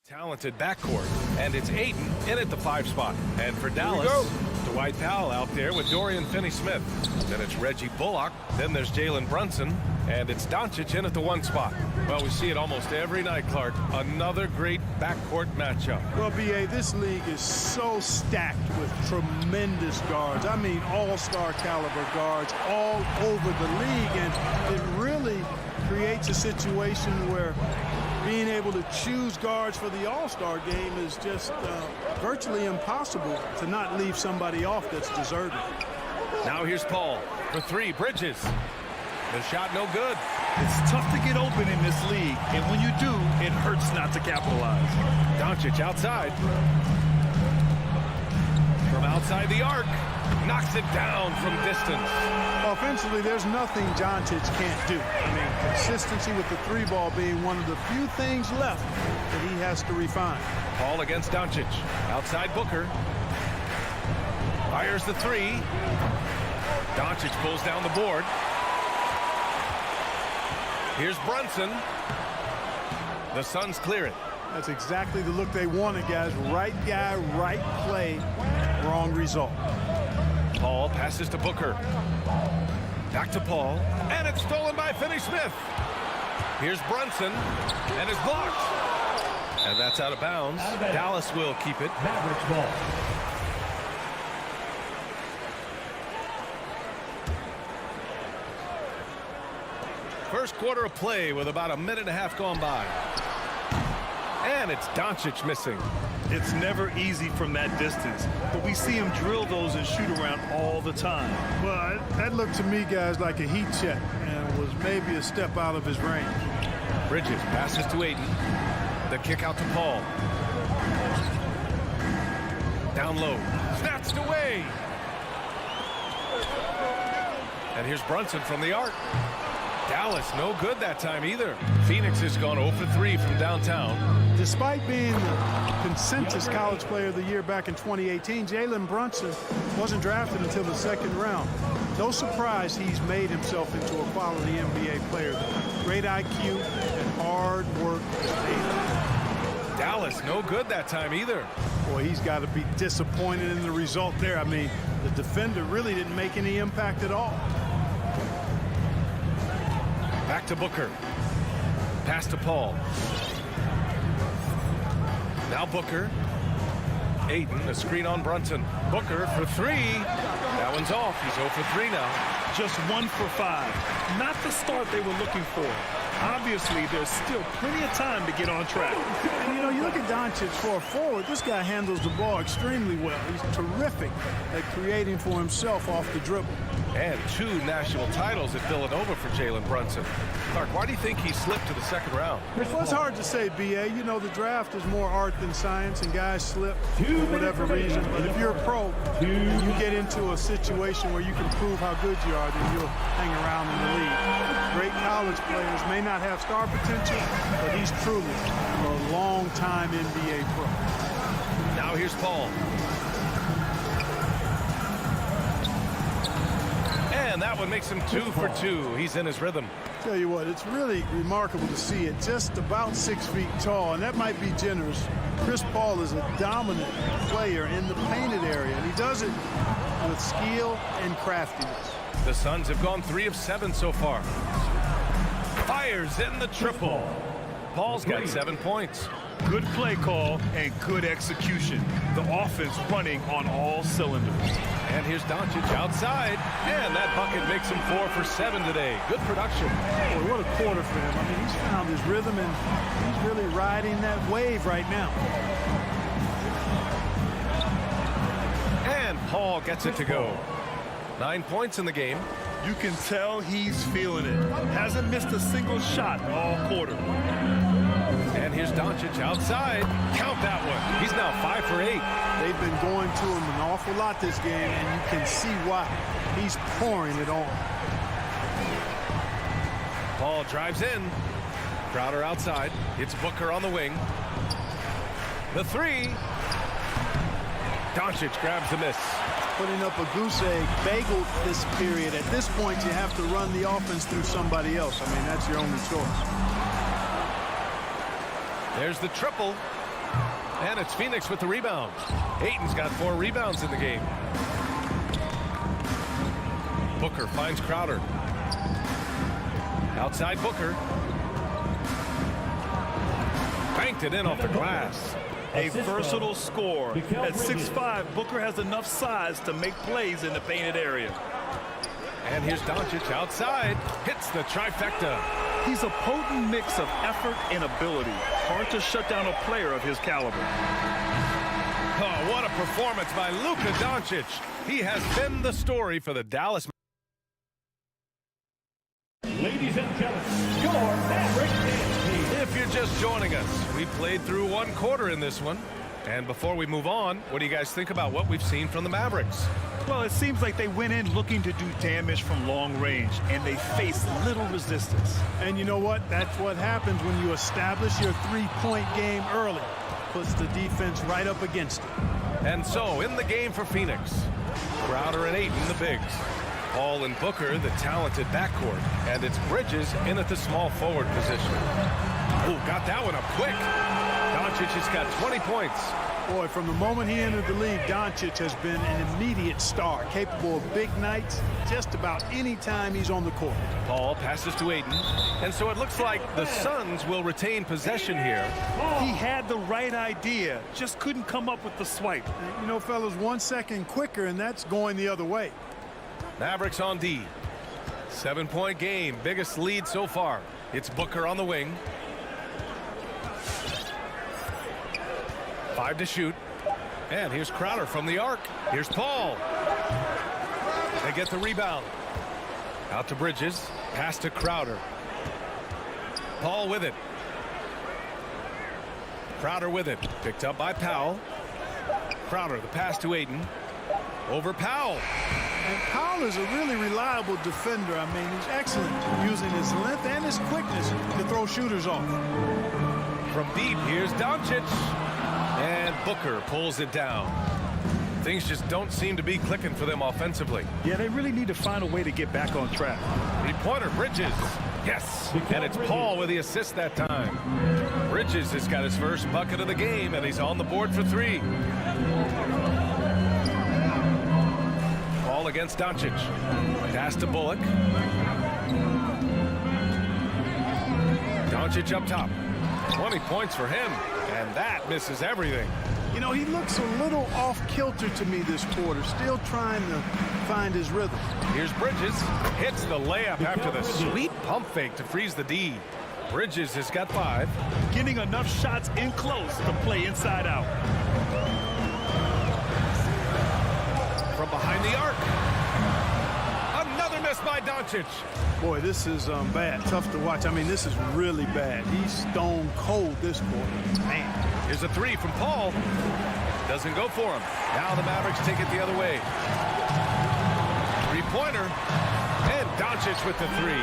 Talented backcourt, and it's Ayton in at the 5 spot. And for Dallas, Dwight Powell out there with Dorian Finney-Smith. Then it's Reggie Bullock. Then there's Jalen Brunson, and it's Doncic in at the 1 spot. Well, we see it almost every night, Clark. Another great backcourt matchup. Well, B.A., this league is so stacked with tremendous guards. I mean, all-star caliber guards all over the league, and it really creates a situation where being able to choose guards for the All-Star game is just virtually impossible to not leave somebody off that's deserving. Now here's Paul for 3. Bridges. The shot no good. It's tough to get open in this league, and when you do, it hurts not to capitalize. Doncic outside. From outside the arc. Knocks it down from distance. Offensively, there's nothing Doncic can't do. I mean, consistency with the 3 ball being one of the few things left that he has to refine. Paul against Doncic. Outside Booker. Fires the 3. Doncic pulls down the board. Here's Brunson. The Suns clear it. That's exactly the look they wanted, guys. Right guy, right play, wrong result. Paul passes to Booker. Back to Paul. And it's stolen by Finney-Smith. Here's Brunson. And it's blocked. And that's out of bounds. Dallas will keep it. Mavericks ball. First quarter of play with about a minute and a half gone by. And it's Doncic missing. It's never easy from that distance, but we see him drill those and shoot around all the time. Well, that looked to me, guys, like a heat check and was maybe a step out of his range. Bridges passes to Ayton. The kick out to Paul. Down low. Snatched away. And here's Brunson from the arc. Dallas no good that time either. Phoenix has gone 0 for 3 from downtown. Despite being the consensus college player of the year back in 2018, Jalen Brunson wasn't drafted until the 2nd round. No surprise he's made himself into a quality NBA player. Great IQ and hard work. Dallas no good that time either. Boy, he's got to be disappointed in the result there. I mean, the defender really didn't make any impact at all. Back to Booker. Pass to Paul. Now Booker. Ayton, a screen on Brunson. Booker for 3. That one's off. He's 0 for 3 now. Just 1 for 5. Not the start they were looking for. Obviously, there's still plenty of time to get on track. And, you know, you look at Doncic for a forward, this guy handles the ball extremely well. He's terrific at creating for himself off the dribble. And 2 national titles at Villanova for Jalen Brunson. Clark, why do you think he slipped to the 2nd round? Well, it's hard to say, B.A. You know, the draft is more art than science, and guys slip for whatever reason. But if you're a pro, you get into a situation where you can prove how good you are, then you'll hang around in the league. Great college players may not have star potential, but he's truly a long-time NBA pro. Now here's Paul. And that one makes him 2 for 2. He's in his rhythm. Tell you what, it's really remarkable to see it. Just about 6 feet tall, and that might be generous. Chris Paul is a dominant player in the painted area, and he does it with skill and craftiness. The Suns have gone 3 of 7 so far. Fires in the triple. Paul's got 7 points. Good play call and good execution. The offense running on all cylinders. And here's Doncic outside. And that bucket makes him 4 for 7 today. Good production. Boy, what a quarter for him. I mean, he's found his rhythm, and he's really riding that wave right now. And Paul gets it to go. 9 points in the game. You can tell he's feeling it. Hasn't missed a single shot all quarter. And here's Doncic outside. Count that one. He's now 5 for 8. They've been going to him an awful lot this game, and you can see why. He's pouring it on. Paul drives in. Crowder outside. It's Booker on the wing. The 3. Doncic grabs the miss. Putting up a goose egg, bageled this period. At this point, you have to run the offense through somebody else. I mean, that's your only choice. There's the triple. And it's Phoenix with the rebound. Ayton's got 4 rebounds in the game. Booker finds Crowder. Outside Booker. Banked it in off the glass. A versatile scorer. At 6'5", Booker has enough size to make plays in the painted area. And here's Doncic outside. Hits the trifecta. He's a potent mix of effort and ability. Hard to shut down a player of his caliber. Oh, what a performance by Luka Doncic. He has been the story for the Dallas. Ladies and gentlemen, your Maverick team. If you're just joining us, we played through 1 quarter in this one. And before we move on, what do you guys think about what we've seen from the Mavericks? Well, it seems like they went in looking to do damage from long range, and they faced little resistance. And you know what? That's what happens when you establish your three-point game early. Puts the defense right up against it. And so, in the game for Phoenix, Crowder and Ayton, the bigs. Paul and Booker, the talented backcourt. And it's Bridges in at the small forward position. Oh, got that one up quick. Doncic has got 20 points. Boy, from the moment he entered the league, Doncic has been an immediate star, capable of big nights just about any time he's on the court. Paul passes to Ayton, and so it looks like the Suns will retain possession here. He had the right idea, just couldn't come up with the swipe. You know, fellas, 1 second quicker, and that's going the other way. Mavericks on D. 7-point game, biggest lead so far. It's Booker on the wing. 5 to shoot. And here's Crowder from the arc. Here's Paul. They get the rebound. Out to Bridges. Pass to Crowder. Paul with it. Crowder with it. Picked up by Powell. Crowder, the pass to Ayton. Over Powell. And Powell is a really reliable defender. I mean, he's excellent using his length and his quickness to throw shooters off. From deep, here's Doncic. And Booker pulls it down. Things just don't seem to be clicking for them offensively. Yeah, they really need to find a way to get back on track. 3-pointer, Bridges. Yes, and it's Paul with the assist that time. Bridges has got his first bucket of the game, and he's on the board for 3. Paul against Doncic. Pass to Bullock. Doncic up top. 20 points for him, and that misses everything. You know, he looks a little off-kilter to me this quarter, still trying to find his rhythm. Here's Bridges. Hits the layup after the sweet pump fake to freeze the D. Bridges has got 5. Getting enough shots in close to play inside out. From behind the arc. Another miss by Doncic. Boy, this is bad. Tough to watch. I mean, this is really bad. He's stone cold this quarter. Man. Here's a 3 from Paul. Doesn't go for him. Now the Mavericks take it the other way. 3-pointer. And Doncic with the 3.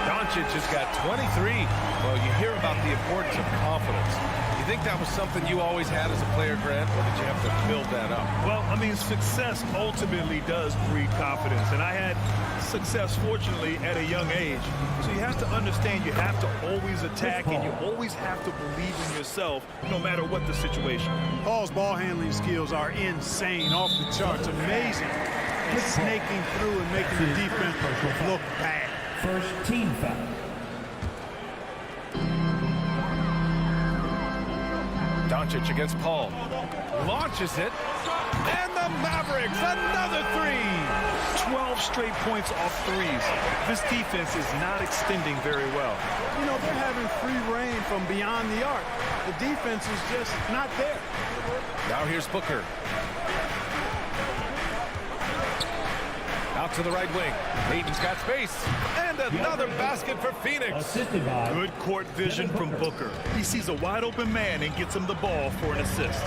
Doncic has got 23. Well, you hear about the importance of confidence. You think that was something you always had as a player, Grant, or did you have to build that up? Well, I mean, success ultimately does breed confidence. And I had success, fortunately, at a young age. So you have to understand you have to always attack and you always have to believe in yourself no matter what the situation. Paul's ball handling skills are insane, off the charts, amazing. And snaking through and making the defense look bad. First team foul. Doncic against Paul. Launches it. And the Mavericks, another 3. 12 straight points off threes. This defense is not extending very well. You know, they're having free reign from beyond the arc. The defense is just not there. Now here's Booker. Out to the right wing. Ayton's got space. And another basket for Phoenix. Assisted by Good court vision from Booker. He sees a wide open man and gets him the ball for an assist.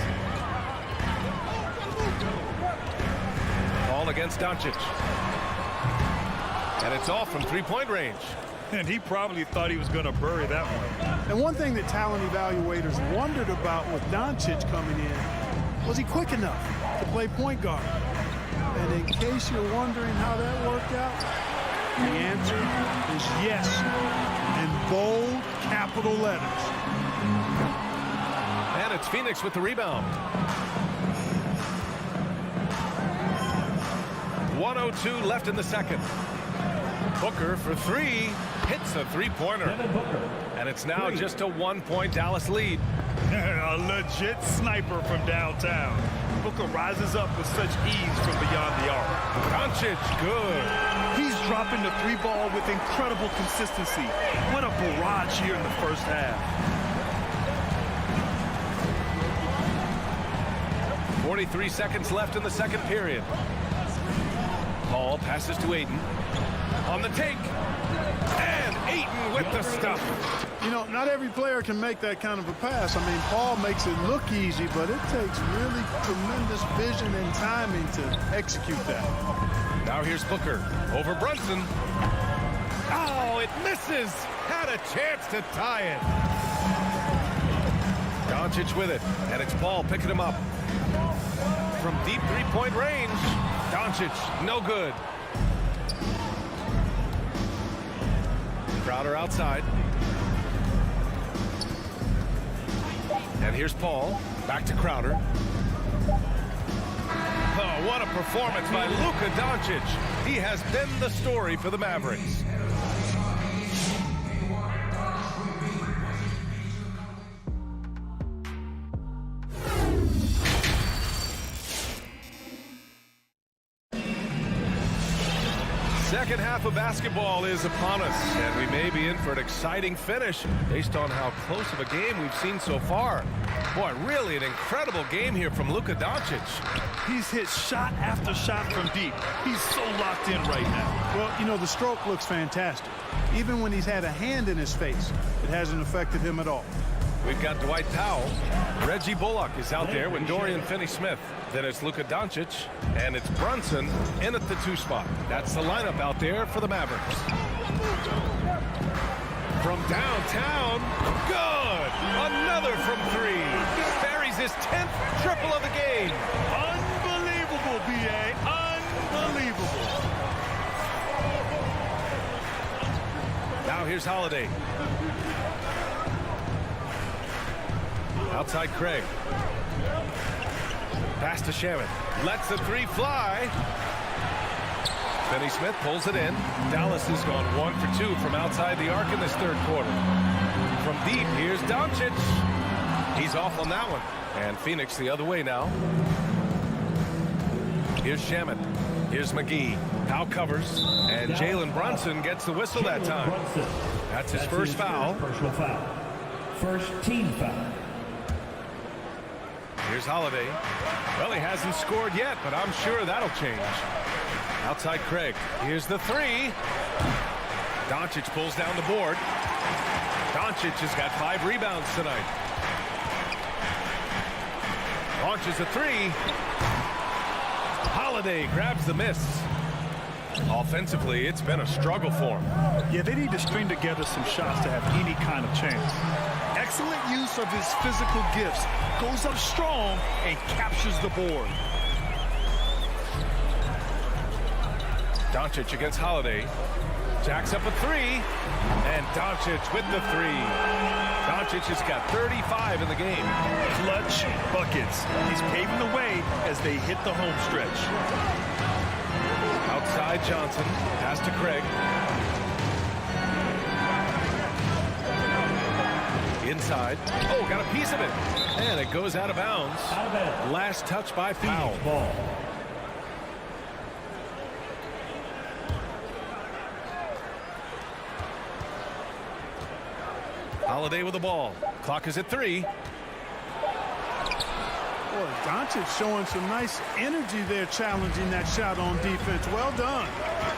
Ball against Doncic. And it's off from 3-point range. And he probably thought he was going to bury that one. And one thing that talent evaluators wondered about with Doncic coming in, was he quick enough to play point guard? And in case you're wondering how that worked out, the answer is yes, in bold capital letters. And it's Phoenix with the rebound. 1:02 left in the second. Booker for three. Hits a three-pointer. Devin Booker. And it's now just a 1-point Dallas lead. A legit sniper from downtown. Booker rises up with such ease from beyond the arc. Doncic, good. He's dropping the three ball with incredible consistency. What a barrage here in the first half. 43 seconds left in the second period. Paul passes to Ayton. On the take. And Ayton with the stuff. You know, not every player can make that kind of a pass. I mean, Paul makes it look easy, but it takes really tremendous vision and timing to execute that. Now here's Booker over Brunson. Oh, it misses. Had a chance to tie it. Doncic with it, and it's Paul picking him up. From deep three-point range, Doncic, no good. Crowder outside. And here's Paul. Back to Crowder. Oh, what a performance by Luka Doncic. He has been the story for the Mavericks. Second half of basketball is upon us, and we may be in for an exciting finish based on how close of a game we've seen so far. Boy, really an incredible game here from Luka Doncic. He's hit shot after shot from deep. He's so locked in right now. Well, you know, the stroke looks fantastic. Even when he's had a hand in his face, it hasn't affected him at all. We've got Dwight Powell. Reggie Bullock is out there with Dorian Finney-Smith. Then it's Luka Doncic, and it's Brunson in at the 2 spot. That's the lineup out there for the Mavericks. From downtown, good! Another from 3. Buries his 10th triple of the game. Unbelievable, B.A. Unbelievable. Now here's Holiday. Outside Craig. Pass to Shaman. Lets the 3 fly. Finney-Smith pulls it in. Dallas has gone 1 for 2 from outside the arc in this third quarter. From deep, here's Doncic. He's off on that one. And Phoenix the other way now. Here's Shaman. Here's McGee. Powell covers. And Jalen Brunson gets the whistle that time. That's his first foul. Personal foul. First team foul. Here's Holiday. Well, he hasn't scored yet, but I'm sure that'll change. Outside Craig. Here's the 3. Doncic pulls down the board. Doncic has got 5 rebounds tonight. Launches a 3. Holiday grabs the miss. Offensively, it's been a struggle for him. Yeah, they need to string together some shots to have any kind of chance. Excellent use of his physical gifts. Goes up strong and captures the board. Doncic against Holiday. Jacks up a 3. And Doncic with the 3. Doncic has got 35 in the game. Clutch buckets. He's paving the way as they hit the home stretch. Outside Johnson. Pass to Craig. Inside. Oh, got a piece of it. And it goes out of bounds. Out of bounds. Last touch by Powell. Ball. Holiday with the ball. Clock is at 3. Boy, Doncic showing some nice energy there, challenging that shot on defense. Well done.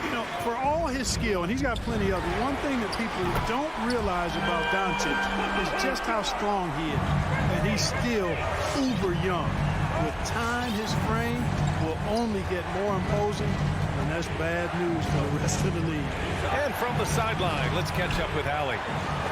You know, for all his skill, and he's got plenty of it, one thing that people don't realize about Doncic is just how strong he is. And he's still uber young. With time, his frame will only get more imposing, and that's bad news for the rest of the league. And from the sideline, let's catch up with Allie.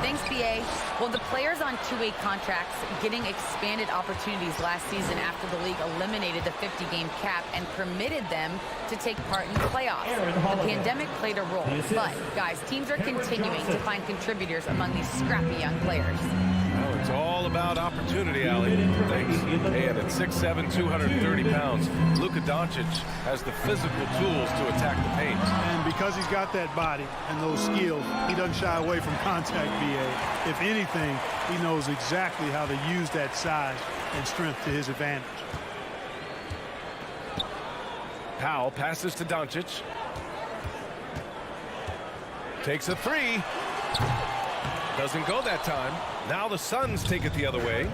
Thanks, BA. Well, the players on two-way contracts getting expanded opportunities last season after the league eliminated the 50-game cap and permitted them to take part in the playoffs. The pandemic played a role, but, guys, teams are continuing to find contributors among these scrappy young players. Well, it's all about opportunity, Allie. Thanks. Hey, and at 6'7", 230 pounds, Luka Doncic has the physical tools to attack the paint. And because he's got that body and those skills, he doesn't shy away from contact, BA. If anything, he knows exactly how to use that size and strength to his advantage. Powell passes to Doncic. Takes a three. Doesn't go that time. Now the Suns take it the other way.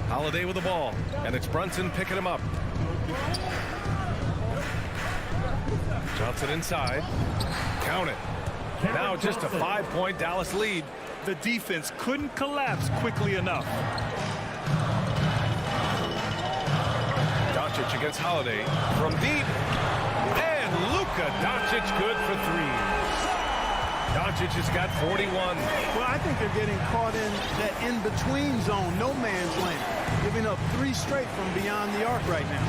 Holiday with the ball. And it's Brunson picking him up. Johnson inside. Count it. Now just a 5-point Dallas lead. The defense couldn't collapse quickly enough. Doncic against Holiday from deep. And Luka Doncic good for three. Doncic has got 41. Well, I think they're getting caught in that in-between zone, no man's land, giving up 3 straight from beyond the arc right now.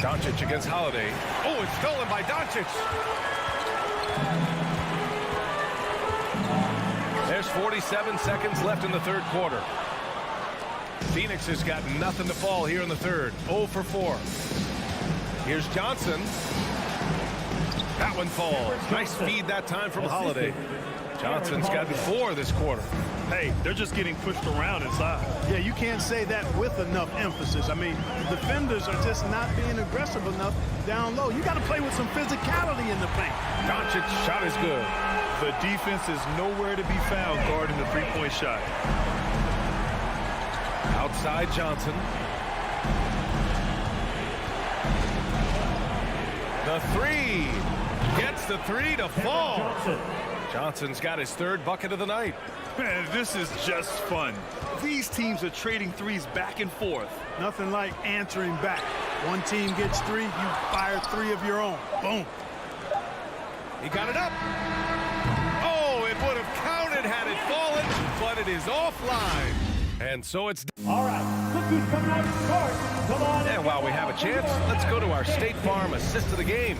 Doncic against Holiday. Oh, it's stolen by Doncic. There's 47 seconds left in the third quarter. Phoenix has got nothing to fall here in the third. 0 for 4. Here's Johnson. That one falls. Nice feed that time from Holiday. Johnson's gotten 4 this quarter. Hey, they're just getting pushed around inside. Yeah, you can't say that with enough emphasis. I mean, the defenders are just not being aggressive enough down low. You got to play with some physicality in the paint. Doncic shot is good. The defense is nowhere to be found guarding the three-point shot. Outside Johnson. The three. Gets the three to fall. Johnson's got his 3rd bucket of the night. Man, this is just fun. These teams are trading threes back and forth. Nothing like answering back. One team gets 3, you fire 3 of your own. Boom. He got it up. Oh, it would have counted had it fallen, but it is offline. And so it's... All right, look who's coming out to start. Come on. And while we have a chance, let's go to our State Farm assist of the game.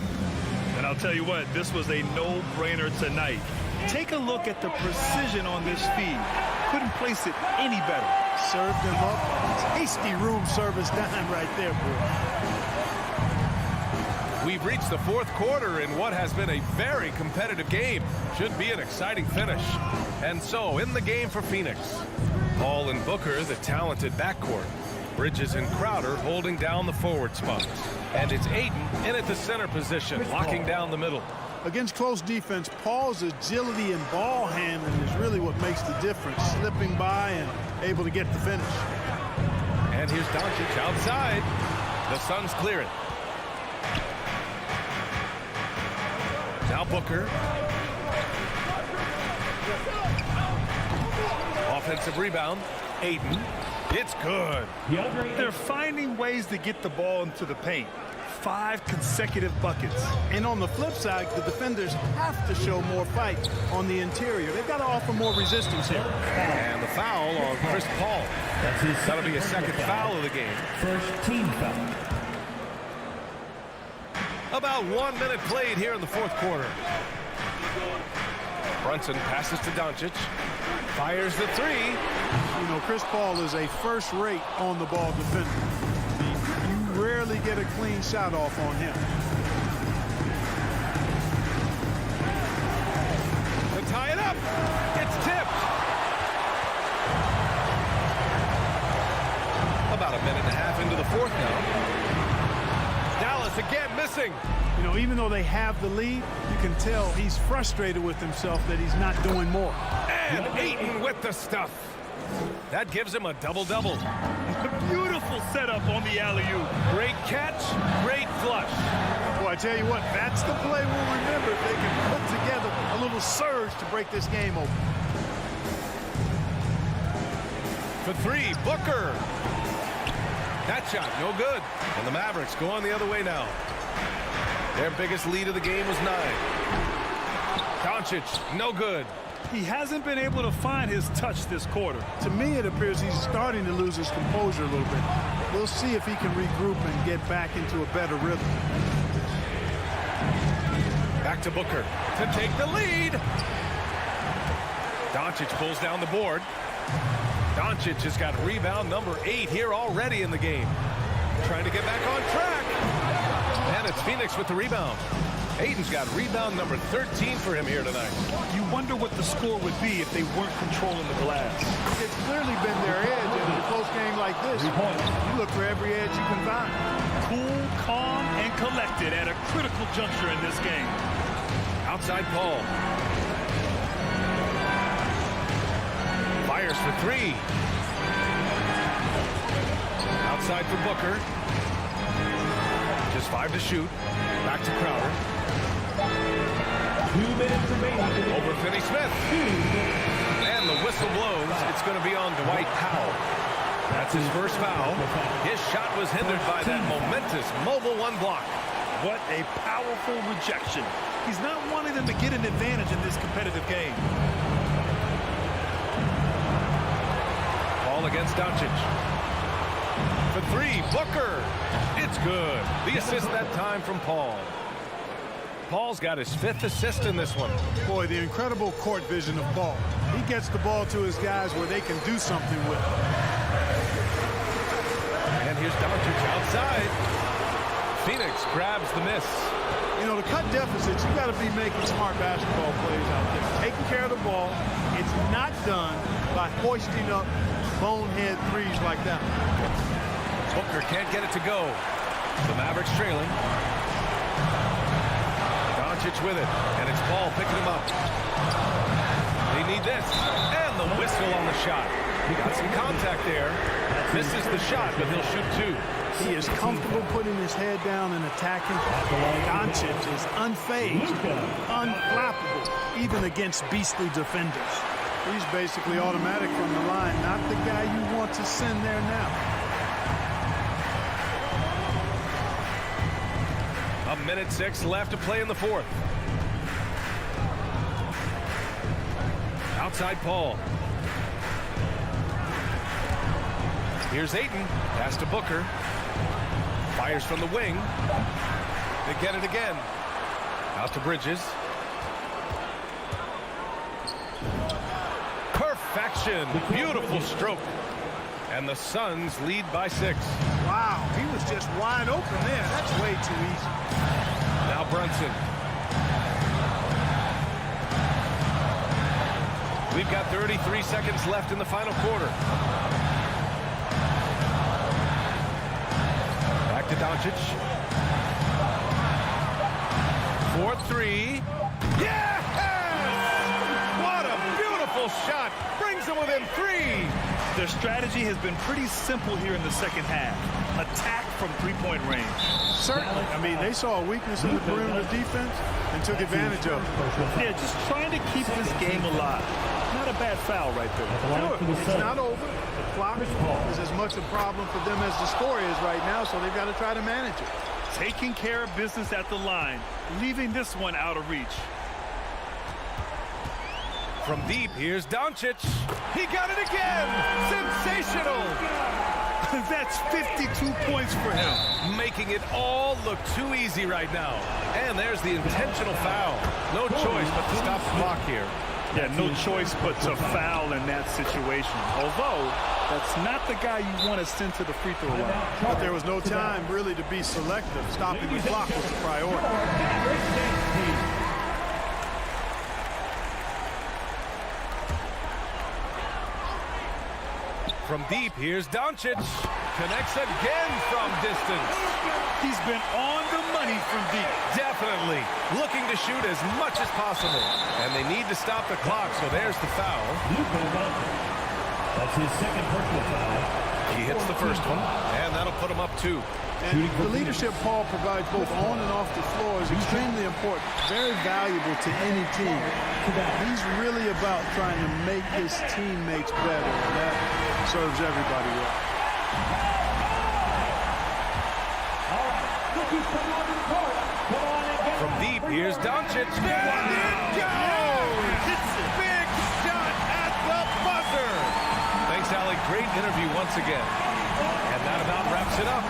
And I'll tell you what, this was a no-brainer tonight. Take a look at the precision on this feed. Couldn't place it any better. Served him up. Tasty room service dime right there, boy. We've reached the 4th quarter in what has been a very competitive game. Should be an exciting finish. And so, in the game for Phoenix, Paul and Booker, the talented backcourt. Bridges and Crowder holding down the forward spots. And it's Ayton in at the center position, locking down the middle. Against close defense, Paul's agility and ball handling is really what makes the difference. Slipping by and able to get the finish. And here's Doncic outside. The Suns clear it. Now Booker. Offensive rebound. Ayton. It's good. They're finding ways to get the ball into the paint. 5 consecutive buckets. And on the flip side, the defenders have to show more fight on the interior. They've got to offer more resistance here. And the foul on Chris Paul. That'll be a 2nd foul of the game. First team foul. About 1 minute played here in the 4th quarter. Brunson passes to Doncic. Fires the 3. You know, Chris Paul is a first-rate on-the-ball defender. You rarely get a clean shot off on him. To tie it up. It's tipped. About a minute and a half into the 4th now. Dallas again missing. You know, even though they have the lead, you can tell he's frustrated with himself that he's not doing more. And Ayton with the stuff. That gives him a double-double. A beautiful setup on the alley-oop. Great catch, great flush. Boy, I tell you what, that's the play we'll remember if they can put together a little surge to break this game open. For 3, Booker. That shot, no good. And the Mavericks go on the other way now. Their biggest lead of the game was 9. Doncic, no good. He hasn't been able to find his touch this quarter. To me, it appears he's starting to lose his composure a little bit. We'll see if he can regroup and get back into a better rhythm. Back to Booker to take the lead. Doncic pulls down the board. Doncic has got rebound number 8 here already in the game. Trying to get back on track. And it's Phoenix with the rebound. Ayton's got rebound number 13 for him here tonight. You wonder what the score would be if they weren't controlling the glass. It's clearly been their edge in a close game like this. You look for every edge you can find. Cool, calm, and collected at a critical juncture in this game. Outside Paul. Fires for 3. Outside for Booker. Just 5 to shoot. Back to Crowder. 2 minutes remaining. Over Finney-Smith. And the whistle blows. It's going to be on Dwight Powell. That's his first foul. His shot was hindered by that momentous mobile 1 block. What a powerful rejection. He's not wanting them to get an advantage in this competitive game. Ball against Doncic. For 3, Booker. It's good. The assist that time from Paul. Paul's got his 5th assist in this one. Boy, the incredible court vision of Paul. He gets the ball to his guys where they can do something with it. And here's Doncic outside. Phoenix grabs the miss. You know, to cut deficits, you got to be making smart basketball plays out there. Taking care of the ball. It's not done by hoisting up bonehead threes like that. Booker can't get it to go. The Mavericks trailing. Doncic with it, and it's Paul picking him up. They need this, and the whistle on the shot. He got some contact there. Misses the shot, but he'll shoot 2. He is comfortable putting his head down and attacking. Doncic is unfazed, unflappable, even against beastly defenders. He's basically automatic from the line, not the guy you want to send there now. A minute 6 left to play in the 4th. Outside Paul. Here's Ayton. Pass to Booker. Fires from the wing. They get it again. Out to Bridges. Perfection. Beautiful stroke. And the Suns lead by 6. Wow, he was just wide open there. That's way too easy. Now Brunson. We've got 33 seconds left in the final quarter. Back to Doncic. 4-3. Yes! What a beautiful shot. Brings them within 3. Their strategy has been pretty simple here in the second half. Attack from three-point range. Certainly. I mean, they saw a weakness in the perimeter defense and took advantage of it. Yeah, just trying to keep this game alive. Not a bad foul right there. Sure, it's not over. The clock is as much a problem for them as the score is right now, so they've got to try to manage it. Taking care of business at the line, leaving this one out of reach. From deep, here's Doncic. He got it again! Sensational! That's 52 points for him. Making it all look too easy right now. And there's the intentional foul. No choice but to stop the clock here. Yeah, no choice but to foul in that situation. Although, that's not the guy you want to send to the free throw line. But there was no time really to be selective. Stopping the clock was the priority. From deep, here's Doncic. Connects again from distance. He's been on the money from deep. Definitely. Looking to shoot as much as possible. And they need to stop the clock, so there's the foul. That's his second personal foul. He hits the first one, and that'll put him up 2. And the leadership Paul provides both on and off the floor is extremely important, very valuable to any team. He's really about trying to make his teammates better, and that serves everybody well. From deep, here's Doncic. And it goes! Big shot at the buzzer! Thanks, Allie. Great interview once again. And that about wraps it up.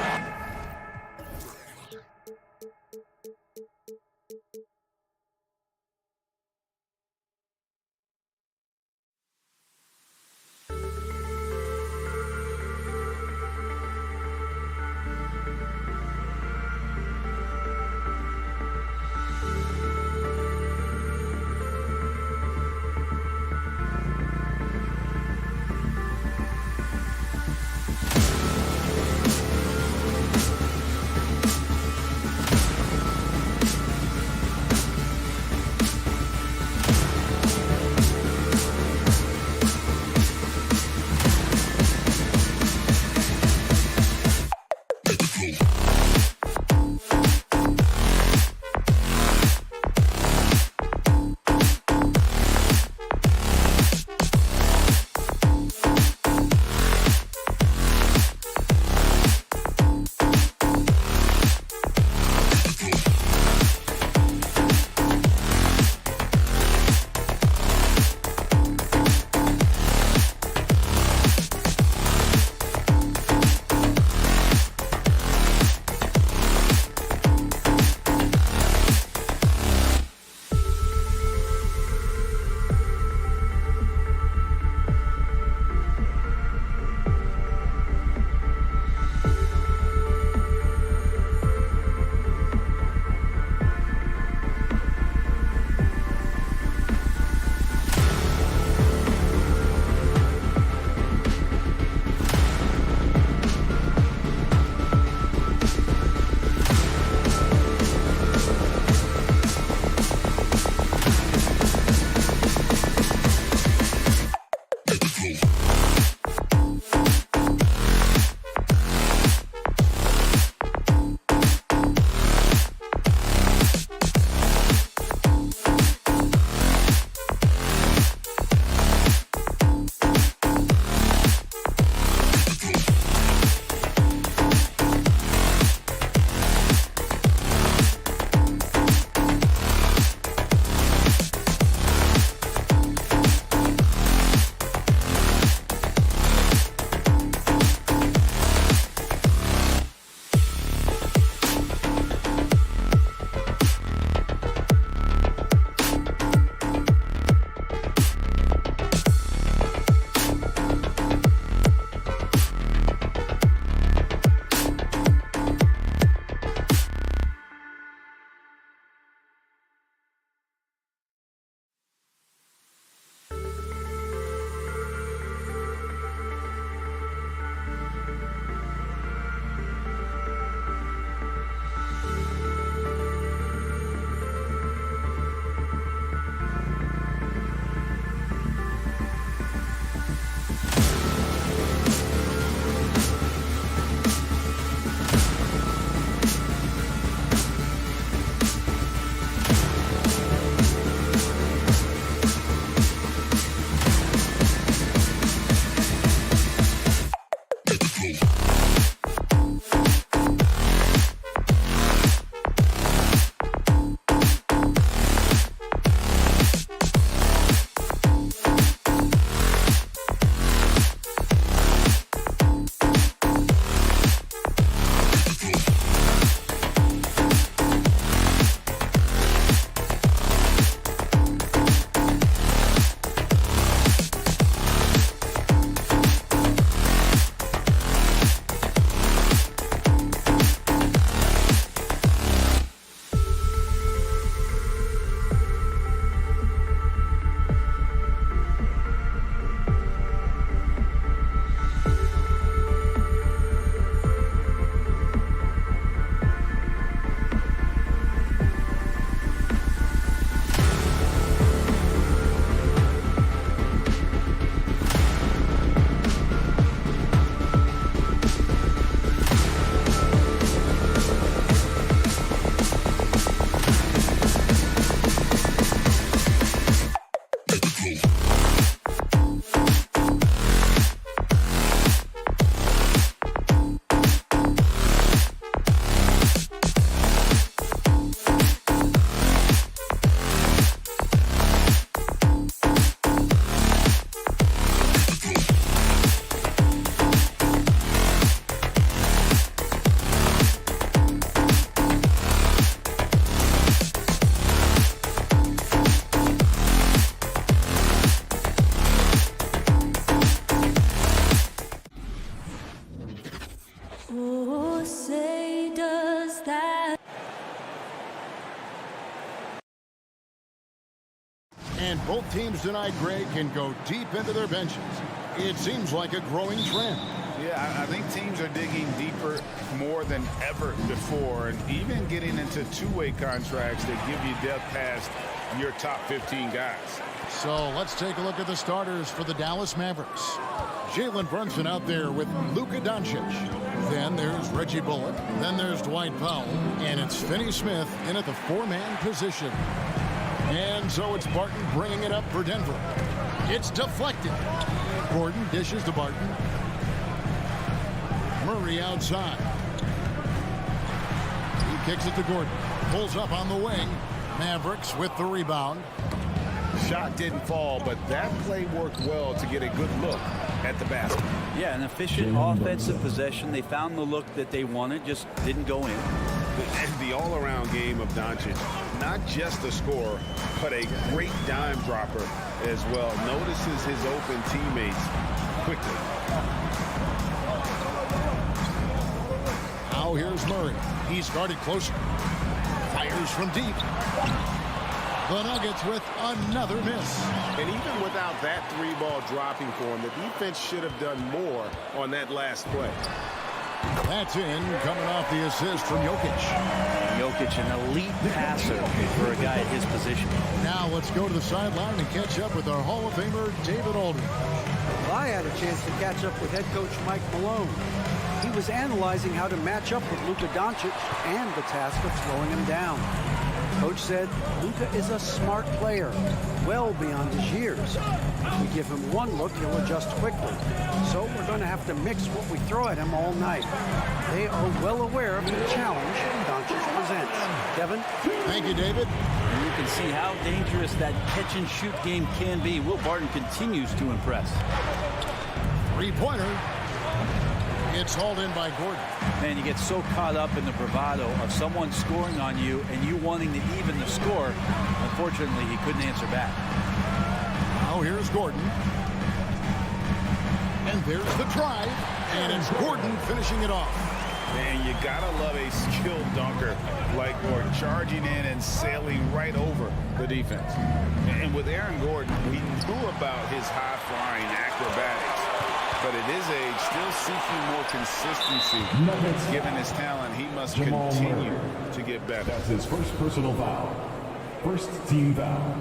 Both teams tonight, Greg, can go deep into their benches. It seems like a growing trend. Yeah, I think teams are digging deeper more than ever before, and even getting into two-way contracts that give you depth past your top 15 guys. So let's take a look at the starters for the Dallas Mavericks. Jalen Brunson out there with Luka Doncic. Then there's Reggie Bullock. Then there's Dwight Powell. And it's Finney Smith in at the four-man position. And so it's Barton bringing it up for Denver. It's deflected. Gordon dishes to Barton. Murray outside. He kicks it to Gordon. Pulls up on the wing. Mavericks with the rebound. Shot didn't fall, but that play worked well to get a good look at the basket. Yeah, an efficient offensive possession. They found the look that they wanted, just didn't go in. And the all-around game of Doncic, not just a scorer, but a great dime dropper as well. Notices his open teammates quickly. Now here's Murray. He's guarded closer. Fires from deep. The Nuggets with another miss. And even without that three-ball dropping for him, the defense should have done more on that last play. That's in, coming off the assist from Jokic. Jokic, an elite passer for a guy at his position. Now let's go to the sideline and catch up with our Hall of Famer, David Aldridge. Well, I had a chance to catch up with head coach Mike Malone. He was analyzing how to match up with Luka Doncic and the task of slowing him down. Coach said Luka is a smart player, well beyond his years. If we give him one look, he'll adjust quickly. So we're going to have to mix what we throw at him all night. They are well aware of the challenge Doncic presents. Kevin? Thank you, David. And you can see how dangerous that catch-and-shoot game can be. Will Barton continues to impress. Three-pointer. It's hauled in by Gordon. Man, you get so caught up in the bravado of someone scoring on you and you wanting to even the score. Unfortunately, he couldn't answer back. Now here's Gordon. And there's the drive. And it's Gordon finishing it off. Man, you gotta love a skilled dunker like Gordon, charging in and sailing right over the defense. And with Aaron Gordon, we knew about his high-flying acrobatics. But at his age, still seeking more consistency. Given his talent, he must continue to get better. That's his first personal foul. First team foul.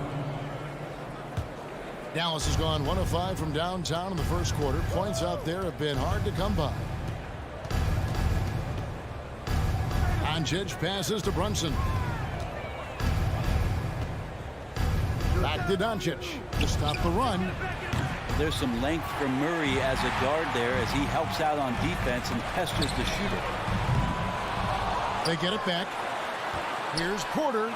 Dallas has gone 1 of 5 from downtown in the first quarter. Points out there have been hard to come by. Doncic passes to Brunson. Back to Doncic to stop the run. There's some length from Murray as a guard there as he helps out on defense and pesters the shooter. They get it back. Here's Porter.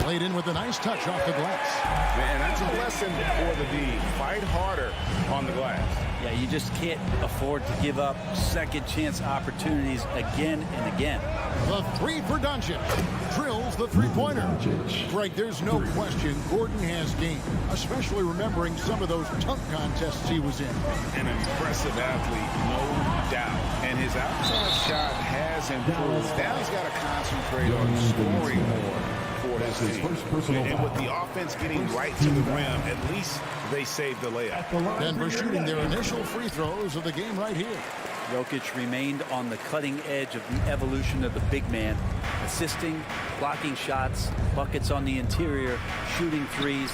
Played in with a nice touch off the glass. Man, that's a lesson for the D. Fight harder on the glass. Yeah, you just can't afford to give up second chance opportunities again and again. The three for Doncic. Drills the three-pointer. Greg, there's no question Gordon has game, especially remembering some of those dunk contests he was in. An impressive athlete, no doubt. And his outside shot has improved. Now he's got to concentrate on scoring more for his team. And with the offense getting right to the rim, at least they saved the layup. Denver shooting their initial free throws of the game right here. Jokic remained on the cutting edge of the evolution of the big man, assisting, blocking shots, buckets on the interior, shooting threes.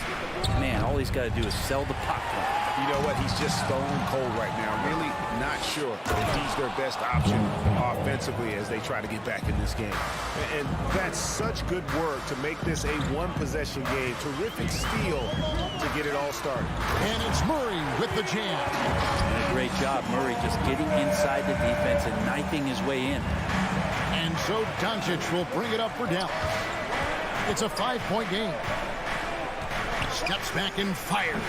Man, all he's got to do is sell the popcorn. You know what? He's just stone cold right now. Really not sure if he's their best option offensively as they try to get back in this game. And that's such good work to make this a one-possession game. Terrific steal to get it all started. And it's Murray with the jam. And a great job, Murray, just getting inside the defense and knifing his way in. And so Doncic will bring it up for Dallas. It's a 5-point game. Steps back and fires.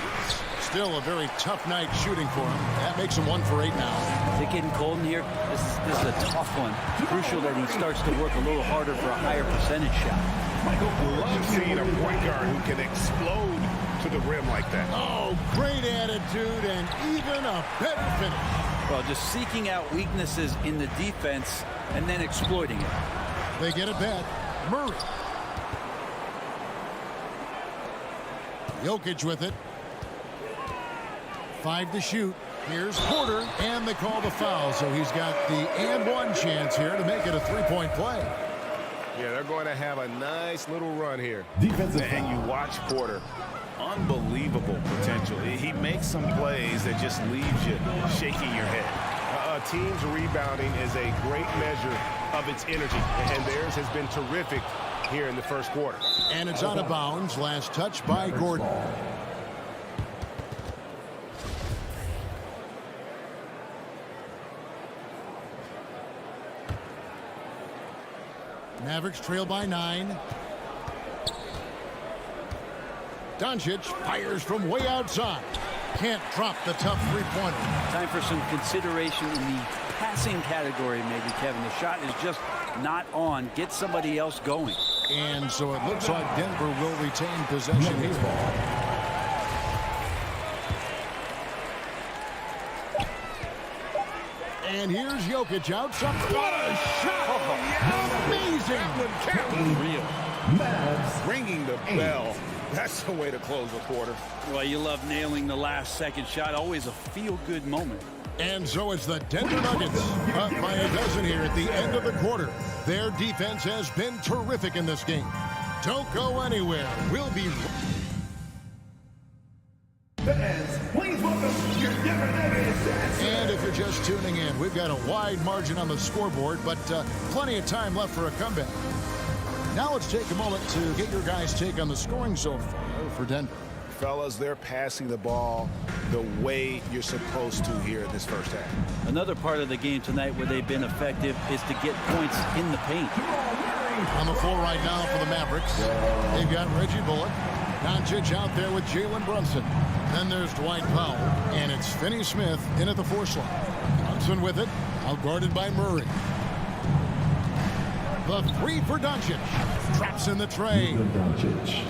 Still a very tough night shooting for him. That makes him 1 for 8 now. Is it getting cold in here? This is a tough one. Crucial that he starts to work a little harder for a higher percentage shot. Michael loves seeing a point guard who can explode to the rim like that. Oh, great attitude and even a better finish. Well, just seeking out weaknesses in the defense and then exploiting it. They get it back. Murray. Jokic with it. 5 to shoot. Here's Porter, and they call the foul. So he's got the and one chance here to make it a three-point play. Yeah, they're going to have a nice little run here. Defensive And you watch Porter. Unbelievable potential. He makes some plays that just leaves you shaking your head. A team's rebounding is a great measure of its energy, and theirs has been terrific here in the first quarter. And it's out of bounds. Last touch by Gordon. Mavericks trail by 9. Doncic fires from way outside. Can't drop the tough three-pointer. Time for some consideration in the passing category, maybe, Kevin. The shot is just not on. Get somebody else going. And so it looks like Denver will retain possession here. And here's Jokic outside. What a shot! Amazing! Real. Ringing the bell. That's the way to close the quarter. Well, you love nailing the last second shot. Always a feel-good moment. And so it's the Denver Nuggets up by a dozen here at the end of the quarter. Their defense has been terrific in this game. Don't go anywhere. We'll be... Please welcome your Denver Nuggets. And if you're just tuning in, we've got a wide margin on the scoreboard, but plenty of time left for a comeback. Now let's take a moment to get your guys' take on the scoring so far for Denver. Fellas, they're passing the ball the way you're supposed to here in this first half. Another part of the game tonight where they've been effective is to get points in the paint. On the floor right now for the Mavericks, they've got Reggie Bullock. Doncic out there with Jalen Brunson. Then there's Dwight Powell, and it's Finney Smith in at the 4 slot. Brunson with it, outguarded by Murray. The 3 for Doncic. Drops in the tray.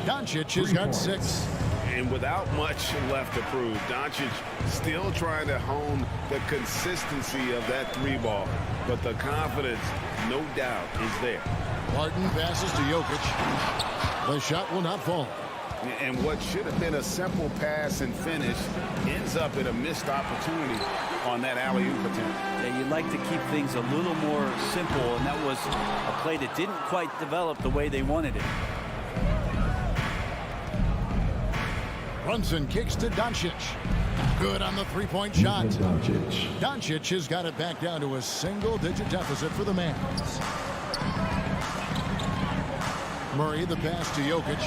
Doncic has got 6. And without much left to prove, Doncic still trying to hone the consistency of that 3 ball. But the confidence, no doubt, is there. Martin passes to Jokic. The shot will not fall. And what should have been a simple pass and finish ends up in a missed opportunity on that alley-oop attempt. Yeah, you'd like to keep things a little more simple, and that was a play that didn't quite develop the way they wanted it. Brunson kicks to Doncic. Good on the 3-point shot. Doncic has got it back down to a single-digit deficit for the Mavs. Murray, the pass to Jokic.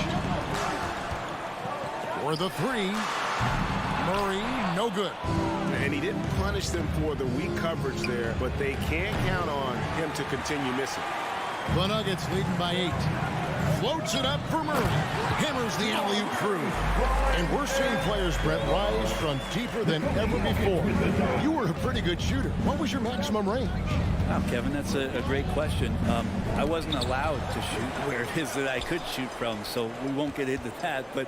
For the 3. Murray, no good. And he didn't punish them for the weak coverage there, but they can't count on him to continue missing. The Nuggets leading by 8. Floats it up for Murray. Hammers the alley-oop through. And we're seeing players, Brett, rise from deeper than ever before. You were a pretty good shooter. What was your maximum range? Wow, Kevin, that's a great question. I wasn't allowed to shoot where it is that I could shoot from, so we won't get into that. But,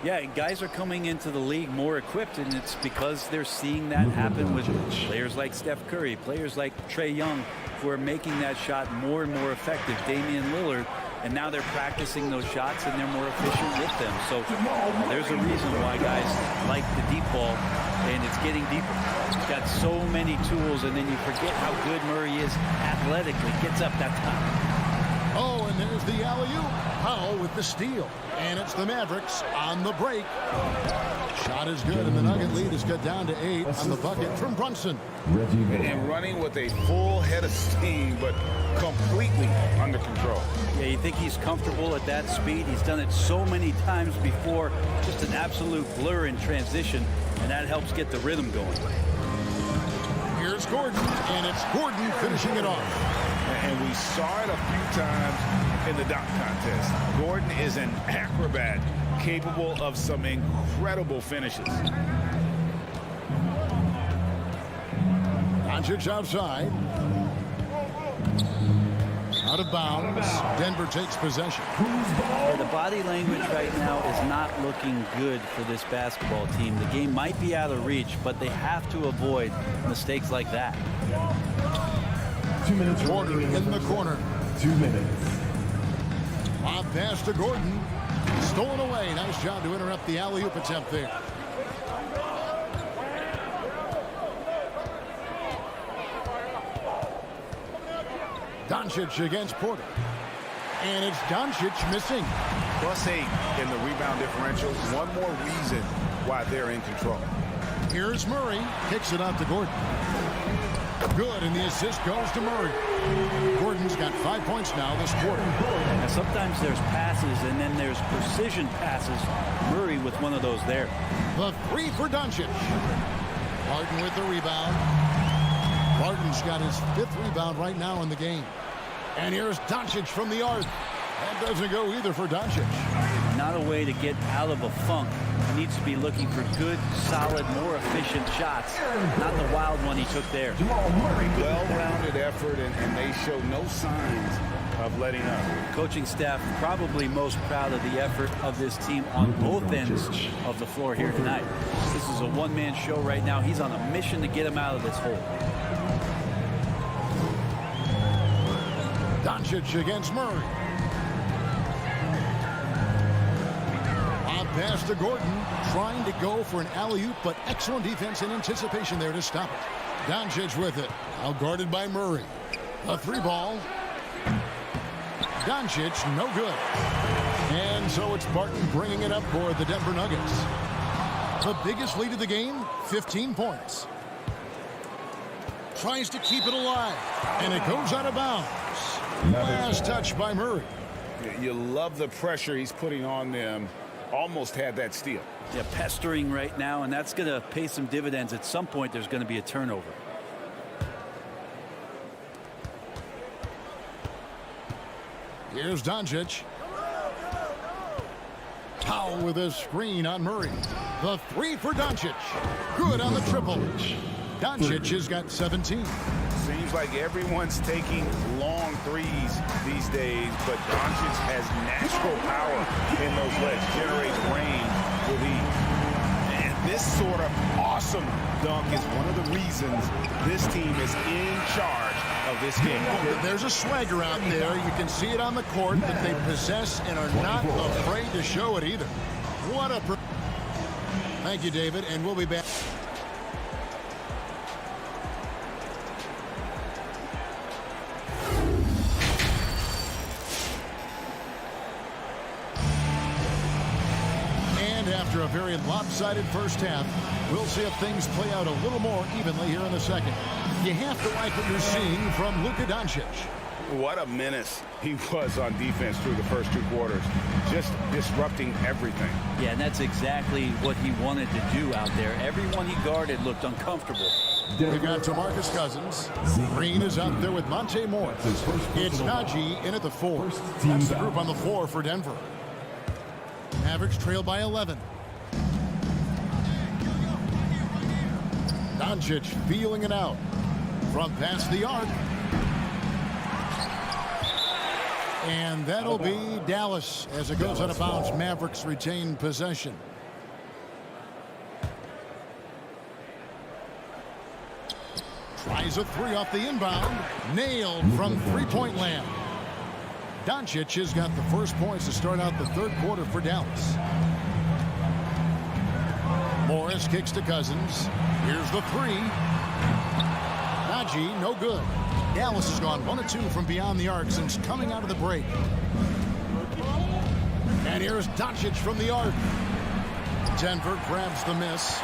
yeah, guys are coming into the league more equipped, and it's because they're seeing that happen with players like Steph Curry, players like Trae Young, who are making that shot more and more effective. Damian Lillard. And now they're practicing those shots, and they're more efficient with them. So there's a reason why guys like the deep ball, and it's getting deeper. He's got so many tools, and then you forget how good Murray is athletically. Gets up that top. Oh, and there's the alley-oop. Powell with the steal. And it's the Mavericks on the break. Shot is good, and the Nugget lead is cut down to 8 on the bucket from Brunson. And running with a full head of steam, but completely under control. Yeah, you think he's comfortable at that speed. He's done it so many times before. Just an absolute blur in transition, and that helps get the rhythm going. Here's Gordon, and it's Gordon finishing it off. And we saw it a few times in the dunk contest. Gordon is an acrobat capable of some incredible finishes. Doncic outside. Out of bounds. Denver takes possession. Yeah, the body language right now is not looking good for this basketball team. The game might be out of reach, but they have to avoid mistakes like that. 2 minutes. Porter in the corner. 2 minutes. Lob pass to Gordon. Stolen away. Nice job to interrupt the alley-oop attempt there. Doncic against Porter. And it's Doncic missing. +8 in the rebound differential. One more reason why they're in control. Here's Murray. Kicks it out to Gordon. Good, and the assist goes to Murray. Gordon's got 5 points now this quarter. Now, sometimes there's passes, and then there's precision passes. Murray with one of those there. The three for Doncic. Barton with the rebound. Barton's got his 5th rebound right now in the game. And here's Doncic from the arc. That doesn't go either for Doncic. Not a way to get out of a funk. He needs to be looking for good, solid, more efficient shots. Not the wild one he took there. Well-rounded effort, and they show no signs of letting up. Coaching staff probably most proud of the effort of this team on both ends of the floor here tonight. This is a one-man show right now. He's on a mission to get him out of this hole. Doncic against Murray. Pass to Gordon, trying to go for an alley-oop, but excellent defense and anticipation there to stop it. Doncic with it, now guarded by Murray. A 3-ball. Doncic, no good. And so it's Barton bringing it up for the Denver Nuggets. The biggest lead of the game, 15 points. Tries to keep it alive, and it goes out of bounds. Last touch by Murray. You love the pressure he's putting on them. Almost had that steal. Yeah, pestering right now, and that's going to pay some dividends. At some point, there's going to be a turnover. Here's Doncic. Powell with a screen on Murray. The 3 for Doncic. Good on the triple. Doncic has got 17. Seems like everyone's taking long threes these days, but Doncic has natural power in those legs, generates range with ease. And this sort of awesome dunk is one of the reasons this team is in charge of this game. There's a swagger out there. You can see it on the court that they possess and are not afraid to show it either. What a... Thank you, David, and we'll be back. After a very lopsided first half, we'll see if things play out a little more evenly here in the second. You have to like what you're seeing from Luka Doncic. What a menace he was on defense through the first 2 quarters. Just disrupting everything. Yeah, and that's exactly what he wanted to do out there. Everyone he guarded looked uncomfortable. We've got DeMarcus Cousins. Green is out there with Monte Morris. It's Najee in at the 4. That's the group on the floor for Denver. Mavericks trail by 11. Doncic feeling it out from past the arc. And that'll be Dallas as it goes out of bounds. Mavericks retain possession. Tries a 3 off the inbound. Nailed from three-point land. Doncic has got the first points to start out the third quarter for Dallas. Morris kicks to Cousins. Here's the 3. Najee, no good. Dallas has gone 1 of 2 from beyond the arc since coming out of the break. And here's Doncic from the arc. Denver grabs the miss.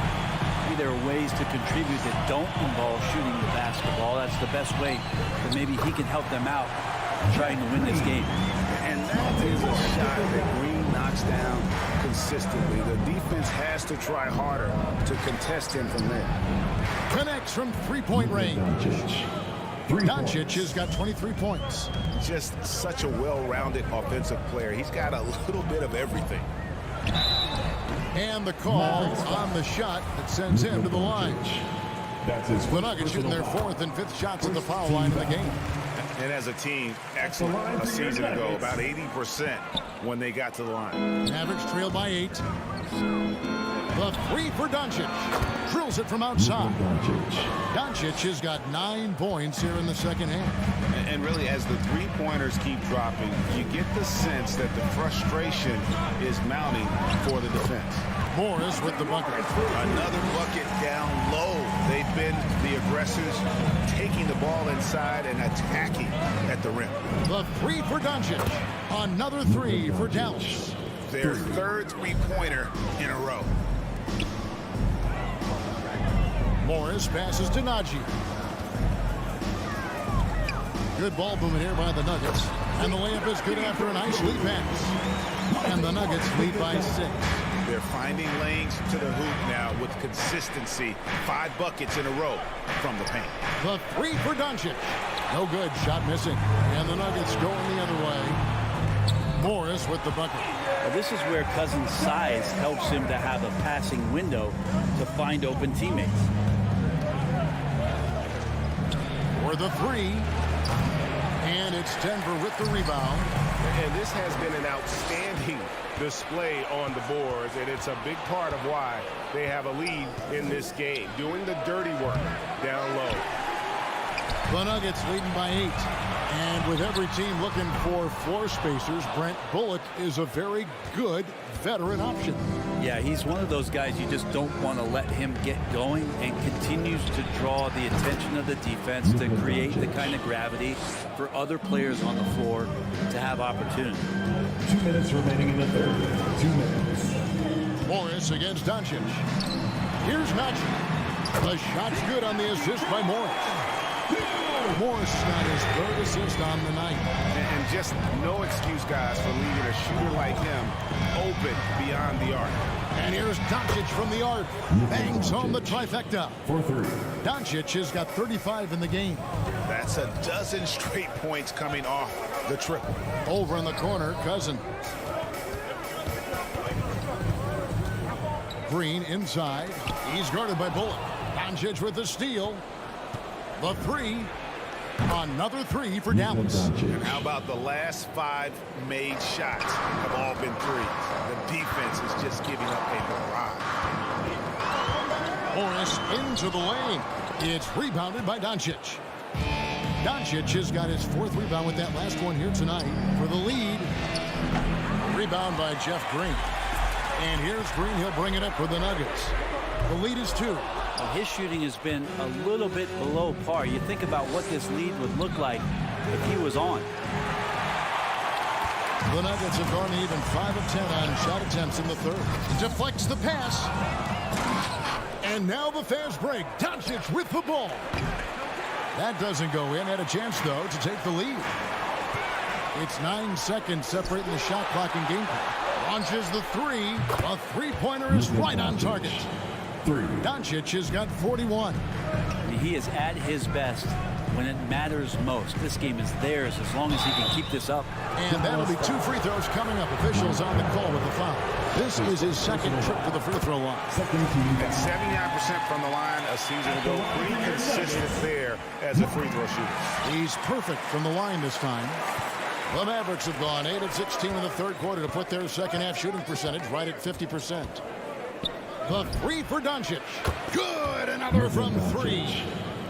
There are ways to contribute that don't involve shooting the basketball. That's the best way that maybe he can help them out trying to win this game. And that is a shot that Green knocks down consistently. The defense has to try harder to contest him from there. Connects from three-point range. Doncic has got 23 points. Just such a well-rounded offensive player. He's got a little bit of everything. And the call on the shot that sends him to the line. The Nuggets shooting their 4th and 5th shots at the foul line in the game. And as a team, excellent a season ago, about 80% when they got to the line. Mavericks trail by 8. The three for Doncic. Drills it from outside. Doncic has got 9 points here in the second half. And really, as the three-pointers keep dropping, you get the sense that the frustration is mounting for the defense. Morris with the bucket. Another bucket down low. They've been the aggressors, taking the ball inside and attacking at the rim. The three for Doncic. Another three for Dallas. Their third three-pointer in a row. Morris passes to Najee. Good ball movement here by the Nuggets. And the layup is good after a nice lead pass. And the Nuggets lead by 6. They're finding lanes to the hoop now with consistency. 5 buckets in a row from the paint. The three for Doncic. No good. Shot missing. And the Nuggets going the other way. Morris with the bucket. Well, this is where Cousins' size helps him to have a passing window to find open teammates. For the three. And it's Denver with the rebound. And this has been an outstanding display on the boards, and it's a big part of why they have a lead in this game, doing the dirty work down low. The Nuggets leading by 8. And with every team looking for floor spacers, Brent Bullock is a very good veteran option. Yeah, he's one of those guys you just don't want to let him get going, and continues to draw the attention of the defense to create the kind of gravity for other players on the floor to have opportunity. 2 minutes remaining in the third. 2 minutes. Morris against Doncic. Here's Najee. The shot's good on the assist by Morris. Morris got his 3rd assist on the night. And just no excuse, guys, for leaving a shooter like him open beyond the arc. And here's Doncic from the arc. Bangs home the trifecta. 4-3. Doncic has got 35 in the game. That's a dozen straight points coming off the triple. Over in the corner, Cousins. Green inside. He's guarded by Bullock. Doncic with the steal. The three. Another three for Dallas. And how about the last 5 made shots have all been threes? The defense is just giving up a barrage. Morris into the lane. It's rebounded by Doncic. Doncic has got his 4th rebound with that last one here tonight for the lead. Rebound by Jeff Green. And here's Green. He'll bring it up for the Nuggets. The lead is 2. Well, his shooting has been a little bit below par. You think about what this lead would look like if he was on. The Nuggets have gone even 5 of 10 on shot attempts in the 3rd. Deflects the pass. And now the fast break. Doncic with the ball. That doesn't go in. Had a chance, though, to take the lead. It's 9 seconds separating the shot clock and game clock. Launches the three. A three-pointer is right on target. Doncic has got 41. He is at his best when it matters most. This game is theirs as long as he can keep this up. And that'll be 2 free throws coming up. Officials on the call with the foul. This is his 2nd trip to the free throw line. At 79% from the line a season ago. Pretty consistent there as a free throw shooter. He's perfect from the line this time. The Mavericks have gone 8 of 16 in the 3rd quarter to put their second half shooting percentage right at 50%. The three for Doncic. Good. Another from 3.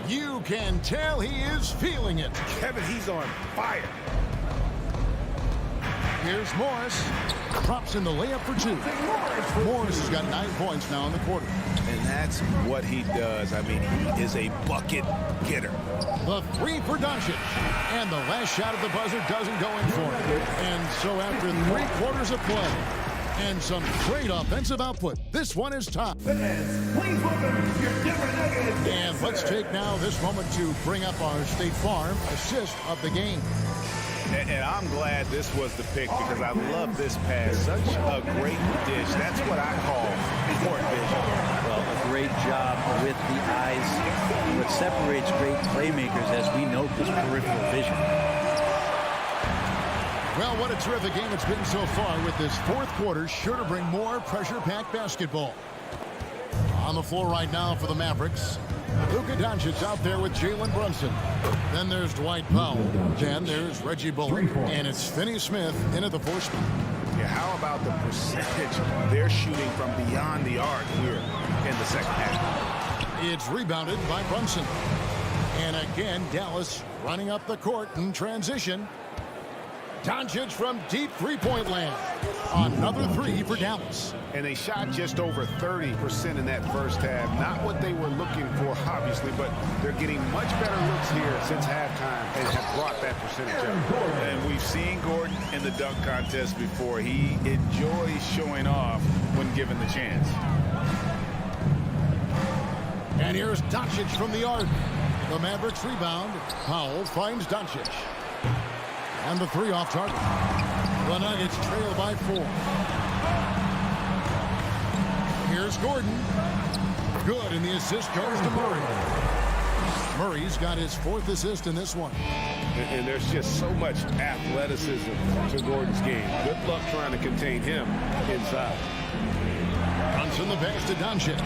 You can tell he is feeling it. Kevin, he's on fire. Here's Morris. Drops in the layup for 2. Morris has got 9 points now in the quarter. And that's what he does. I mean, he is a bucket getter. The three for Doncic. And the last shot at the buzzer doesn't go in for him. And so after 3 quarters of play and some great offensive output, this one is top. Please welcome your Denver Nuggets. And let's take now this moment to bring up our State Farm assist of the game. And I'm glad this was the pick because I love this pass. Such a great dish. That's what I call court vision. Well, a great job with the eyes. What separates great playmakers, as we know, is peripheral vision. Well, what a terrific game it's been so far, with this 4th quarter sure to bring more pressure-packed basketball. On the floor right now for the Mavericks, Luka Doncic out there with Jalen Brunson. Then there's Dwight Powell. Then there's Reggie Bullock. And it's Finney Smith in at the 4 spot. Yeah, how about the percentage they're shooting from beyond the arc here in the second half? It's rebounded by Brunson. And again, Dallas running up the court in transition. Doncic from deep three-point land. Another three for Dallas. And they shot just over 30% in that first half. Not what they were looking for, obviously, but they're getting much better looks here since halftime and have brought that percentage up. And we've seen Gordon in the dunk contest before. He enjoys showing off when given the chance. And here's Doncic from the arc. The Mavericks rebound. Powell finds Doncic. And the three off target. The Nuggets trail by 4. Here's Gordon. Good, and the assist goes to Murray. Murray's got his 4th assist in this one. And there's just so much athleticism to Gordon's game. Good luck trying to contain him inside. Brunson the pass to Doncic.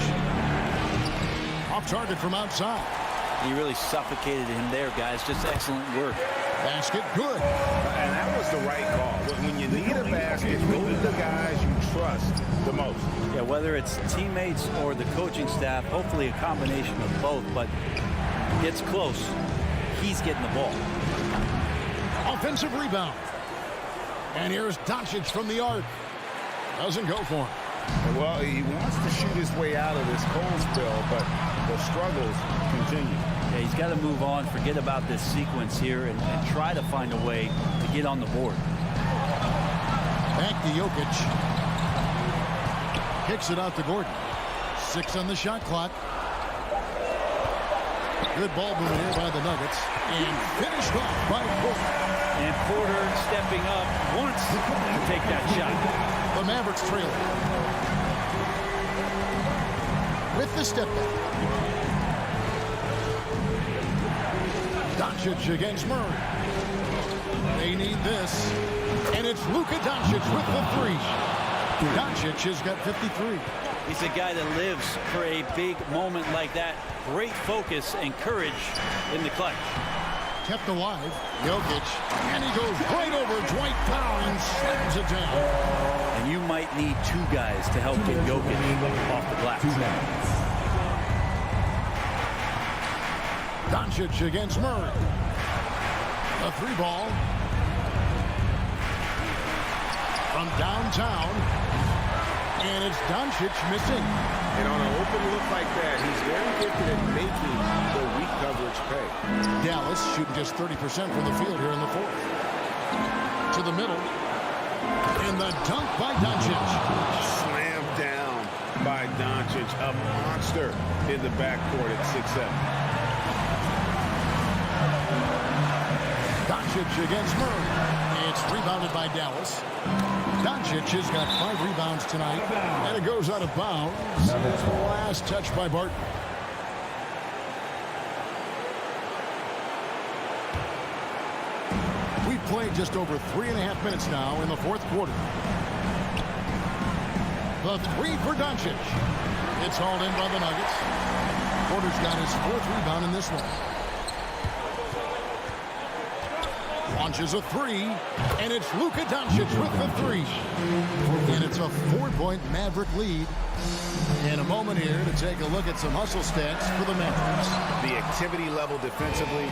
Off target from outside. He really suffocated him there, guys. Just excellent work. Basket good. And that was the right call. When you need a basket, go to the guys you trust the most. Yeah, whether it's teammates or the coaching staff, hopefully a combination of both, but gets close. He's getting the ball. Offensive rebound. And here's Doncic from the arc. Doesn't go for him. Well, he wants to shoot his way out of this cold spell, but the struggles continue. Yeah, he's got to move on, forget about this sequence here, and try to find a way to get on the board. Back to Jokic. Kicks it out to Gordon. 6 on the shot clock. Good ball movement here by the Nuggets. And finished off by Porter. And Porter stepping up once to take that shot. The Mavericks trail with the step back. Doncic against Murray. They need this. And it's Luka Doncic with the 3. Doncic has got 53. He's a guy that lives for a big moment like that. Great focus and courage in the clutch. Kept alive. Jokic. And he goes right over Dwight Powell and slams it down. And you might need 2 guys to help get Jokic off the glass. Doncic against Murray. A 3 ball. From downtown. And it's Doncic missing. And on an open look like that, he's very gifted at making the weak coverage pay. Dallas shooting just 30% from the field here in the 4th. To the middle. And the dunk by Doncic. Slammed down by Doncic. A monster in the backcourt at 6'7". Doncic against Murray. It's rebounded by Dallas. Doncic has got 5 rebounds tonight. And it goes out of bounds. Last touch by Barton. We've played just over 3.5 minutes now in the 4th quarter. The 3 for Doncic. It's hauled in by the Nuggets. Porter's got his 4th rebound in this one. Launches a 3, and it's Luka Doncic with the 3. And it's a 4-point Maverick lead. In a moment here to take a look at some hustle stats for the Mavericks. The activity level defensively,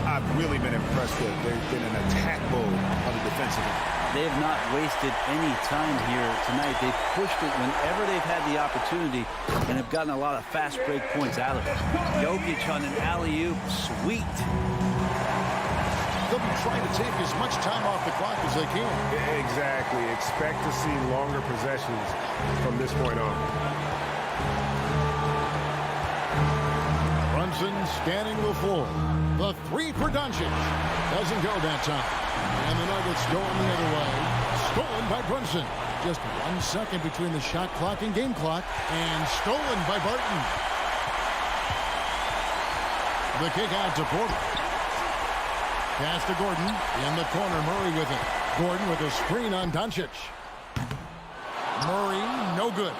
I've really been impressed with. They've been in attack mode on the defensive end. They have not wasted any time here tonight. They've pushed it whenever they've had the opportunity and have gotten a lot of fast break points out of it. Jokic on an alley-oop, sweet. They'll be trying to take as much time off the clock as they can. Exactly. Expect to see longer possessions from this point on. Brunson scanning the floor. The 3 for Doncic. Doesn't go that time. And the Nuggets going the other way. Stolen by Brunson. Just 1 second between the shot clock and game clock. And stolen by Barton. The kick out to Porter. Pass to Gordon. In the corner, Murray with it. Gordon with a screen on Doncic. Murray, no good.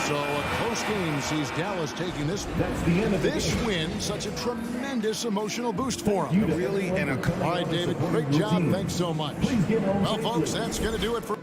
So a close this game sees Dallas taking this That's the end of the this game. win such a tremendous emotional boost for them. Really, and All right, David, great job. Thanks so much. Well, folks, that's going to do it for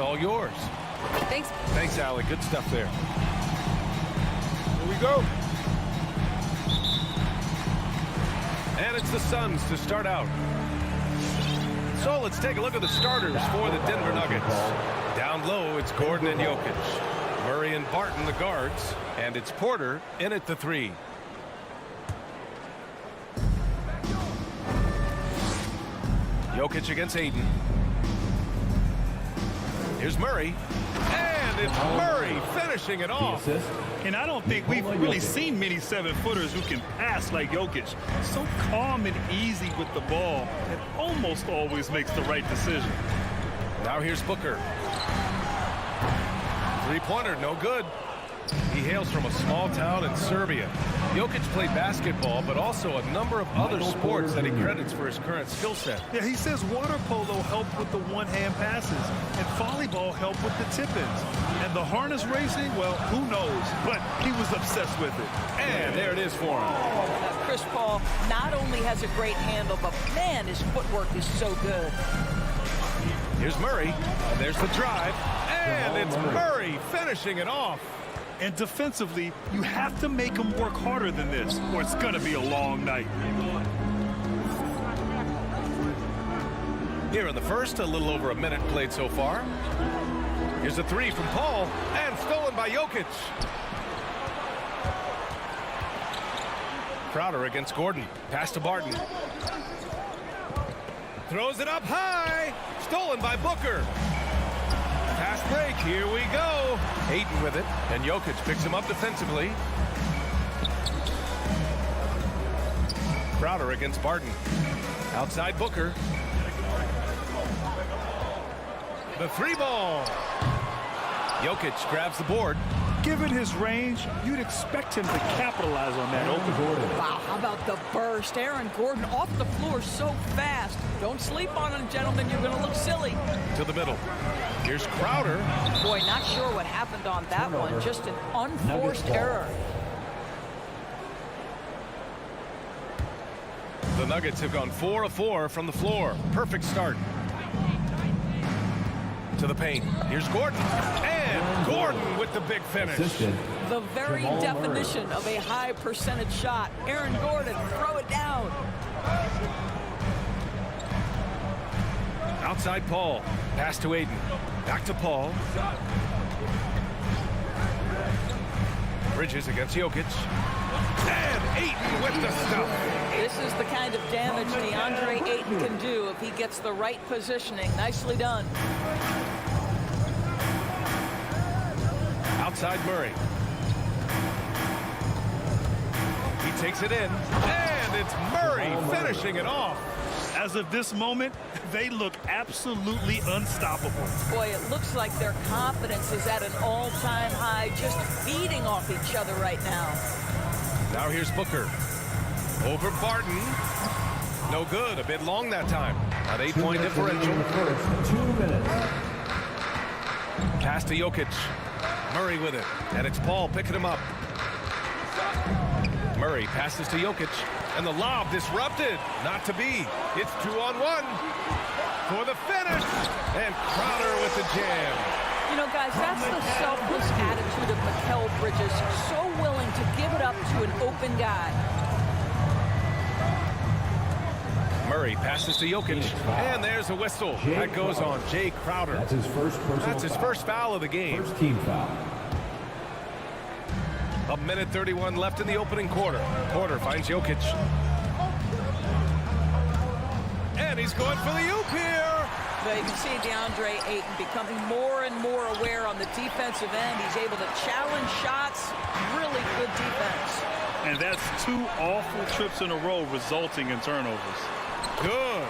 all yours. Thanks. Thanks, Allie. Good stuff there. Here we go. And it's the Suns to start out. So let's take a look at the starters for the Denver Nuggets. Down low, it's Gordon and Jokic. Murray and Barton, the guards. And it's Porter in at the 3. Jokic against Ayton. Here's Murray. And it's Murray finishing it off. And I don't think we've really seen many 7-footers who can pass like Jokic. So calm and easy with the ball, and almost always makes the right decision. Now here's Booker. Three-pointer, no good. He hails from a small town in Serbia. Jokic played basketball, but also a number of other sports that he credits for his current skill set. Yeah, he says water polo helped with the one-hand passes, and volleyball helped with the tip-ins. And the harness racing, well, who knows? But he was obsessed with it. And there it is for him. Chris Paul not only has a great handle, but man, his footwork is so good. Here's Murray, and there's the drive, and it's Murray finishing it off. And defensively, you have to make him work harder than this, or it's going to be a long night. Here in the first, a little over a minute played so far. Here's a 3 from Paul, and stolen by Jokic. Crowder against Gordon. Pass to Barton. Throws it up high. Stolen by Booker. Pass break, here we go. Ayton with it, and Jokic picks him up defensively. Crowder against Barton. Outside Booker. The 3-ball. Jokic grabs the board. Given his range, you'd expect him to capitalize on that open board. Wow, how about the burst? Aaron Gordon off the floor so fast. Don't sleep on him, gentlemen. You're going to look silly. To the middle. Here's Crowder. Boy, not sure what happened on that one. Just an unforced error. The Nuggets have gone 4 of 4 from the floor. Perfect start. To the paint. Here's Gordon. And Gordon with the big finish. The very definition of a high percentage shot. Aaron Gordon, throw it down. Outside Paul. Pass to Ayton. Back to Paul. Bridges against Jokic. And Ayton with the stuff. This is the kind of damage DeAndre Ayton can do if he gets the right positioning. Nicely done. Outside Murray. He takes it in. And it's Murray finishing it off. As of this moment, they look absolutely unstoppable. Boy, it looks like their confidence is at an all-time high, just feeding off each other right now. Now here's Booker. Over Barton. No good. A bit long that time. An 8-point differential. 2 minutes. Pass to Jokic. Murray with it. And it's Paul picking him up. Murray passes to Jokic. And the lob disrupted. Not to be. It's 2-on-1 for the finish. And Crowder with the jam. You know, guys, that's the selfless attitude of Mikal Bridges. So willing to give it up to an open guy. Murray passes to Jokic. And there's a whistle. That goes on Jay Crowder. That's his first personal That's his first foul of the game. First team foul. A minute 31 left in the opening quarter. Porter finds Jokic. And he's going for the oop here. But you can see DeAndre Ayton becoming more and more aware on the defensive end. He's able to challenge shots. Really good defense. And that's 2 awful trips in a row resulting in turnovers. Good.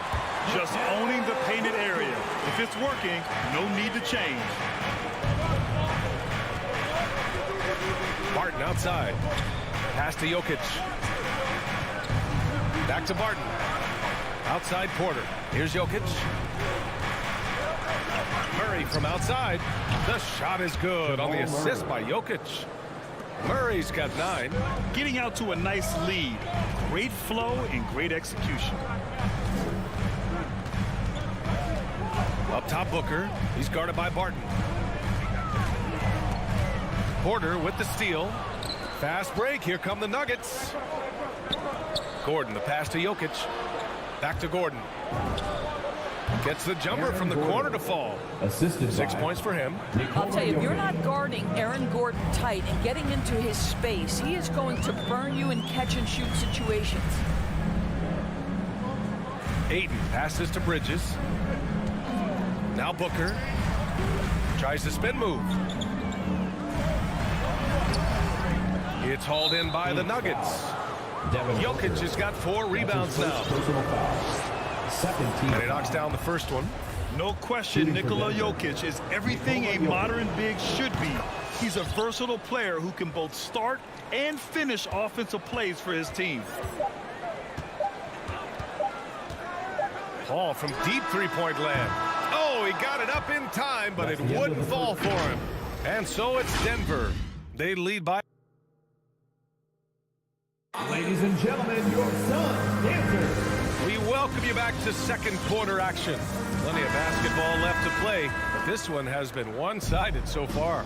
Just owning the painted area. If it's working, no need to change. Barton outside. Pass to Jokic. Back to Barton. Outside Porter. Here's Jokic. Murray from outside. The shot is good on the assist by Jokic. Murray's got 9. Getting out to a nice lead. Great flow and great execution. Up top Booker. He's guarded by Barton. Porter with the steal. Fast break. Here come the Nuggets. Gordon, the pass to Jokic. Back to Gordon. Gets the jumper from the corner to fall. Assisted 6 points for him. I'll tell you, if you're not guarding Aaron Gordon tight and getting into his space, he is going to burn you in catch-and-shoot situations. Ayton passes to Bridges. Now Booker. Tries the spin move. It's hauled in by the Nuggets. Jokic has got 4 rebounds now. And he knocks down the first one. No question, Nikola Jokic is everything a modern big should be. He's a versatile player who can both start and finish offensive plays for his team. Paul from deep three-point land. Oh, he got it up in time, but it wouldn't fall for him. And so it's Denver. They lead by. Ladies and gentlemen, your Suns dancers. We welcome you back to second quarter action. Plenty of basketball left to play, but this one has been one-sided so far.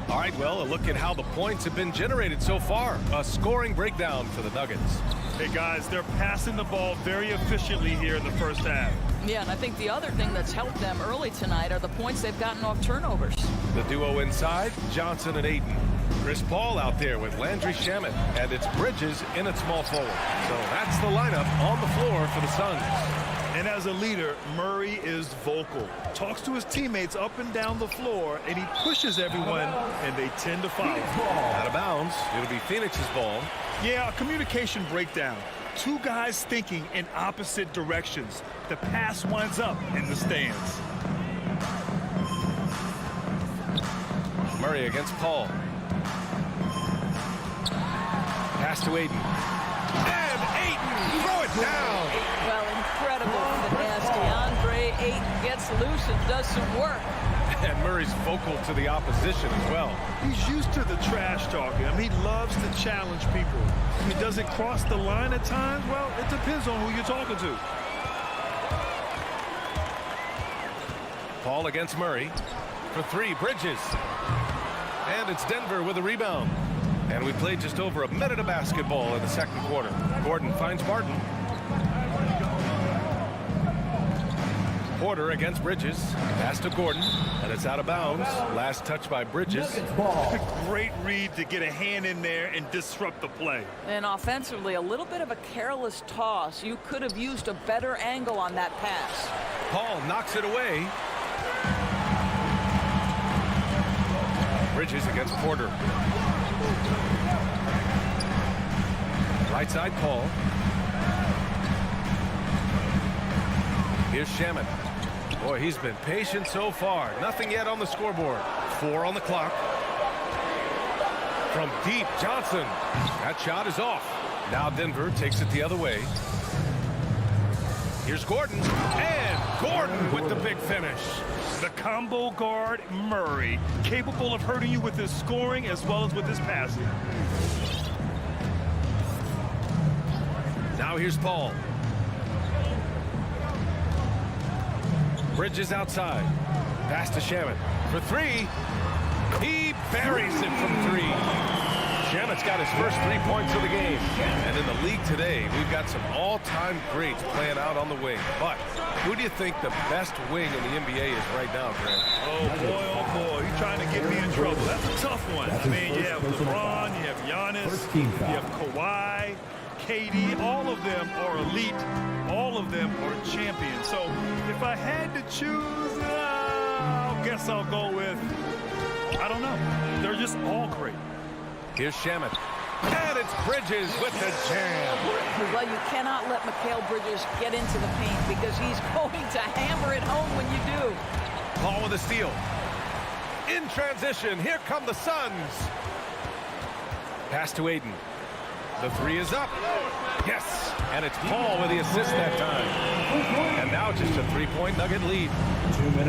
All right, well, a look at how the points have been generated so far. A scoring breakdown for the Nuggets. Hey, guys, they're passing the ball very efficiently here in the first half. Yeah, and I think the other thing that's helped them early tonight are the points they've gotten off turnovers. The duo inside, Johnson and Ayton. Chris Paul out there with Landry Shamet, and it's Bridges in at small forward. So that's the lineup on the floor for the Suns. And as a leader, Murray is vocal. Talks to his teammates up and down the floor, and he pushes everyone, and they tend to follow. Out of bounds. It'll be Phoenix's ball. Yeah, a communication breakdown. 2 guys thinking in opposite directions. The pass winds up in the stands. Murray against Paul. Pass to Ayton. And Ayton, throw it down. Well, incredible from the nasty. Andre Ayton gets loose and does some work. And Murray's vocal to the opposition as well. He's used to the trash talking. I mean, he loves to challenge people. He doesn't cross the line at times. Well, it depends on who you're talking to. Paul against Murray. For 3, Bridges. And it's Denver with a rebound. And we played just over a minute of basketball in the second quarter. Gordon finds Barton. Porter against Bridges. Pass to Gordon, and it's out of bounds. Last touch by Bridges. Great read to get a hand in there and disrupt the play. And offensively, a little bit of a careless toss. You could have used a better angle on that pass. Paul knocks it away. Bridges against Porter. Right side, Paul. Here's Shamet. Boy, he's been patient so far. Nothing yet on the scoreboard. 4 on the clock. From deep, Johnson. That shot is off. Now Denver takes it the other way. Here's Gordon. And Gordon with the big finish. The combo guard, Murray, capable of hurting you with his scoring as well as with his passing. Now here's Paul. Bridges outside. Pass to Shamet. For 3. He buries it from 3. Shamet's got his first 3 points of the game. And in the league today, we've got some all-time greats playing out on the wing. But who do you think the best wing in the NBA is right now, Grant? Oh, boy. You're trying to get me in trouble. That's a tough one. I mean, you have LeBron, you have Giannis, you have Kawhi, KD. All of them are elite. All of them are champions. So if I had to choose, I guess I'll go with, I don't know. They're just all great. Here's Shamet. And it's Bridges with the jam. Well, you cannot let Mikal Bridges get into the paint because he's going to hammer it home when you do. Paul with a steal. In transition, here come the Suns. Pass to Ayton. The 3 is up. Yes. And it's Paul with the assist that time. And now just a 3-point Nugget lead.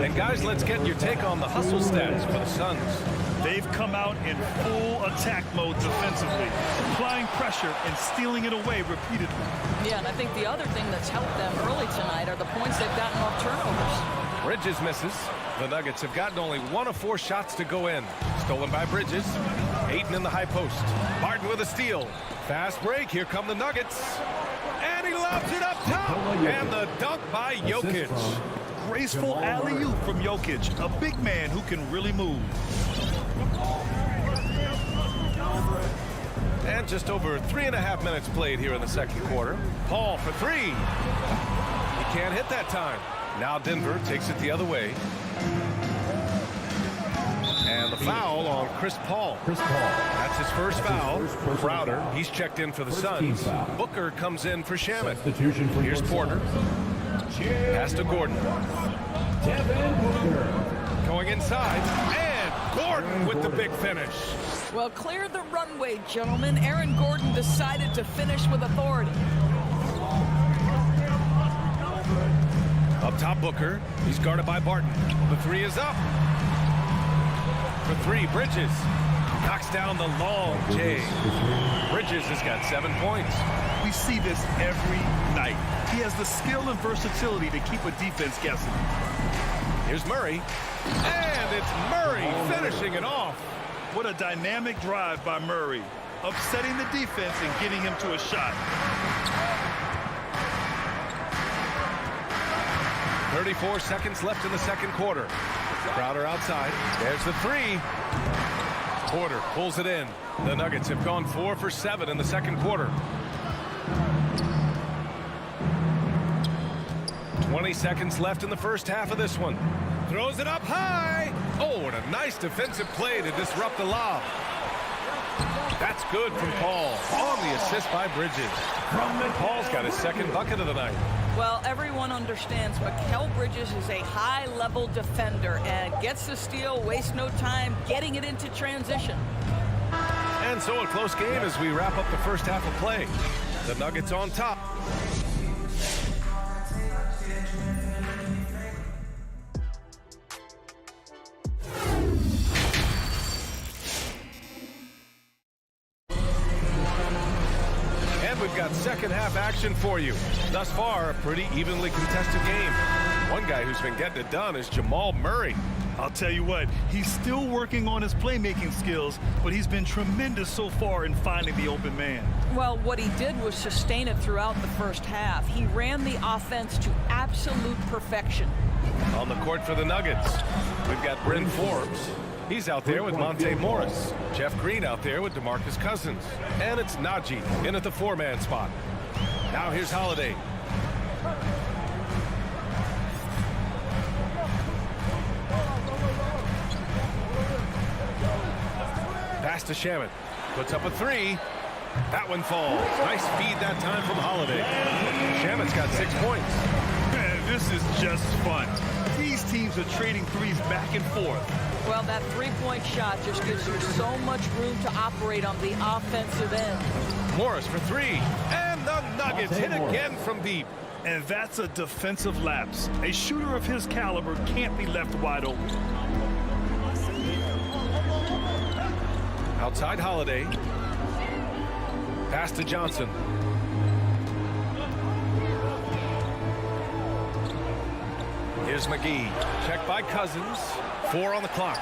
And guys, let's get your take on the hustle stats for the Suns. They've come out in full attack mode defensively, applying pressure and stealing it away repeatedly. Yeah, and I think the other thing that's helped them early tonight are the points they've gotten off turnovers. Bridges misses. The Nuggets have gotten only 1 of 4 shots to go in. Stolen by Bridges. Ayton in the high post. Martin with a steal. Fast break. Here come the Nuggets. And he lobs it up top. And the dunk by Jokic. Graceful alley-oop from Jokic, a big man who can really move. And just over 3.5 minutes played here in the second quarter. Paul for 3. He can't hit that time. Now Denver takes it the other way. And the foul on Chris Paul. That's his first foul. Crowder, he's checked in for the Suns. Booker comes in for Shamet. Here's Porter. Pass to Gordon. Going inside. And Gordon with the big finish. Well, clear the runway, gentlemen. Aaron Gordon decided to finish with authority. Up top, Booker. He's guarded by Barton. The 3 is up. For 3, Bridges. Knocks down the long J. Bridges has got 7 points. We see this every night. He has the skill and versatility to keep a defense guessing. Here's Murray. And it's Murray finishing it off. What a dynamic drive by Murray. Upsetting the defense and getting him to a shot. 34 seconds left in the second quarter. Crowder outside. There's the 3. Porter pulls it in. The Nuggets have gone 4 for 7 in the second quarter. 20 seconds left in the first half of this one. Throws it up high. Oh, and a nice defensive play to disrupt the lob. That's good from Paul on the assist by Bridges. Paul's got his second bucket of the night. Well, everyone understands Mikal Bridges is a high-level defender and gets the steal, wastes no time getting it into transition. And so a close game as we wrap up the first half of play. The Nuggets on top. We've got second half action for you. Thus far, a pretty evenly contested game. One guy who's been getting it done is Jamal Murray. I'll tell you what, he's still working on his playmaking skills, but he's been tremendous so far in finding the open man. Well, what he did was sustain it throughout the first half. He ran the offense to absolute perfection. On the court for the Nuggets, we've got Bryn Forbes. He's out there with Monte Morris. Jeff Green out there with DeMarcus Cousins. And it's Najee in at the 4-man spot. Now here's Holiday. Pass to Shamet. Puts up a 3. That one falls. Nice feed that time from Holiday. Shamet's got 6 points. Man, this is just fun. These teams are trading threes back and forth. Well, that three-point shot just gives you so much room to operate on the offensive end. Morris for 3. And the Nuggets hit again from deep. And that's a defensive lapse. A shooter of his caliber can't be left wide open. Outside Holiday. Pass to Johnson. Here's McGee. Checked by Cousins. 4 on the clock.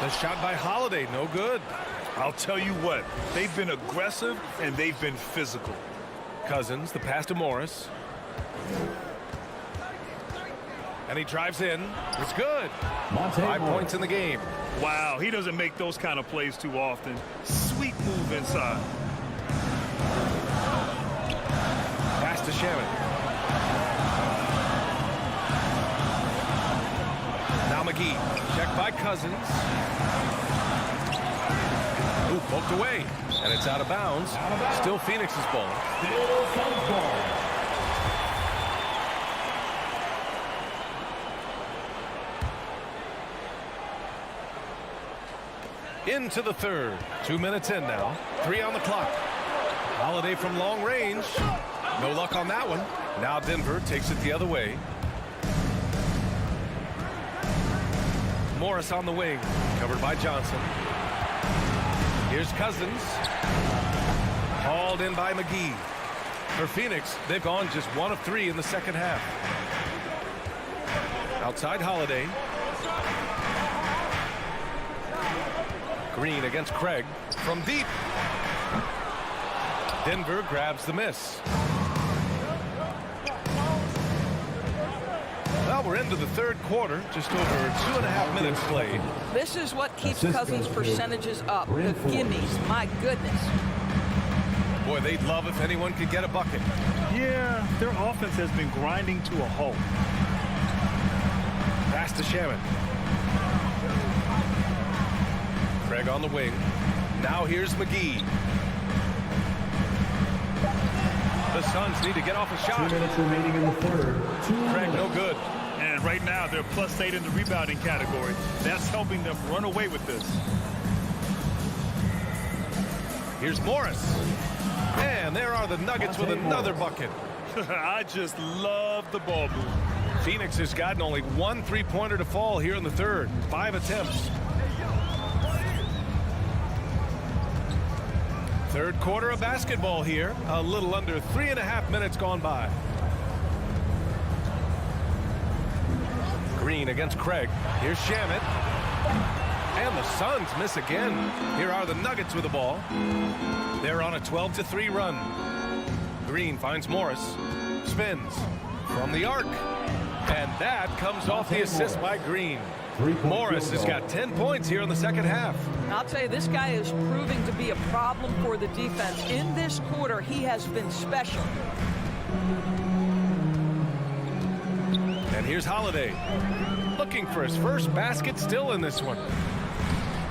The shot by Holiday, no good. I'll tell you what, they've been aggressive and they've been physical. Cousins, the pass to Morris. And he drives in. It's good. 5 points in the game. Wow, he doesn't make those kind of plays too often. Sweet move inside. Pass to Shamet. Now McGee, checked by Cousins. Ooh, poked away, and it's out of bounds. Still Phoenix's ball. Into the third. 2 minutes in now. 3 on the clock. Holiday from long range. No luck on that one. Now Denver takes it the other way. Morris on the wing, covered by Johnson. Here's Cousins. Hauled in by McGee. For Phoenix, they've gone just 1 of 3 in the second half. Outside Holiday. Green against Craig from deep. Denver grabs the miss. Well, we're into the third quarter, just over 2.5 minutes played. This is what keeps Cousins' percentages up. The gimmies, my goodness. Boy, they'd love if anyone could get a bucket. Yeah, their offense has been grinding to a halt. Pass to Shaman. Craig on the wing. Now here's McGee. The Suns need to get off a shot. 2 minutes remaining in the third. Craig, no good. And right now, they're +8 in the rebounding category. That's helping them run away with this. Here's Morris. And there are the Nuggets with another bucket. I just love the ball move. Phoenix has gotten only 1 3-pointer to fall here in the third. 5 attempts. Third quarter of basketball here. A little under 3.5 minutes gone by. Green against Craig. Here's Shamet. And the Suns miss again. Here are the Nuggets with the ball. They're on a 12-3 run. Green finds Morris. Spins from the arc. And that comes off the assist by Green. Morris has got 10 points here in the second half. I'll tell you, this guy is proving to be a problem for the defense. In this quarter, he has been special. And here's Holiday. Looking for his first basket still in this one.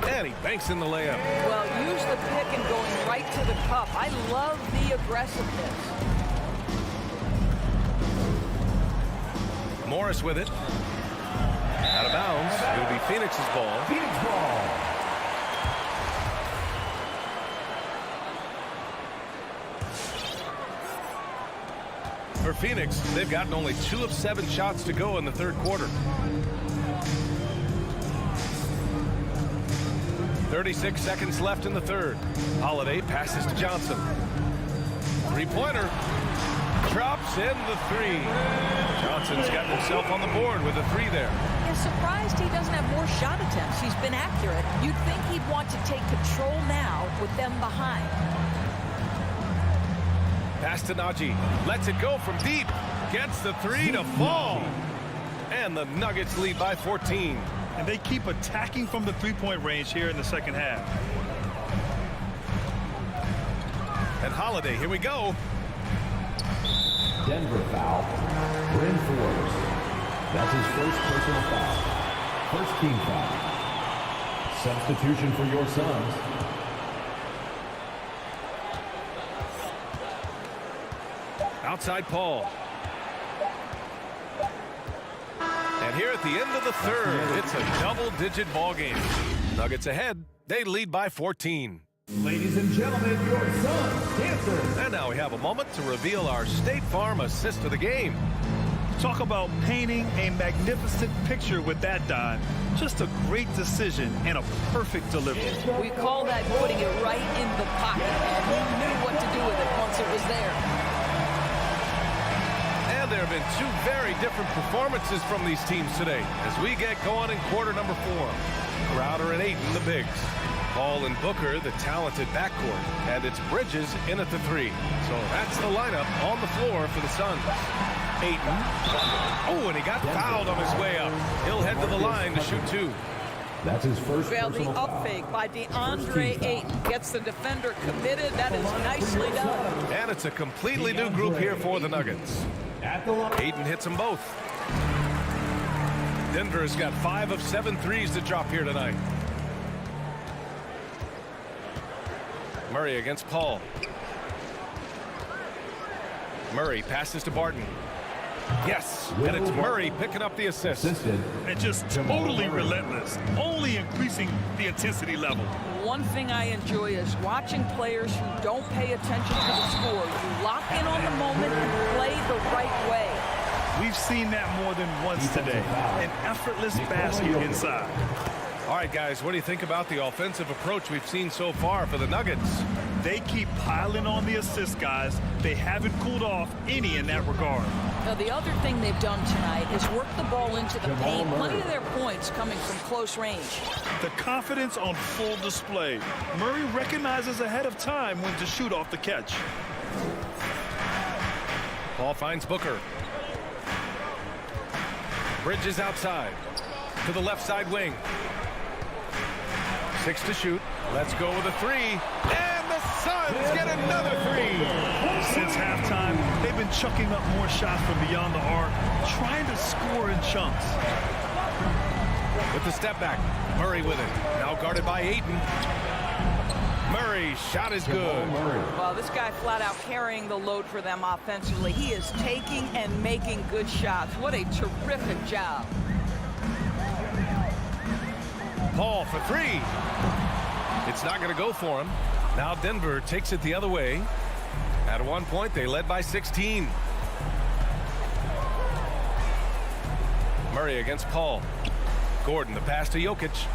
And he banks in the layup. Well, use the pick and going right to the cup. I love the aggressiveness. Morris with it. Out of bounds. It'll be Phoenix's ball. Phoenix ball. For Phoenix, they've gotten only 2 of 7 shots to go in the third quarter. 36 seconds left in the third. Holiday passes to Johnson. 3-pointer. Drops in the 3. Johnson's gotten himself on the board with a 3 there. I'm surprised he doesn't have more shot attempts. He's been accurate. You'd think he'd want to take control now with them behind. Pass to Najee. Lets it go from deep. Gets the 3 to fall. And the Nuggets lead by 14. And they keep attacking from the three-point range here in the second half. And Holiday, here we go. Denver foul. Bryn Forbes. That's his first personal foul. First team foul. Substitution for your Suns. Outside Paul. And here at the end of the third, it's a double-digit ball game. Nuggets ahead. They lead by 14. Ladies and gentlemen, your Suns dancers. And now we have a moment to reveal our State Farm assist of the game. Talk about painting a magnificent picture with that dime. Just a great decision and a perfect delivery. We call that putting it right in the pocket, and he knew what to do with it once it was there. And there have been 2 very different performances from these teams today as we get going in quarter number 4. Crowder and Ayton, the bigs. Paul and Booker, the talented backcourt. And it's Bridges in at the 3. So that's the lineup on the floor for the Suns. Ayton. Oh, and he got fouled on his way up. He'll head to the line to shoot 2. That's his first Well, the personal up foul. fake by DeAndre Ayton gets the defender committed. That is nicely done. And it's a completely new group here for the Nuggets. Ayton hits them both. Denver has got 5 of 7 threes to drop here tonight. Murray against Paul. Murray passes to Barton. Yes, and it's Murray picking up the assist. And just totally relentless, only increasing the intensity level. One thing I enjoy is watching players who don't pay attention to the score. You lock in on the moment and play the right way. We've seen that more than once today. An effortless basket inside. All right, guys, what do you think about the offensive approach we've seen so far for the Nuggets? They keep piling on the assists, guys. They haven't cooled off any in that regard. Now, the other thing they've done tonight is work the ball into the paint. Plenty of their points coming from close range. The confidence on full display. Murray recognizes ahead of time when to shoot off the catch. Paul finds Booker. Bridges outside to the left side wing. 6 to shoot. Let's go with a 3. And the Suns get another 3. Since halftime, they've been chucking up more shots from beyond the arc, trying to score in chunks. With the step back, Murray with it. Now guarded by Ayton. Murray, shot is good. Well, this guy flat out carrying the load for them offensively. He is taking and making good shots. What a terrific job. Paul for 3. It's not going to go for him. Now Denver takes it the other way. At one point, they led by 16. Murray against Paul. Gordon, the pass to Jokic.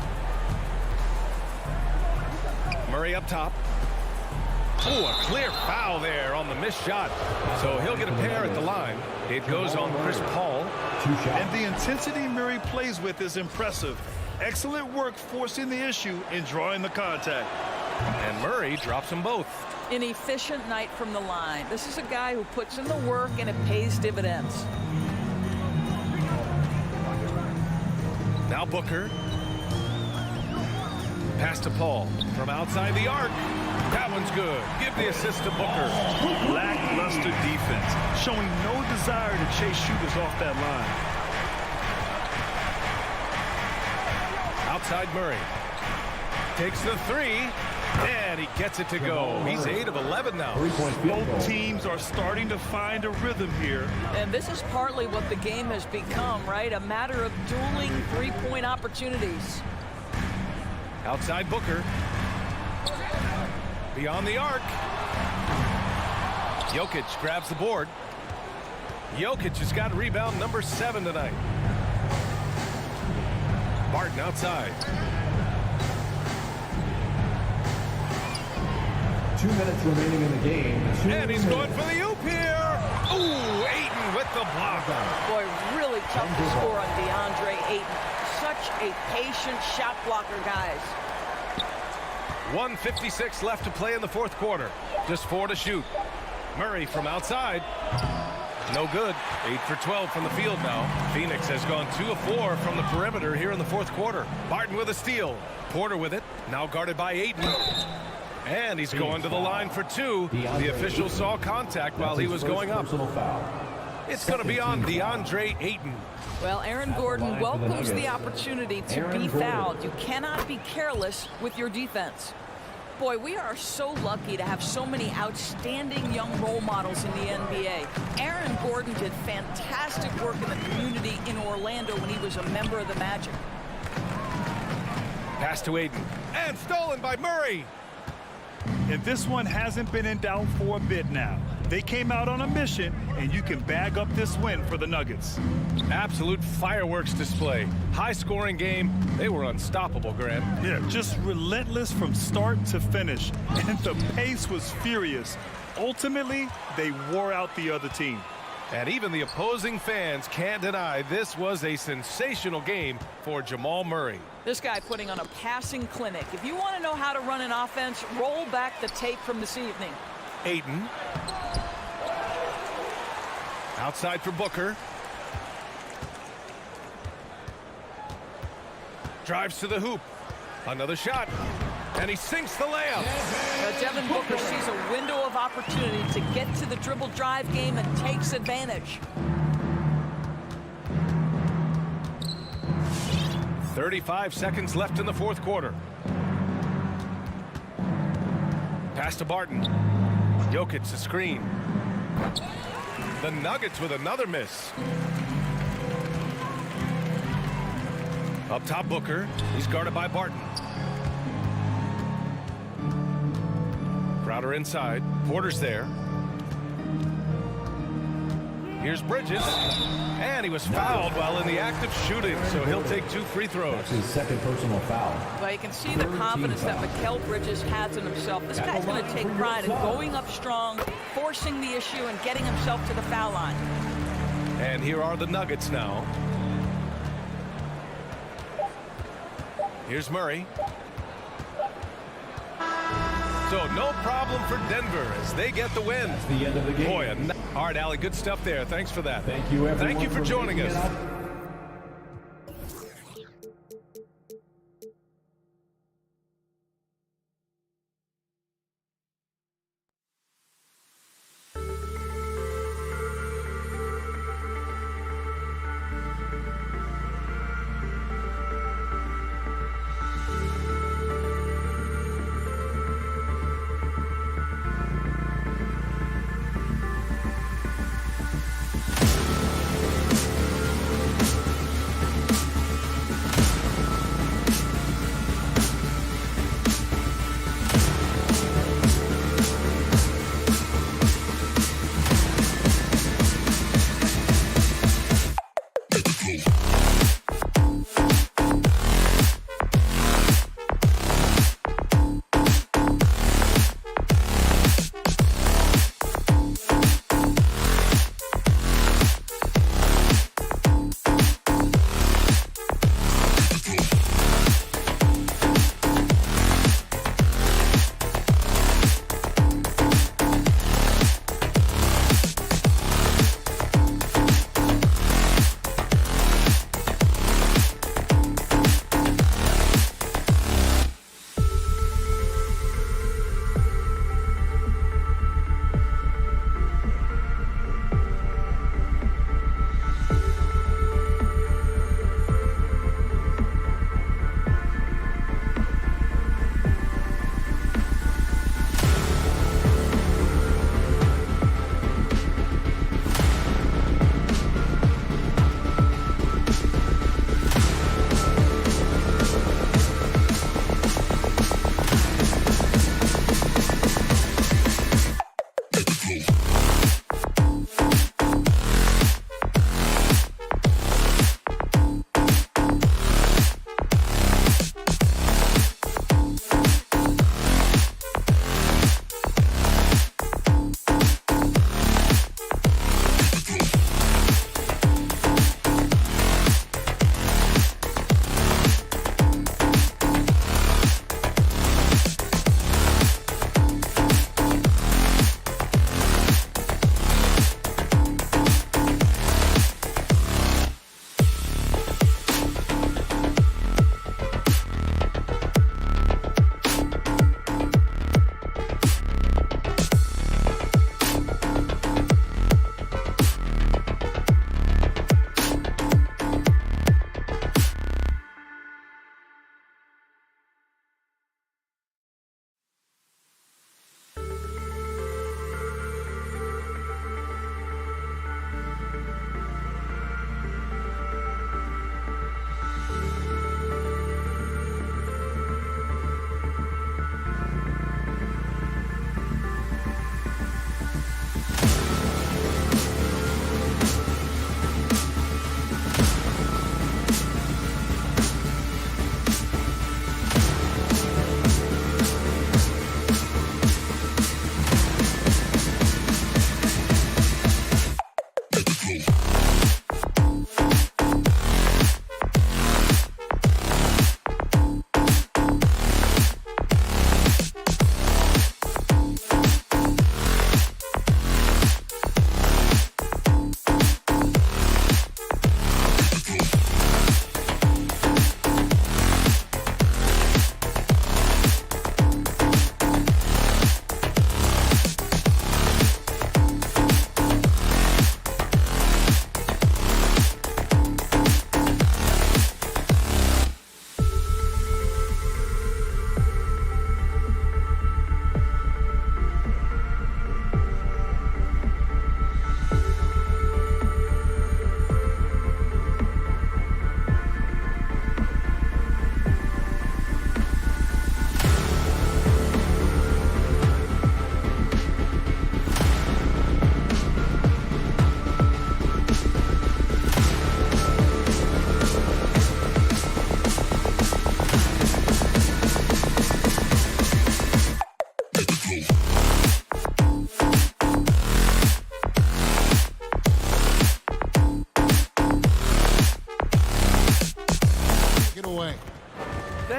Murray up top. Oh, a clear foul there on the missed shot. So he'll get a pair at the line. It goes on Chris Paul. And the intensity Murray plays with is impressive. Excellent work forcing the issue and drawing the contact. And Murray drops them both. An efficient night from the line. This is a guy who puts in the work and it pays dividends. Now Booker. Pass to Paul from outside the arc. That one's good. Give the assist to Booker. Lackluster defense, showing no desire to chase shooters off that line. Outside Murray. Takes the 3. And he gets it to go. He's 8 of 11 now. Both teams are starting to find a rhythm here. And this is partly what the game has become, right? A matter of dueling three-point opportunities. Outside Booker. Beyond the arc. Jokic grabs the board. Jokic has got rebound number 7 tonight. Barton outside. 2 minutes remaining in the game. And he's going for the oop here. Ooh, Ayton with the block. Boy, really tough to score on DeAndre Ayton. Such a patient shot blocker, guys. 1:56 left to play in the fourth quarter. Just 4 to shoot. Murray from outside. No good. 8 for 12 from the field now. Phoenix has gone 2 of 4 from the perimeter here in the fourth quarter. Barton with a steal. Porter with it. Now guarded by Ayton. And he's going to the line for 2. The official saw contact while he was going up. It's going to be on DeAndre Ayton. Well, Aaron Gordon welcomes the opportunity to be fouled. You cannot be careless with your defense. Boy, we are so lucky to have so many outstanding young role models in the NBA. Aaron Gordon did fantastic work in the community in Orlando when he was a member of the Magic. Pass to Ayton. And stolen by Murray. And this one hasn't been in doubt for a bit now. They came out on a mission, and you can bag up this win for the Nuggets. Absolute fireworks display. High-scoring game. They were unstoppable, Grant. Yeah, just relentless from start to finish. And the pace was furious. Ultimately, they wore out the other team. And even the opposing fans can't deny this was a sensational game for Jamal Murray. This guy putting on a passing clinic. If you want to know how to run an offense, roll back the tape from this evening. Ayton. Outside for Booker. Drives to the hoop. Another shot. And he sinks the layup. Devin Booker sees a window of opportunity to get to the dribble drive game and takes advantage. 35 seconds left in the fourth quarter. Pass to Barton. Jokic the screen. The Nuggets with another miss. Up top Booker. He's guarded by Barton. Crowder inside. Porter's there. Here's Bridges. And he was fouled while in the act of shooting, so he'll take 2 free throws. That's his second personal foul. Well, you can see the confidence that Mikal Bridges has in himself. This guy's going to take pride in going up strong, forcing the issue, and getting himself to the foul line. And here are the Nuggets now. Here's Murray. So no problem for Denver as they get the win. That's the end of the game. Boy, all right, Allie, good stuff there. Thanks for that. Thank you, everyone. Thank you for joining making it us. up.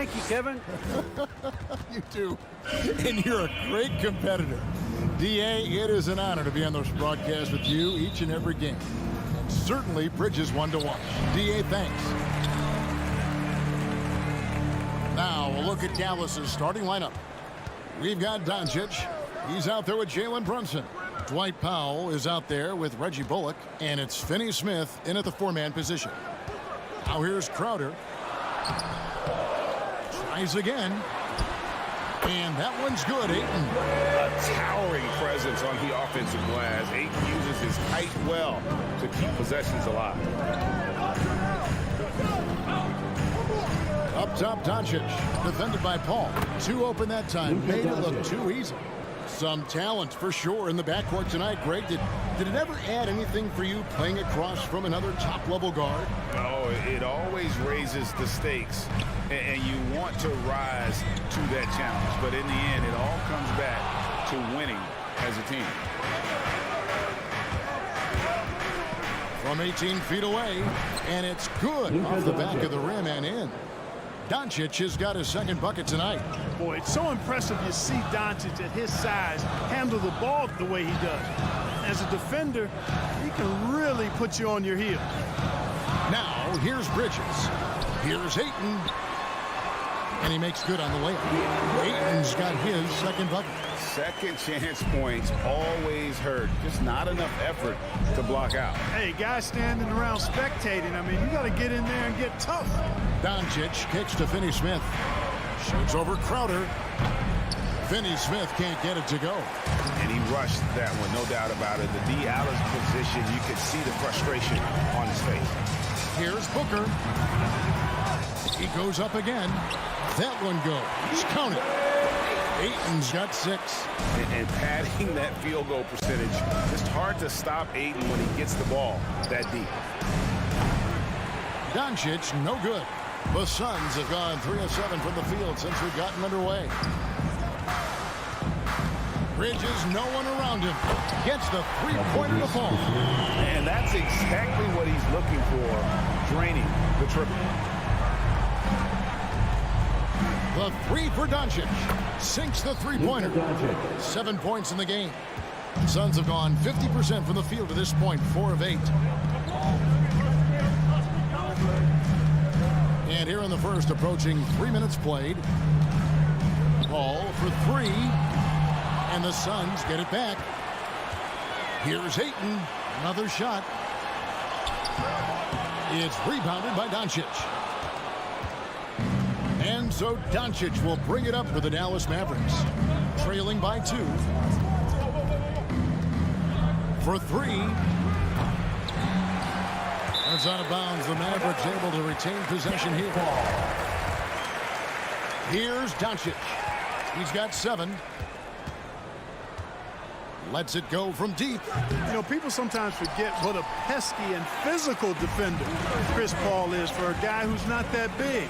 Thank you, Kevin. You do. And you're a great competitor. D.A., it is an honor to be on this broadcast with you each and every game. And certainly Bridges one to watch. D.A., thanks. Now we'll look at Dallas's starting lineup. We've got Doncic. He's out there with Jalen Brunson. Dwight Powell is out there with Reggie Bullock. And it's Finney Smith in at the four-man position. Now here's Crowder. Tries again. And that one's good, Ayton. A towering presence on the offensive glass. Ayton uses his height well to keep possessions alive. Up top, Doncic, defended by Paul. Too open that time, made it look too easy. Some talent for sure in the backcourt tonight, Greg. Did it ever add anything for you playing across from another top-level guard? Oh, it always raises the stakes, and you want to rise to that challenge. But in the end, it all comes back to winning as a team. From 18 feet away, and it's good off the back of the rim and in. Doncic has got his second bucket tonight. Boy, it's so impressive you see Doncic at his size handle the ball the way he does. As a defender, he can really put you on your heel. Now, here's Bridges. Here's Ayton. And he makes good on the layup. Ayton's got his second bucket. Second chance points always hurt. Just not enough effort to block out. Hey, guys standing around spectating, I mean, you got to get in there and get tough. Doncic kicks to Finney Smith. Shoots over Crowder. Finney Smith can't get it to go. And he rushed that one, no doubt about it. The D. Allen's position, you could see the frustration on his face. Here's Booker. He goes up again. That one goes. Count it. Ayton's got 6. And padding that field goal percentage, just hard to stop Ayton when he gets the ball that deep. Doncic, no good. The Suns have gone 3 of 7 from the field since we've gotten underway. Bridges, no one around him. Gets the three-pointer to fall. And that's exactly what he's looking for, draining the triple. The three for Doncic. Sinks the three-pointer. 7 points in the game. Suns have gone 50% from the field to this point, 4 of 8. And here in the first, approaching 3 minutes played. Paul for 3. And the Suns get it back. Here's Ayton. Another shot. It's rebounded by Doncic. And so Doncic will bring it up for the Dallas Mavericks. Trailing by 2. For 3. That's out of bounds. The Mavericks able to retain possession here. Here's Doncic. He's got 7. Lets it go from deep. You know, people sometimes forget what a pesky and physical defender Chris Paul is for a guy who's not that big.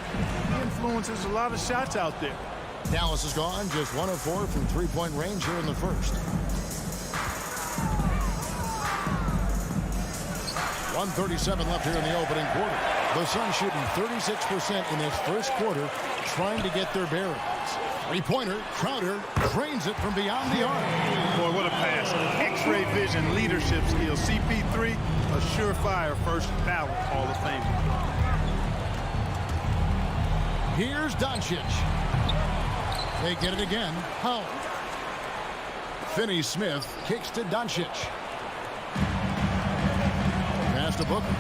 He influences a lot of shots out there. Dallas has gone just 1 of 4 from three-point range here in the first. 1:37 left here in the opening quarter. The Suns shooting 36% in this first quarter, trying to get their bearings. Three-pointer, Crowder drains it from beyond the arc. Boy, what a pass. X-ray vision, leadership skills. CP3, a surefire first ballot Hall of Fame. Here's Doncic. They get it again. Powell. Finney Smith kicks to Doncic. Pass to Booker.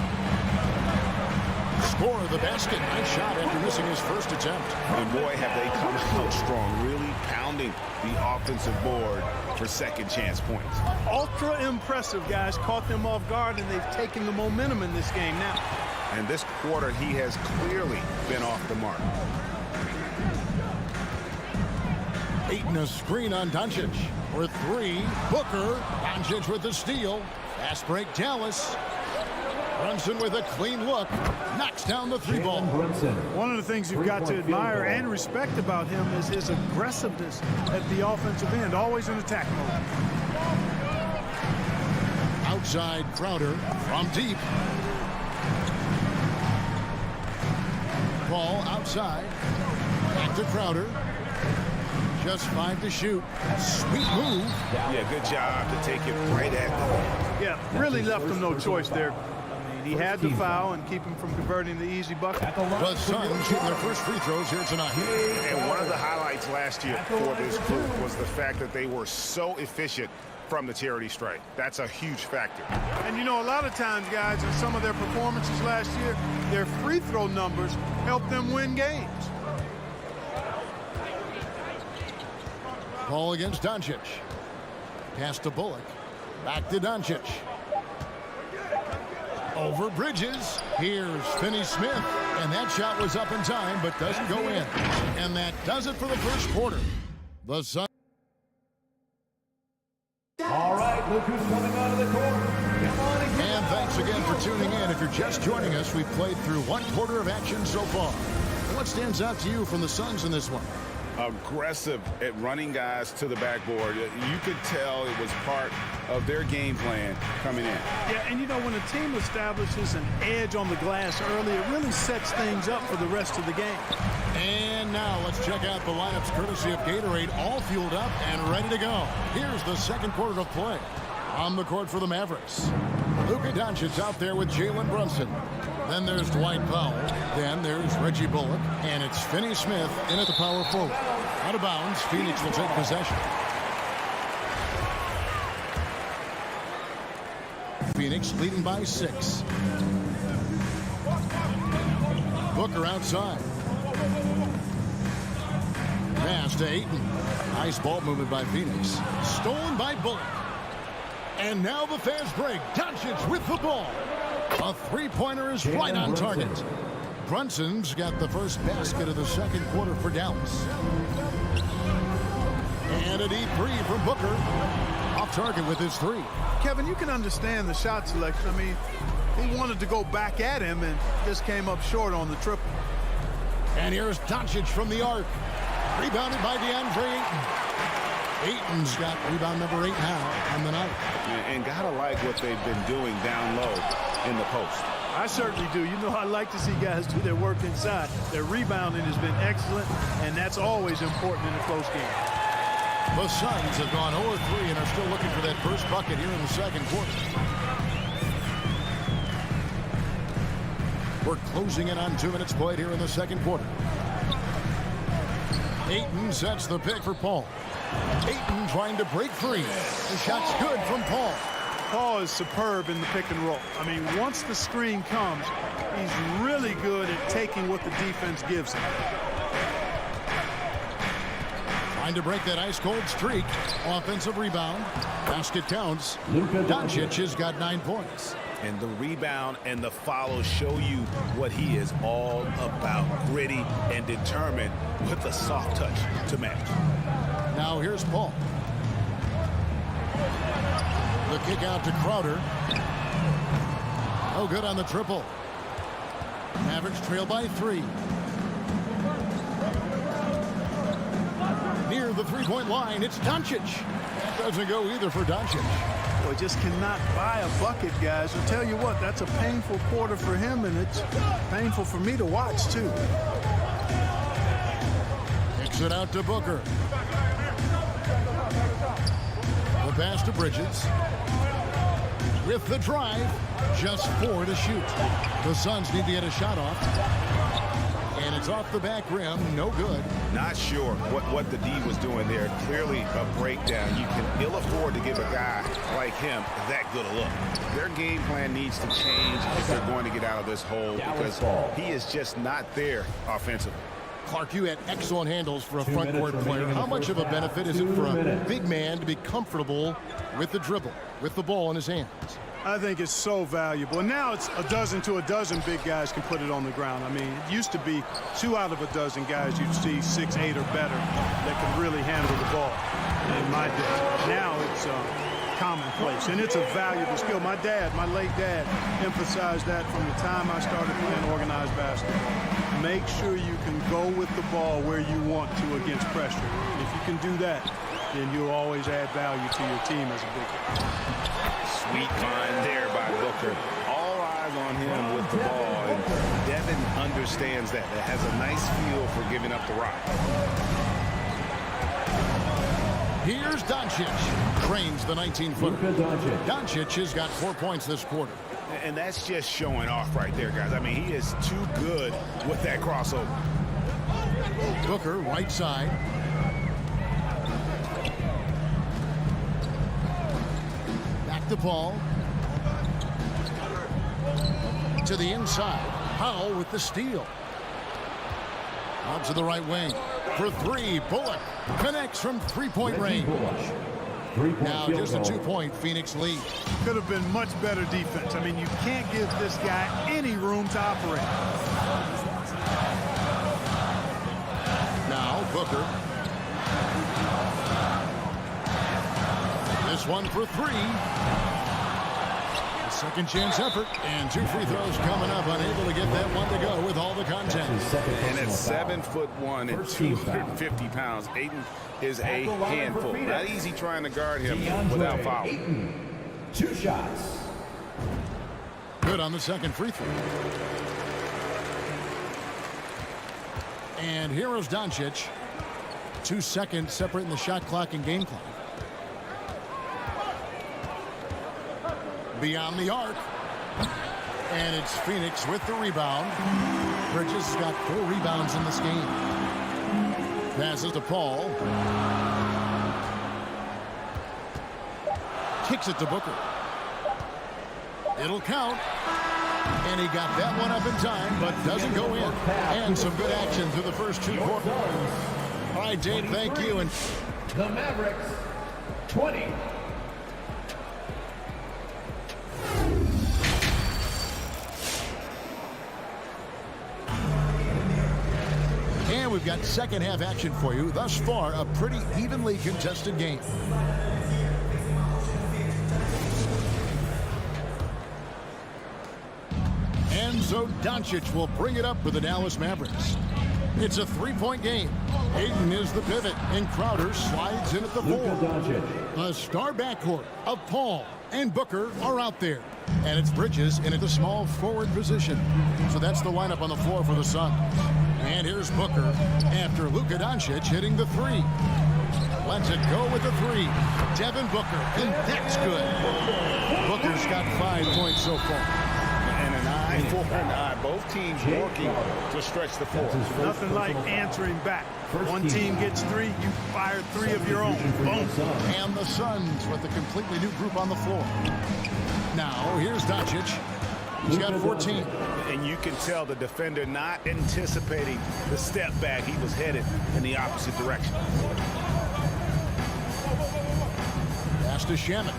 Score the basket. Nice shot after missing his first attempt. And boy, have they come out strong, really pounding the offensive board for second chance points. Ultra impressive, guys. Caught them off guard, and they've taken the momentum in this game now. And this quarter, he has clearly been off the mark. Ayton a screen on Doncic. For 3, Booker. Doncic with the steal. Fast break, Dallas. Brunson with a clean look. Knocks down the 3 ball. One of the things you've got to admire and respect about him is his aggressiveness at the offensive end. Always in attack mode. Outside Crowder from deep. Ball outside. Back to Crowder. Just 5 to shoot. Sweet move. Yeah, good job to take it right at them. Yeah, really left him no choice there. I mean, he had to foul and keep him from converting the easy bucket. The Suns shooting their first free throws here tonight. And one of the highlights last year for this group was the fact that they were so efficient from the charity stripe. That's a huge factor. And you know, a lot of times, guys, in some of their performances last year, their free throw numbers helped them win games. Ball against Doncic. Pass to Bullock. Back to Doncic. Over Bridges. Here's Finney-Smith. And that shot was up in time, but doesn't go in. And that does it for the first quarter. The Suns. All right, look who's coming out of the court. Come on and And thanks again for tuning in. If you're just joining us, we've played through 1 quarter of action so far. What stands out to you from the Suns in this one? Aggressive at running guys to the backboard. You could tell it was part of their game plan coming in. Yeah, and you know, when a team establishes an edge on the glass early, it really sets things up for the rest of the game. And now let's check out the lineups courtesy of Gatorade, all fueled up and ready to go. Here's the second quarter of play. On the court for the Mavericks, Luka Doncic out there with Jalen Brunson. Then there's Dwight Powell. Then there's Reggie Bullock. And it's Finney-Smith in at the power forward. Out of bounds, Phoenix will take possession. Phoenix leading by 6. Booker outside. Pass to Ayton. Nice ball movement by Phoenix. Stolen by Bullock. And now the fast break. Doncic with the ball. A three-pointer is right on target. Brunson's got the first basket of the second quarter for Dallas. And a deep three from Booker. Off target with his 3. Kevin, you can understand the shot selection. I mean, he wanted to go back at him and just came up short on the triple. And here's Doncic from the arc. Rebounded by DeAndre Ayton. Ayton's got rebound number 8 now on the night. And gotta like what they've been doing down low in the post. I certainly do. You know, I like to see guys do their work inside. Their rebounding has been excellent, and that's always important in a close game. The Suns have gone 0-3 and are still looking for that first bucket here in the second quarter. We're closing in on 2 minutes played here in the second quarter. Ayton sets the pick for Paul. Ayton trying to break free. The shot's good from Paul. Paul is superb in the pick and roll. I mean, once the screen comes, he's really good at taking what the defense gives him. Trying to break that ice-cold streak. Offensive rebound. Basket counts. Doncic has got 9 points. And the rebound and the follow show you what he is all about. Gritty and determined with a soft touch to match. Now here's Paul. The kick out to Crowder. No good on the triple. Mavericks trail by 3. Near the three-point line, it's Doncic. Doesn't go either for Doncic. Boy, just cannot buy a bucket, guys. I'll tell you what, that's a painful quarter for him, and it's painful for me to watch, too. Kicks it out to Booker. The pass to Bridges. With the drive, just 4 to shoot. The Suns need to get a shot off. And it's off the back rim, no good. Not sure what the D was doing there. Clearly a breakdown. You can ill afford to give a guy like him that good a look. Their game plan needs to change if they're going to get out of this hole because he is just not there offensively. Clark, you had excellent handles for a front court player. How much of a benefit is it for a big man to be comfortable with the dribble, with the ball in his hands? I think it's so valuable. And now it's a dozen to a dozen big guys can put it on the ground. I mean, it used to be 2 out of a dozen guys you'd see 6, 8 or better that could really handle the ball in my day. Now it's commonplace, and it's a valuable skill. My dad, my late dad, emphasized that from the time I started playing organized basketball. Make sure you can go with the ball where you want to against pressure. If you can do that, then you'll always add value to your team as a big guy. Sweet find there by Booker. All eyes on him with the ball. And Devin under understands that. It has a nice feel for giving up the rock. Here's Doncic. Cranes the 19-footer. Doncic has got 4 points this quarter. And that's just showing off right there, guys. I mean, he is too good with that crossover. Booker, right side. Back to Paul. To the inside. Powell with the steal. Out to the right wing. For three, Bullock connects from three-point range. Now just a 2-point Phoenix lead. Could have been much better defense. I mean, you can't give this guy any room to operate. Now Booker. This one for three. A second chance effort. And 2 free throws coming up. Unable to get that one to go with all the contact. And at 7'1" and 250 pounds, Ayton is a handful. Not easy trying to guard him without foul. 2 shots. Good on the second free throw. And here is Doncic. 2 seconds separating the shot clock and game clock. Beyond the arc. And it's Phoenix with the rebound. Bridges has got 4 rebounds in this game. Passes to Paul. Kicks it to Booker. It'll count. And he got that one up in time, but doesn't go in. And some good action through the first 2 quarters. All right, Dave, thank you. And the Mavericks, 20. And we've got second half action for you. Thus far, a pretty evenly contested game. And so Doncic will bring it up for the Dallas Mavericks. It's a 3-point game. Ayton is the pivot, and Crowder slides in at the 4. A star backcourt of Paul and Booker are out there. And it's Bridges in at the small forward position. So that's the lineup on the floor for the Suns. And here's Booker after Luka Doncic hitting the 3. Lets it go with the 3. Devin Booker, and that's good. Booker's got 5 points so far. And an eye for an eye. Both teams working to stretch the floor. Nothing like answering back. One team gets 3, you fire 3 of your own. Boom. And the Suns with a completely new group on the floor. Now, here's Doncic. He's got 14. And you can tell the defender not anticipating the step back. He was headed in the opposite direction. Pass to Shamet.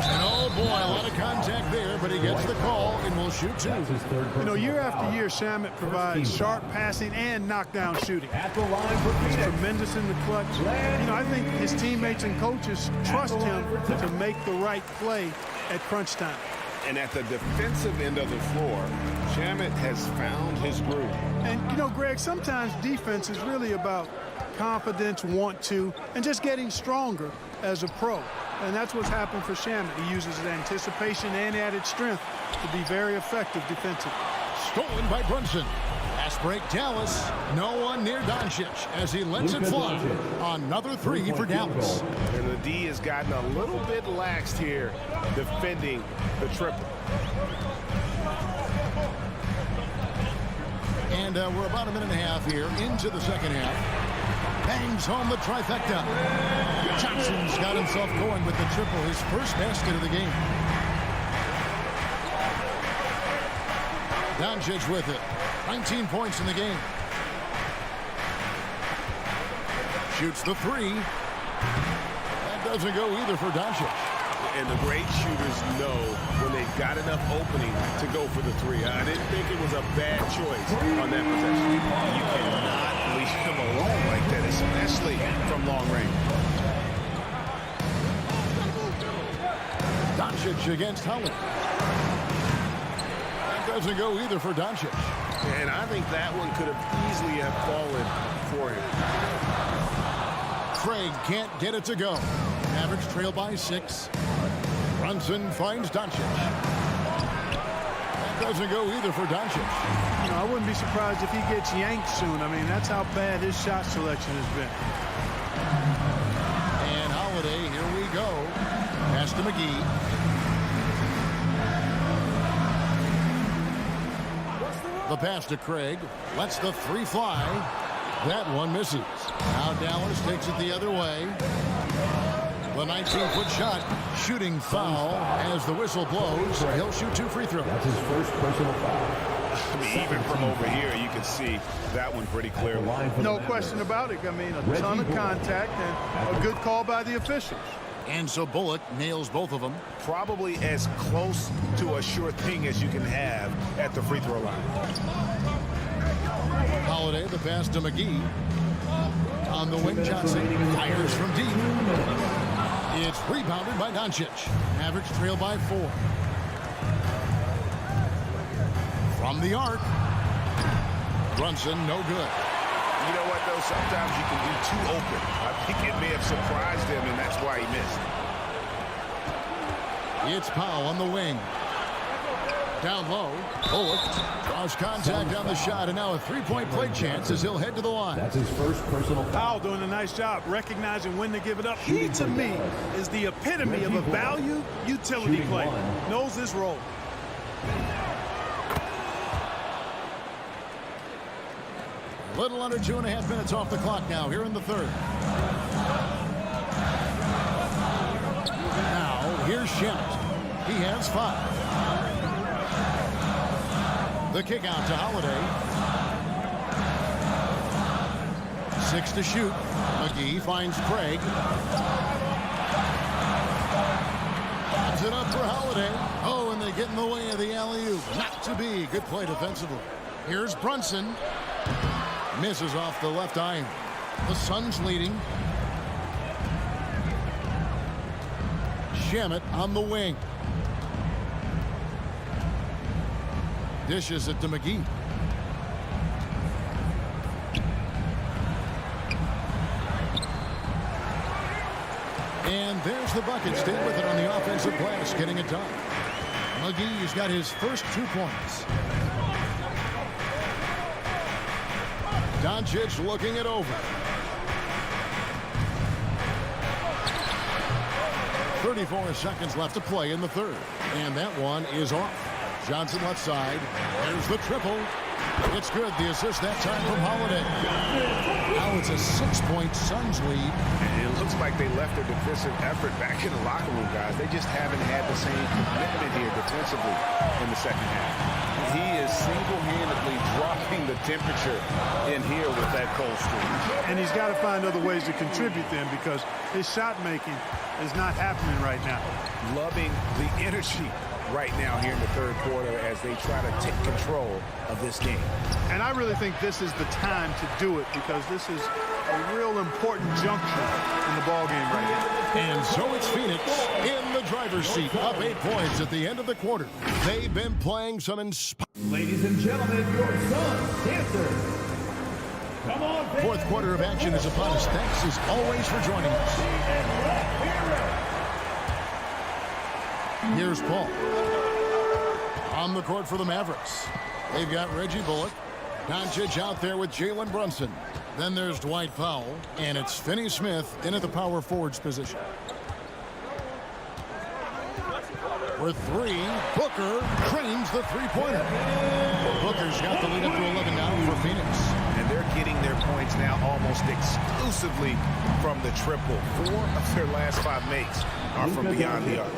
And oh boy, a lot of contact there, but he gets the call and will shoot 2. You know, year after year, Shamet provides sharp passing and knockdown shooting. He's tremendous in the clutch. You know, I think his teammates and coaches trust him to make the right play at crunch time. And at the defensive end of the floor, Shamet has found his groove. And, you know, Greg, sometimes defense is really about confidence, want to, and just getting stronger as a pro. And that's what's happened for Shamet. He uses his anticipation and added strength to be very effective defensively. Stolen by Brunson. Pass break Dallas. No one near Doncic as he lets it fly. Another 3 for Dallas. And the D has gotten a little bit laxed here defending the triple. And we're about a minute and a half here into the second half. Bangs home the trifecta. Johnson's got himself going with the triple, his first basket of the game. Doncic with it. 19 points in the game. Shoots the 3. That doesn't go either for Doncic. And the great shooters know when they've got enough opening to go for the 3. I didn't think it was a bad choice on that possession. You cannot leave him alone like that, especially from long range. Doncic against Holland. That doesn't go either for Doncic. And I think that one could have easily have fallen for him. Craig can't get it to go. Mavericks trail by 6. Brunson finds Doncic. doesn't go either for Doncic. You know, I wouldn't be surprised if he gets yanked soon. I mean, that's how bad his shot selection has been. And Holiday, here we go. Pass to McGee. The pass to Craig. Lets the three fly. That one misses. Now Dallas takes it the other way. The 19-foot shot. Shooting foul as the whistle blows. He'll shoot 2 free throws. That's his first personal foul. I mean, even from over here, you can see that one pretty clearly. No question about it. I mean, a ton of contact and a good call by the officials. And so Bullock nails both of them. Probably as close to a sure thing as you can have at the free throw line. Holiday, the pass to McGee. On the wing, Johnson fires from deep. It's rebounded by Doncic. Mavericks trail by 4. From the arc. Brunson, no good. You know what, though? Sometimes you can be too open. I think it may have surprised him, and that's why he missed. It's Powell on the wing. Down low. Bullock draws contact on the shot, and now a three-point play chance as he'll head to the line. That's his first personal foul. Powell doing a nice job recognizing when to give it up. He, to me, is the epitome of a value utility player. Knows his role. A little under 2.5 minutes off the clock now here in the third. Now, here's Shamet. He has 5. The kick out to Holiday. 6 to shoot. McGee finds Craig. Pops it up for Holiday. Oh, and they get in the way of the alley-oop. Not to be. Good play defensively. Here's Brunson. Misses off the left iron. The Suns leading. Shamet on the wing. Dishes it to McGee. And there's the bucket. Stay with it on the offensive glass, getting it done. McGee's got his first 2 points. Doncic looking it over. 34 seconds left to play in the third. And that one is off. Johnson left side. There's the triple. It's good. The assist that time from Holiday. Now it's a 6-point Suns lead. It looks like they left their defensive effort back in the locker room, guys. They just haven't had the same commitment here defensively in the second half. He is single-handedly dropping the temperature in here with that cold streak. And he's got to find other ways to contribute then because his shot making is not happening right now. Loving the energy right now here in the third quarter as they try to take control of this game. And I really think this is the time to do it because this is a real important juncture in the ballgame right now. And so it's Phoenix in the driver's seat, up 8 points at the end of the quarter. They've been playing some Ladies and gentlemen, your Suns dancers. Come on, fourth quarter of action is upon us. Thanks as always for joining us. Here's Paul. On the court for the Mavericks. They've got Reggie Bullock. Doncic out there with Jalen Brunson. Then there's Dwight Powell. And it's Finney Smith in at the power forwards position. For 3, Booker drains the three-pointer. Booker's got the lead up to 11 now for Phoenix. And they're getting their points now almost exclusively from the triple. 4 of their last 5 makes are from beyond the arc.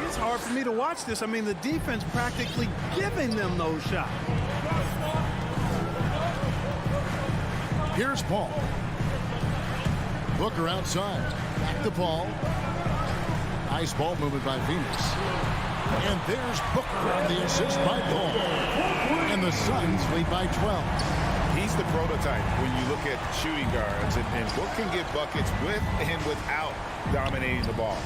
It's hard for me to watch this. I mean, the defense practically giving them those shots. Here's Paul. Booker outside. Back to Paul. Nice ball movement by Phoenix. And there's Booker on the assist by Paul. And the Suns lead by 12. He's the prototype when you look at shooting guards. And Book can get buckets with and without dominating the ball.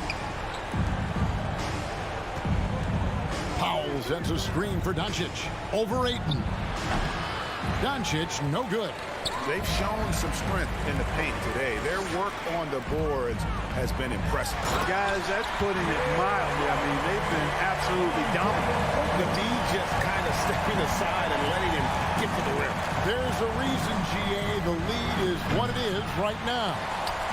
Powell sends a screen for Doncic. Over Ayton. Doncic, no good. They've shown some strength in the paint today. Their work on the boards has been impressive. Guys, that's putting it mildly. I mean, they've been absolutely dominant. The D just kind of stepping aside and letting him get to the rim. There's a reason, GA, the lead is what it is right now.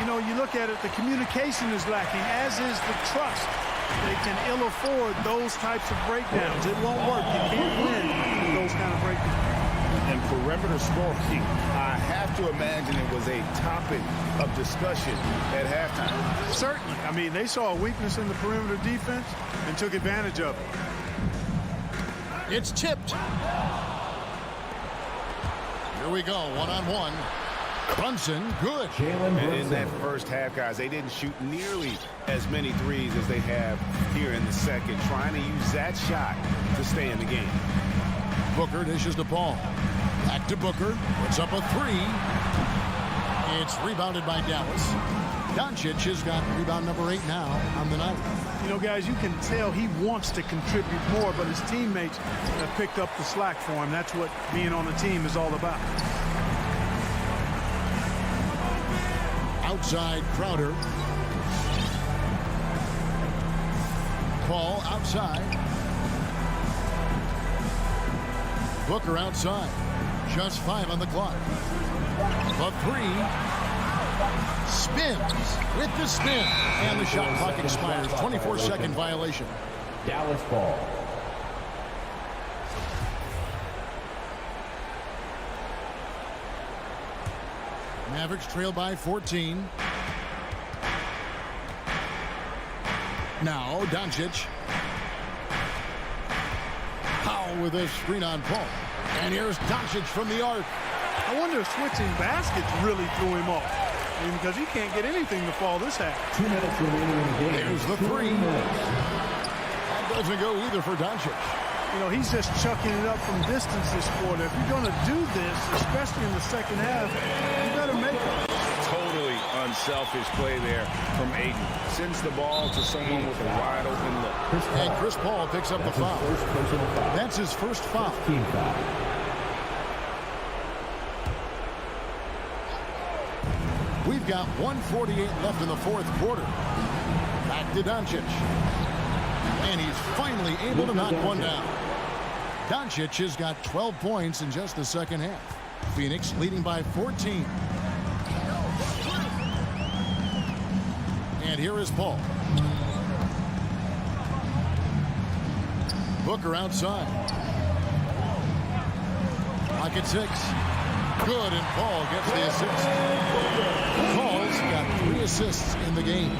You know, you look at it, the communication is lacking, as is the trust. They can ill afford those types of breakdowns. It won't work. You can't win with those kind of breakdowns. And perimeter scoring, I have to imagine it was a topic of discussion at halftime. Certainly. I mean, they saw a weakness in the perimeter defense and took advantage of it. It's tipped. Here we go, one-on-one. Brunson, good. And in that first half, guys, they didn't shoot nearly as many threes as they have here in the second, trying to use that shot to stay in the game. Booker dishes the ball. Back to Booker. Puts up a three. It's rebounded by Dallas. Doncic has got rebound number 8 now on the night. You know, guys, you can tell he wants to contribute more, but his teammates have picked up the slack for him. That's what being on the team is all about. Outside Crowder. Ball outside. Booker outside. Just 5 on the clock. The three. Spins with the spin. And the shot clock expires. 24-second violation. Dallas ball. Mavericks trail by 14. Now Doncic. Powell with a screen on Paul. And here's Doncic from the arc. I wonder if switching baskets really threw him off. I mean, because he can't get anything to fall this half. 2 minutes remaining in the game. There's the three. That doesn't go either for Doncic. You know, he's just chucking it up from distance this quarter. If you're going to do this, especially in the second half, you better make it. Totally unselfish play there from Ayton. Sends the ball to someone with a wide open look. And Chris Paul picks up the foul. That's his first foul. Team foul. We've got 1:48 left in the fourth quarter. Back to Doncic. And he's finally able to knock one down. Doncic has got 12 points in just the second half. Phoenix leading by 14. And here is Paul. Booker outside. Clock at 6. Good, and Paul gets the assist. Paul's got 3 assists in the game.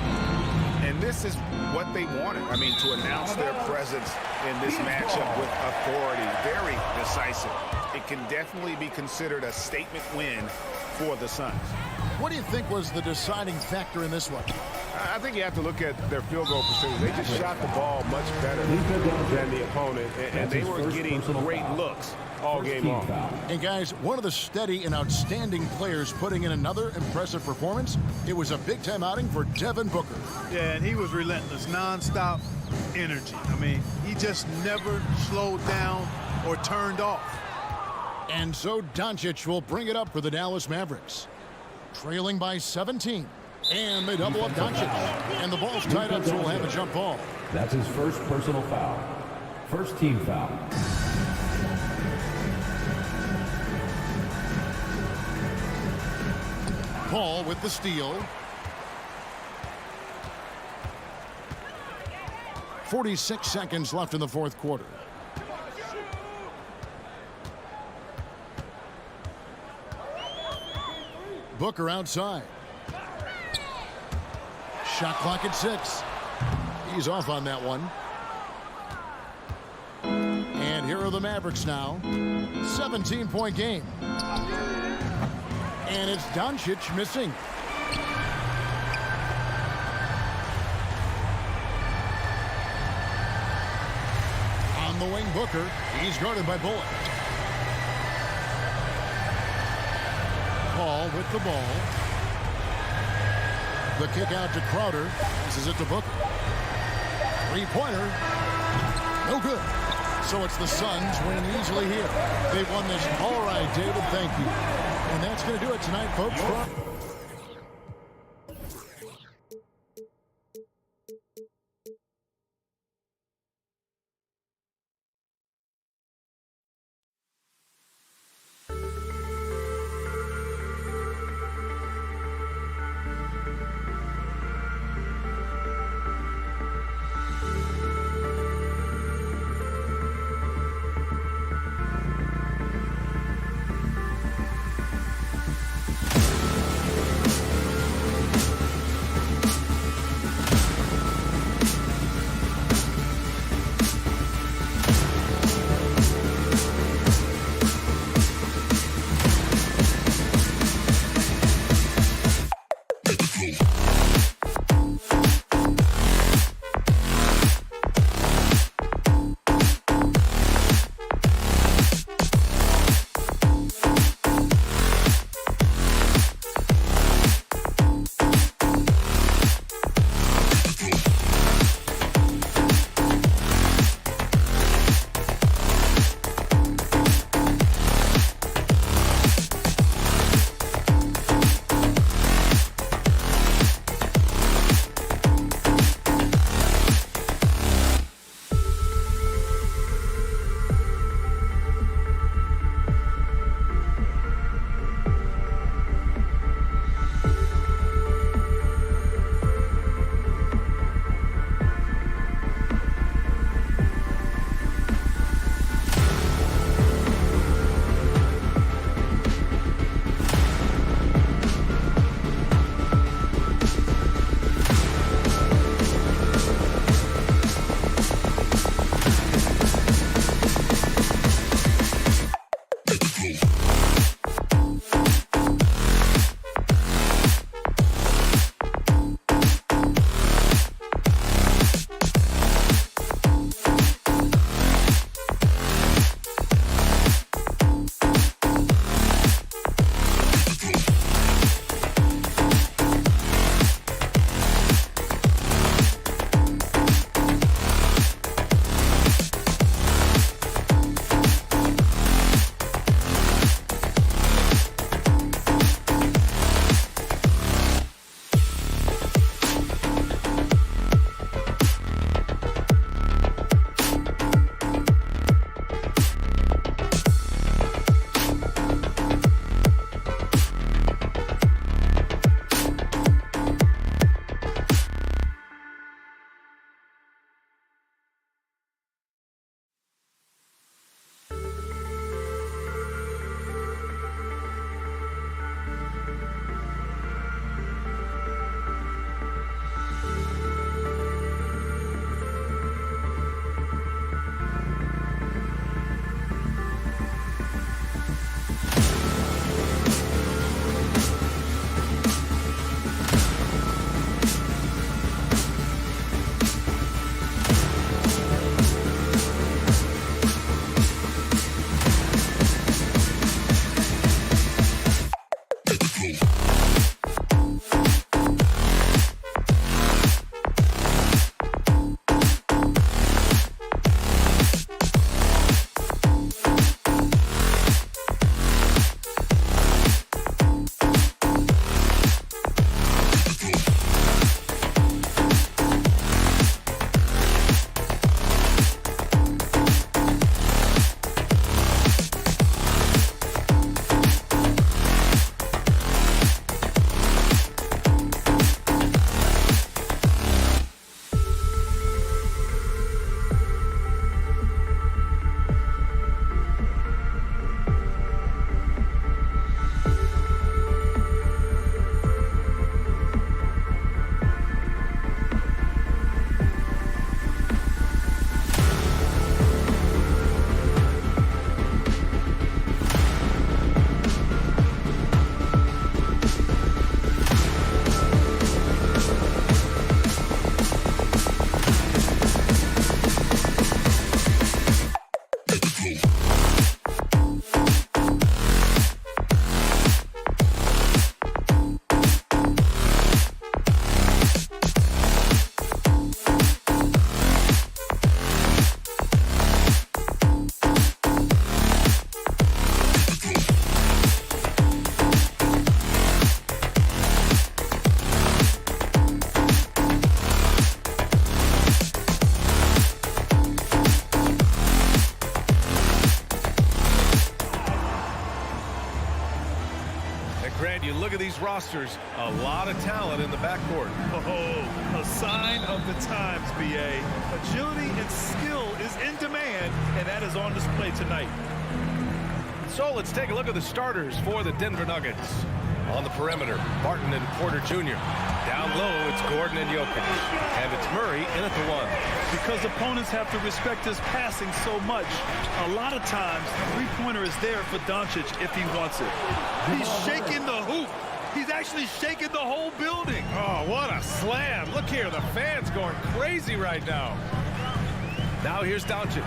And this is what they wanted. I mean, to announce their presence in this matchup with authority. Very decisive. It can definitely be considered a statement win for the Suns. What do you think was the deciding factor in this one? I think you have to look at their field goal percentage. They just shot the ball much better than the opponent, and they were getting great looks all game long. And guys, one of the steady and outstanding players putting in another impressive performance. It was a big-time outing for Devin Booker. Yeah, and he was relentless, nonstop energy. I mean, he just never slowed down or turned off. And so Doncic will bring it up for the Dallas Mavericks. Trailing by 17. And they double up Doncic. And the ball's tied up, so we'll have a jump ball. That's his first personal foul. First team foul. Paul with the steal. 46 seconds left in the fourth quarter. Booker outside. Shot clock at 6. He's off on that one. And here are the Mavericks now. 17-point game. And it's Doncic missing. On the wing, Booker. He's guarded by Bullock. Paul with the ball. The kick out to Crowder. Passes it to Booker. Three-pointer. No good. So it's the Suns winning easily here. They've won this. All right, David, thank you. And that's going to do it tonight, folks. look at these rosters. A lot of talent in the backcourt. Oh, a sign of the times, B.A. Agility and skill is in demand, and that is on display tonight. So let's take a look at the starters for the Denver Nuggets. On the perimeter, Barton and Porter Jr. Down low, it's Gordon and Jokic. And it's Murray in at the 1. Because opponents have to respect his passing so much, a lot of times, the three-pointer is there for Doncic if he wants it. He's shaking the hoop. He's actually shaking the whole building. Oh, what a slam. Look here, the fans going crazy right now. Now here's Doncic.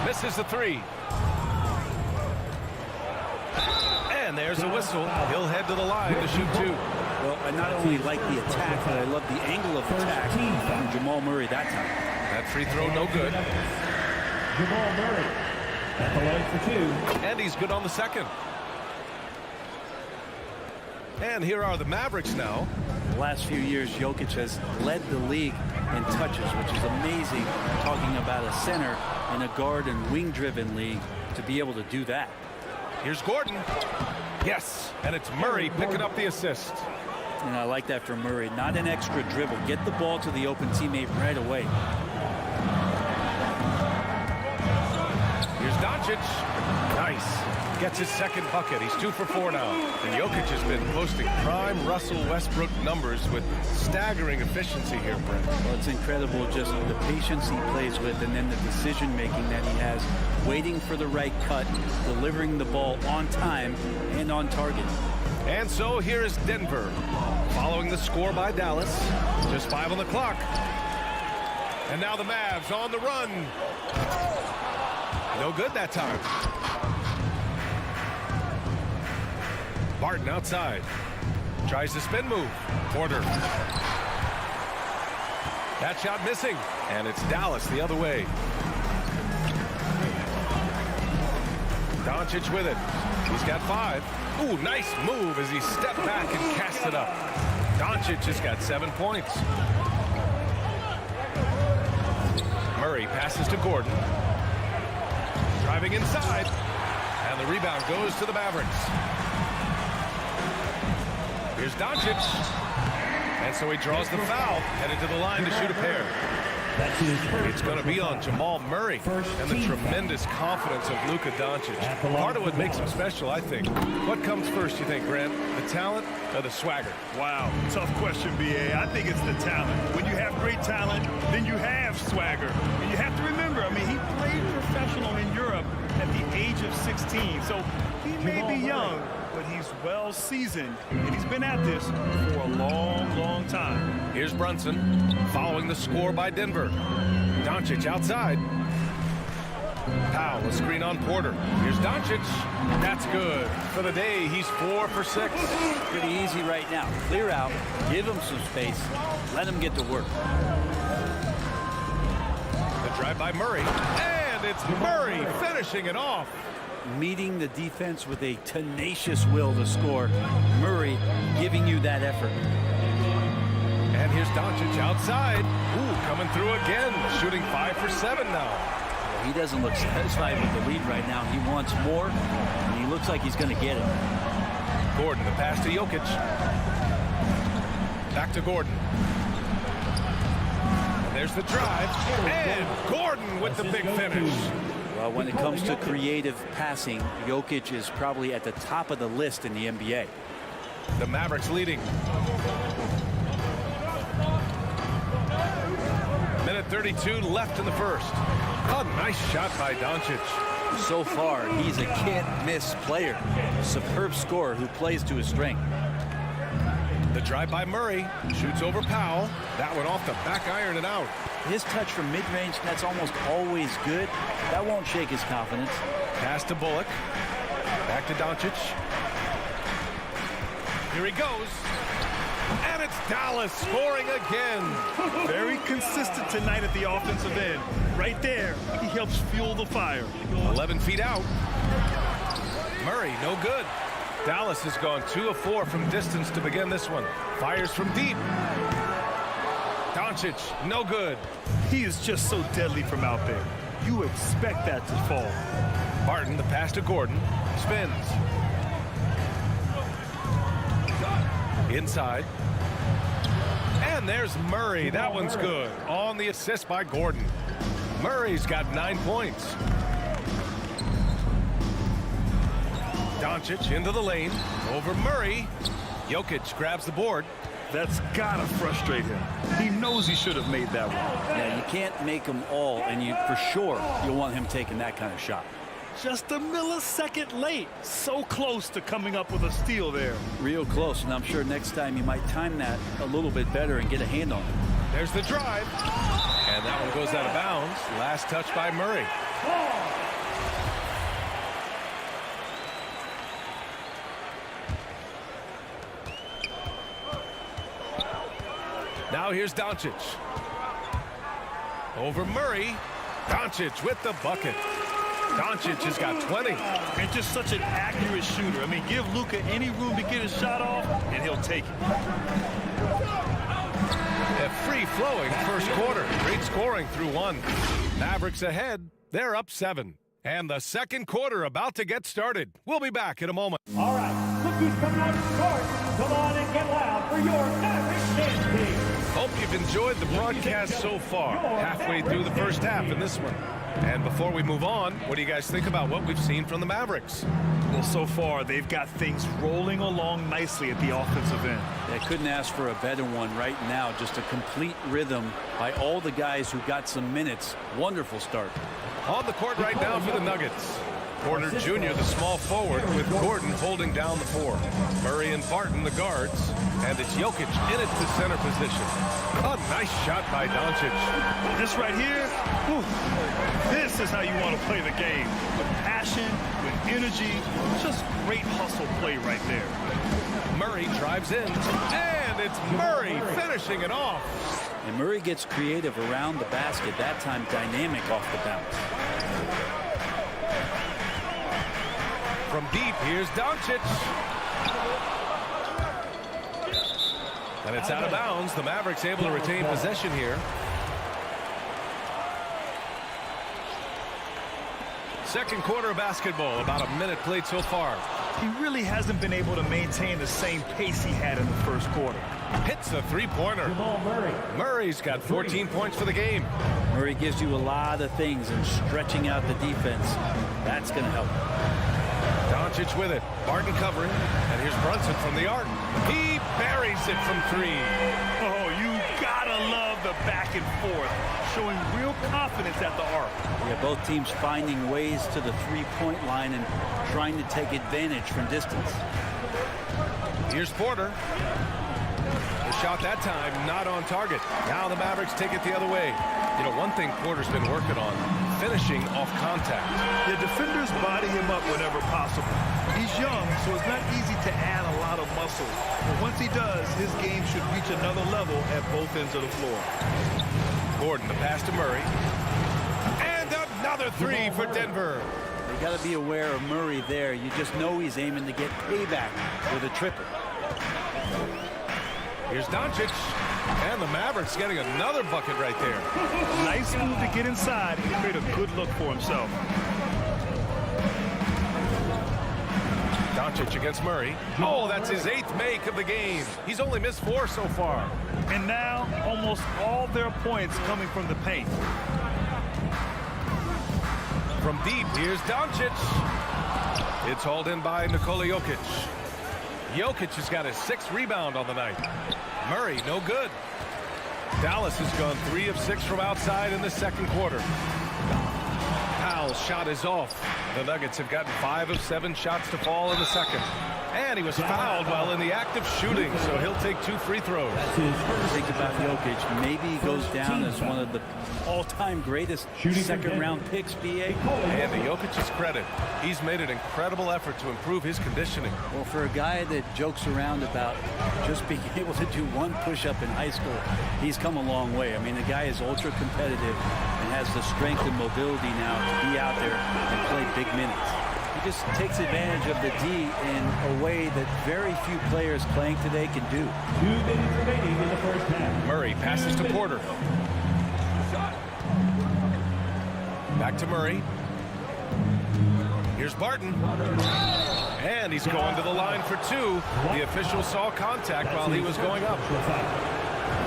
Misses the 3. And there's a whistle. He'll head to the line to shoot 2. Well, I not only like the attack, but I love the angle of attack from Jamal Murray that time. That free throw no good. Jamal Murray at the line for 2. And he's good on the second. And here are the Mavericks now. The last few years, Jokic has led the league in touches, which is amazing, talking about a center in a guard and wing-driven league to be able to do that. Here's Gordon. Yes, and it's Murray picking up the assist. And I like that from Murray. Not an extra dribble. Get the ball to the open teammate right away. Here's Doncic. Nice. Gets his second bucket. He's 2 for 4 now. And Jokic has been posting prime Russell Westbrook numbers with staggering efficiency here, Brent. Well, it's incredible just the patience he plays with and then the decision-making that he has. Waiting for the right cut, delivering the ball on time and on target. And so here is Denver, following the score by Dallas. Just 5 on the clock. And now the Mavs on the run. No good that time. Barton outside. Tries the spin move. Porter. That shot missing. And it's Dallas the other way. Doncic with it. He's got 5. Ooh, nice move as he stepped back and cast it up. Doncic has got 7 points. Murray passes to Gordon. Driving inside. And the rebound goes to the Mavericks. Here's Doncic. And so he draws the foul, headed to the line to shoot a pair. It's going to be on Jamal Murray and the tremendous confidence of Luka Doncic. Part of what makes him special, I think. What comes first, you think, Grant? The talent or the swagger? Wow, tough question, B.A. I think it's the talent. When you have great talent, then you have swagger. And you have to remember, I mean, he played professional in Europe at the age of 16. So he may be young, but he's well seasoned, and he's been at this for a long, long time. Here's Brunson, following the score by Denver. Doncic outside. Powell, a screen on Porter. Here's Doncic. That's good. For the day, he's 4 for 6. Pretty easy right now. Clear out, give him some space, let him get to work. The drive by Murray, and it's Murray finishing it off. Meeting the defense with a tenacious will to score. Murray giving you that effort. And here's Doncic outside. Ooh, coming through again, shooting 5 for 7 now. Well, he doesn't look satisfied with the lead right now. He wants more, and he looks like he's going to get it. Gordon, the pass to Jokic. Back to Gordon. And there's the drive. And Gordon with the big finish. Well, when it comes to creative passing, Jokic is probably at the top of the list in the NBA. The Mavericks leading. Minute 32 left in the first. A nice shot by Doncic. So far, he's a can't-miss player. Superb scorer who plays to his strength. The drive by Murray. Shoots over Powell. That one off the back iron and out. His touch from mid-range, that's almost always good. That won't shake his confidence. Pass to Bullock. Back to Doncic. Here he goes. And it's Dallas scoring again. Very consistent tonight at the offensive end. Right there, he helps fuel the fire. 11 feet out. Murray, no good. Dallas has gone 2 of 4 from distance to begin this one. Fires from deep. Doncic, no good. He is just so deadly from out there. You expect that to fall. Barton, the pass to Gordon. Spins. Inside. And there's Murray. That one's good. On the assist by Gordon. Murray's got 9 points. Doncic into the lane. Over Murray. Jokic grabs the board. That's gotta frustrate him. He knows he should have made that one. Yeah, you can't make them all, and you for sure you'll want him taking that kind of shot. Just a millisecond late. So close to coming up with a steal there. Real close, and I'm sure next time you might time that a little bit better and get a hand on it. There's the drive. And that one goes out of bounds. Last touch by Murray. Now here's Doncic. Over Murray. Doncic with the bucket. Doncic has got 20. And just such an accurate shooter. I mean, give Luka any room to get his shot off, and he'll take it. A free-flowing first quarter. Great scoring through one. Mavericks ahead. They're up 7. And the second quarter about to get started. We'll be back in a moment. All right, look who's coming out to start. Come on and get loud for your Mavericks dance team. Hope you've enjoyed the broadcast so far. Halfway through the first half in this one. And before we move on, what do you guys think about what we've seen from the Mavericks? Well, so far, they've got things rolling along nicely at the offensive end. They couldn't ask for a better one right now. Just a complete rhythm by all the guys who got some minutes. Wonderful start. On the court right now for the Nuggets. Porter Jr., the small forward, with Gordon holding down the 4. Murray and Barton, the guards. And it's Jokic in at the center position. A nice shot by Doncic. This right here, whew, this is how you want to play the game. With passion, with energy, just great hustle play right there. Murray drives in, and it's Murray finishing it off. And Murray gets creative around the basket, that time dynamic off the bounce. From deep, here's Doncic. And it's out of bounds. The Mavericks able to retain possession here. Second quarter of basketball, about a minute played so far. He really hasn't been able to maintain the same pace he had in the first quarter. Hits the three-pointer. Murray's got 14 points for the game. Murray gives you a lot of things, and stretching out the defense, that's going to help. Doncic with it. Barton covering. And here's Brunson from the arc. He buries it from 3. Oh, you gotta love the back and forth. Showing real confidence at the arc. Yeah, both teams finding ways to the three-point line and trying to take advantage from distance. Here's Porter. The shot that time not on target. Now the Mavericks take it the other way. You know, one thing Porter's been working on, finishing off contact. The defenders body him up whenever possible. He's young, so it's not easy to add a lot of muscle. But once he does, his game should reach another level at both ends of the floor. Gordon, the pass to Murray. And another 3 for Denver. They got to be aware of Murray there. You just know he's aiming to get payback with a triple. Here's Doncic. And the Mavericks getting another bucket right there. Nice move to get inside and create a good look for himself. Doncic against Murray. Oh, that's his 8th make of the game. He's only missed 4 so far. And now, almost all their points coming from the paint. From deep, here's Doncic. It's hauled in by Nikola Jokic. Jokic has got his 6th rebound on the night. Murray, no good. Dallas has gone 3 of 6 from outside in the second quarter. Powell's shot is off. The Nuggets have gotten 5 of 7 shots to fall in the second. And he was fouled while in the act of shooting, so he'll take 2 free throws. Think about Jokic. Maybe he goes down as one of the all-time greatest second-round picks, B.A. And to Jokic's credit, he's made an incredible effort to improve his conditioning. Well, for a guy that jokes around about just being able to do 1 push-up in high school, he's come a long way. I mean, the guy is ultra-competitive and has the strength and mobility now to be out there and play big minutes. He just takes advantage of the D in a way that very few players playing today can do. 2 minutes remaining in the first half. Murray passes to Porter. Back to Murray. Here's Barton. And he's going to the line for two. The official saw contact while he was going up.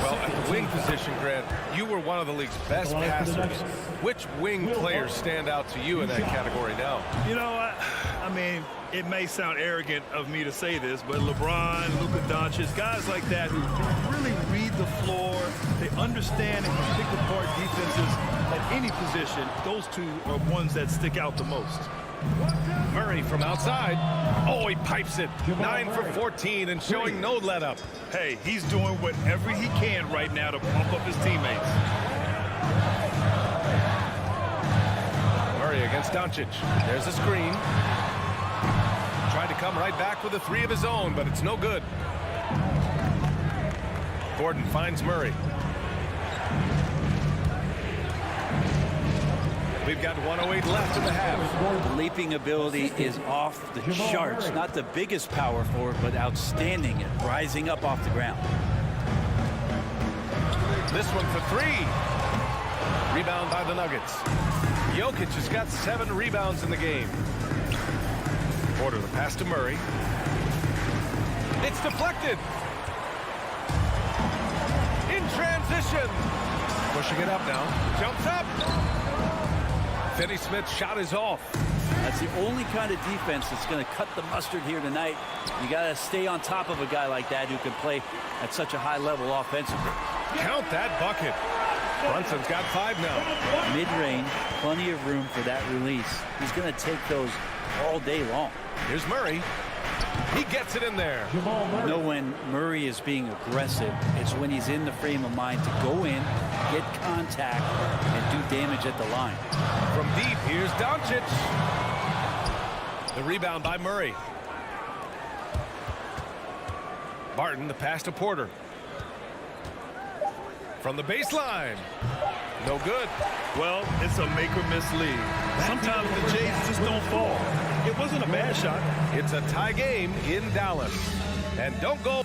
Well, at the wing position, Grant, you were one of the league's best passers. Which wing players stand out to you in that category now? You know, I mean, it may sound arrogant of me to say this, but LeBron, Luka Doncic, guys like that who really read the floor, they understand and can pick apart defenses at any position. Those two are ones that stick out the most. Murray from outside. Oh, he pipes it. 9 for 14 and showing no let up. Hey, he's doing whatever he can right now to pump up his teammates. Murray against Doncic. There's a screen. Tried to come right back with a three of his own, but it's no good. Gordon finds Murray. We've got 1:08 left in the half. Leaping ability is off the charts. Not the biggest power forward, but outstanding at rising up off the ground. This one for three. Rebound by the Nuggets. Jokic has got 7 rebounds in the game. Porter the pass to Murray. It's deflected. In transition. Pushing it up now. Jumps up. Finney Smith's shot is off. That's the only kind of defense that's going to cut the mustard here tonight. You got to stay on top of a guy like that who can play at such a high level offensively. Count that bucket. Brunson's got 5 now. Mid-range, plenty of room for that release. He's going to take those all day long. Here's Murray. He gets it in there. You know, when Murray is being aggressive, it's when he's in the frame of mind to go in, get contact, and do damage at the line. From deep, here's Doncic. The rebound by Murray. Barton, the pass to Porter. From the baseline. No good. Well, it's a make-or-miss league. Sometimes the Jays just don't fall. It wasn't a bad shot. It's a tie game in Dallas. And don't go.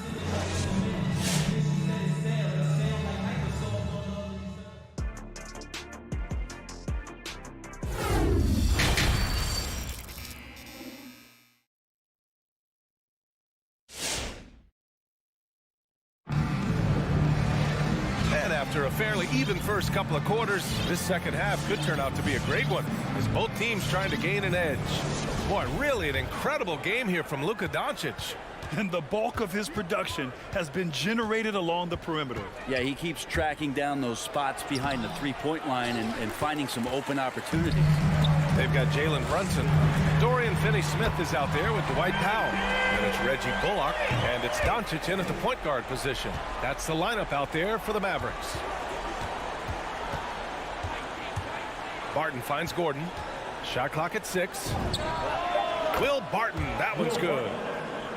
After a fairly even first couple of quarters, this second half could turn out to be a great one as both teams trying to gain an edge. Boy, really an incredible game here from Luka Doncic. And the bulk of his production has been generated along the perimeter. Yeah, he keeps tracking down those spots behind the three-point line and finding some open opportunities. They've got Jalen Brunson. Dorian Finney-Smith is out there with Dwight Powell. And it's Reggie Bullock. And it's Doncic in at the point guard position. That's the lineup out there for the Mavericks. Barton finds Gordon. Shot clock at 6. Will Barton, that one's good.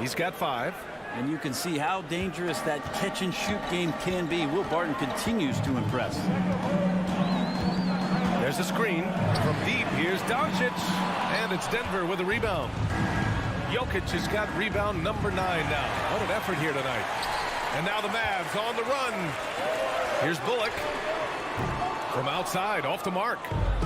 He's got 5. And you can see how dangerous that catch-and-shoot game can be. Will Barton continues to impress. There's a screen. From deep, here's Doncic. And it's Denver with a rebound. Jokic has got rebound number 9 now. What an effort here tonight. And now the Mavs on the run. Here's Bullock. From outside, off the mark.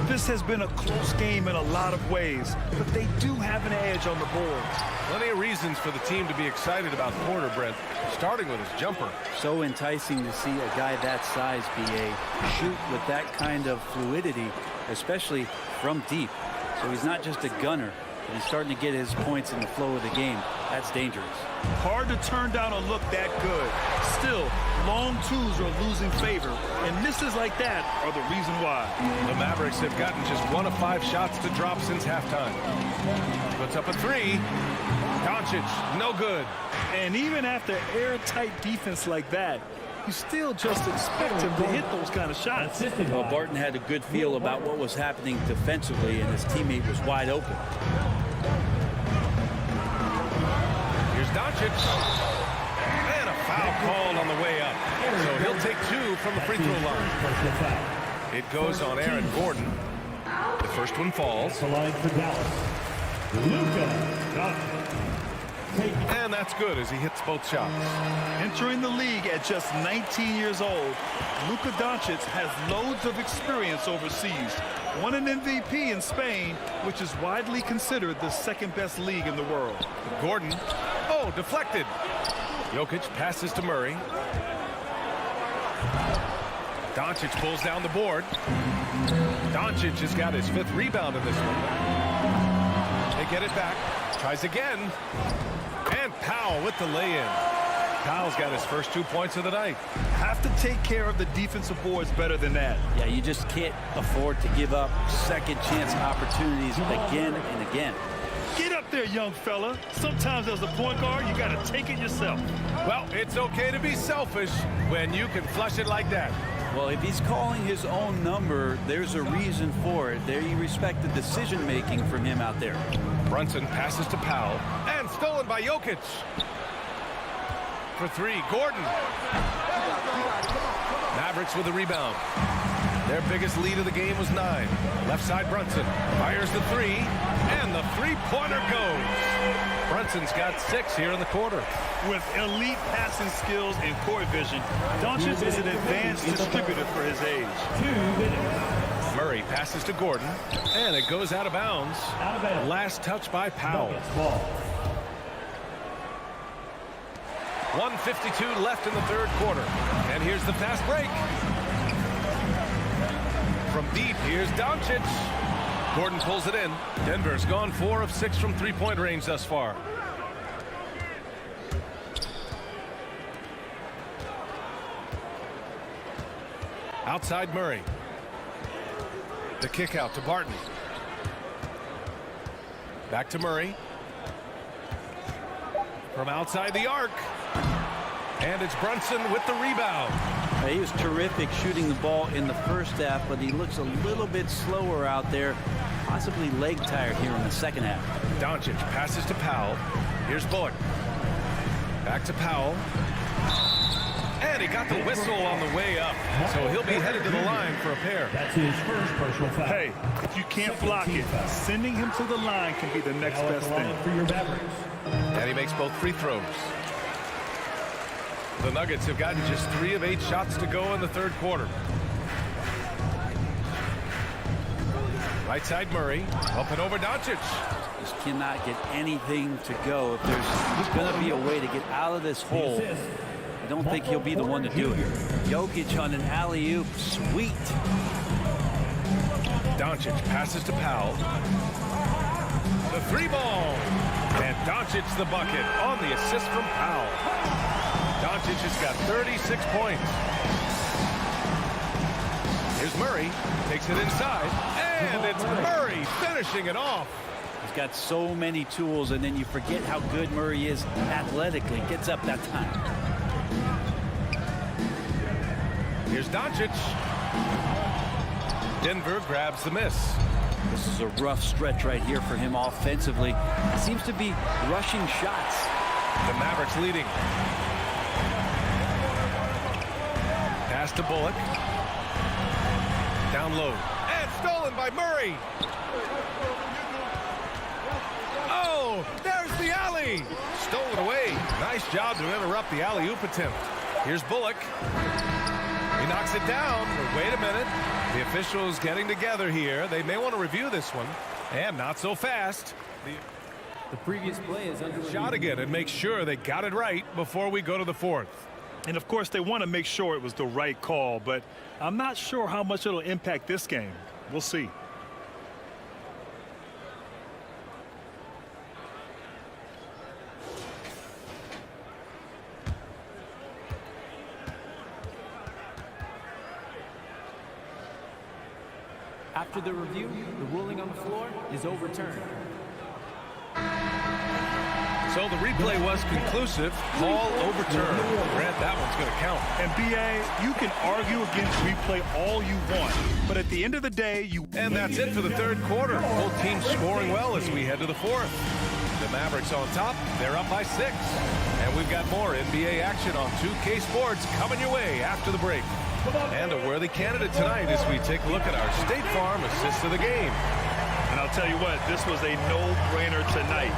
This has been a close game in a lot of ways, but they do have an edge on the boards. Plenty of reasons for the team to be excited about Porter, Brent, starting with his jumper. So enticing to see a guy that size, B.A., shoot with that kind of fluidity, especially from deep. So he's not just a gunner, but he's starting to get his points in the flow of the game. That's dangerous. Hard to turn down a look that good. Still, long twos are losing favor, and misses like that are the reason why. The Mavericks have gotten just 1 of 5 shots to drop since halftime. Puts up a 3. Doncic, no good. And even after airtight defense like that, you still just expect him to hit those kind of shots. Well, Barton had a good feel about what was happening defensively, and his teammate was wide open. Here's Doncic. And a foul called on the way up. So he'll take 2 from the free throw line. It goes on Aaron Gordon. The first one falls. The line for Dallas, Luka Doncic. And that's good as he hits both shots. Entering the league at just 19 years old, Luka Doncic has loads of experience overseas. Won an MVP in Spain, which is widely considered the second-best league in the world. Gordon. Oh, deflected. Jokic passes to Murray. Doncic pulls down the board. Doncic has got his 5th rebound in this one. They get it back. Tries again. And Powell with the lay-in. Powell's got his first 2 points of the night. Have to take care of the defensive boards better than that. Yeah, you just can't afford to give up second chance opportunities again and again. Get up there, young fella. Sometimes as a point guard, you got to take it yourself. Well, it's okay to be selfish when you can flush it like that. Well, if he's calling his own number, there's a reason for it. There you respect the decision-making from him out there. Brunson passes to Powell. And stolen by Jokic. For 3, Gordon. Mavericks with the rebound. Their biggest lead of the game was 9. Left side Brunson fires the 3, and the three-pointer goes. Brunson's got 6 here in the quarter. With elite passing skills and court vision, Doncic is an advanced distributor for his age. 2 minutes. Murray passes to Gordon, and it goes out of bounds. Last touch by Powell. 1:52 left in the 3rd quarter. And here's the fast break. From deep, here's Doncic. Gordon pulls it in. Denver's gone 4 of 6 from three-point range thus far. Outside Murray. The kick out to Barton. Back to Murray. From outside the arc. And it's Brunson with the rebound. He was terrific shooting the ball in the first half, but he looks a little bit slower out there, possibly leg tired here in the second half. Doncic passes to Powell. Here's Bullock. Back to Powell. And he got the whistle on the way up, so he'll be headed to the line for a pair. That's his first personal foul. Hey, if you can't block it, sending him to the line can be the next best thing. For your Mavericks. And he makes both free throws. The Nuggets have gotten just 3 of 8 shots to go in the 3rd quarter. Right side Murray, up and over Doncic. Just cannot get anything to go. If there's going to be a way to get out of this hole, I don't think he'll be the one to do it. Jokic on an alley-oop, sweet. Doncic passes to Powell. The 3-ball. And Doncic the bucket on the assist from Powell. Doncic has got 36 points. Here's Murray. Takes it inside. And it's Murray finishing it off. He's got so many tools, and then you forget how good Murray is athletically. Gets up that time. Here's Doncic. Denver grabs the miss. This is a rough stretch right here for him offensively. He seems to be rushing shots. The Mavericks leading. Pass to Bullock. Down low. And stolen by Murray. Oh, there's the alley. Stolen away. Nice job to interrupt the alley-oop attempt. Here's Bullock. He knocks it down. But wait a minute. The officials getting together here. They may want to review this one. And not so fast. The previous play is under shot again and make sure they got it right before we go to the 4th. And of course they want to make sure it was the right call, but I'm not sure how much it'll impact this game. We'll see. After the review, the ruling on the floor is overturned. So the replay was conclusive. Call overturned. Grant, that one's going to count. And BA, you can argue against replay all you want, but at the end of the day, And that's it for the 3rd quarter. Both teams scoring well as we head to the 4th. The Mavericks on top. They're up by 6. And we've got more NBA action on 2K Sports coming your way after the break. And a worthy candidate tonight as we take a look at our State Farm assist of the game. And I'll tell you what, this was a no-brainer tonight.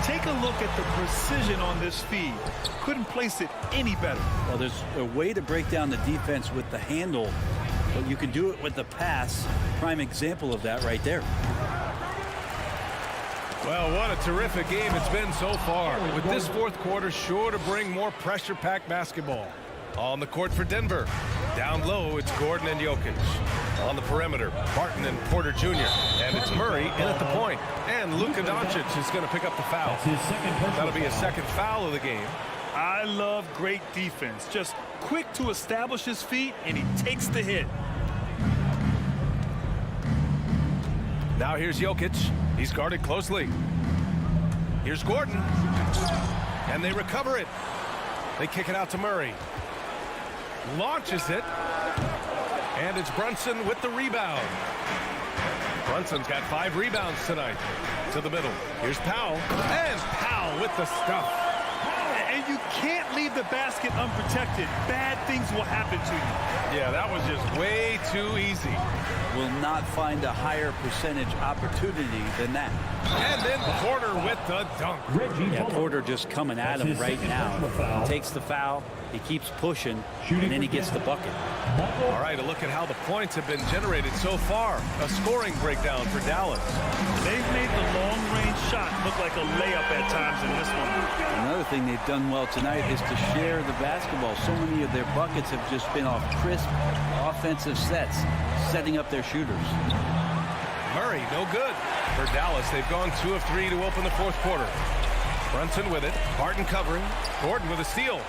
Take a look at the precision on this feed. Couldn't place it any better. Well, there's a way to break down the defense with the handle, but you can do it with the pass. Prime example of that right there. Well, what a terrific game it's been so far, with this fourth quarter sure to bring more pressure-packed basketball. On the court for Denver. Down low, it's Gordon and Jokic. On the perimeter, Barton and Porter Jr. And it's Murray in at the point. And Luka Doncic is going to pick up the foul. That'll be his second foul of the game. I love great defense. Just quick to establish his feet, and he takes the hit. Now here's Jokic. He's guarded closely. Here's Gordon. And they recover it. They kick it out to Murray. Launches it. And it's Brunson with the rebound. Brunson's got 5 rebounds tonight. To the middle. Here's Powell. And Powell with the stuff. And you can't leave the basket unprotected. Bad things will happen to you. Yeah, that was just way too easy. Will not find a higher percentage opportunity than that. And then Porter with the dunk. Yeah, Porter just coming at him right now. Takes the foul, he keeps pushing, and then he gets the bucket. All right, a look at how the points have been generated so far. A scoring breakdown for Dallas. They've made the long-range shot look like a layup at times in this one. Another thing they've done well tonight is to share the basketball. So many of their buckets have just been off crisp offensive sets, setting up their shooters. Murray, no good. For Dallas, they've gone 2 of 3 to open the fourth quarter. Brunson with it. Barton covering. Gordon with a steal.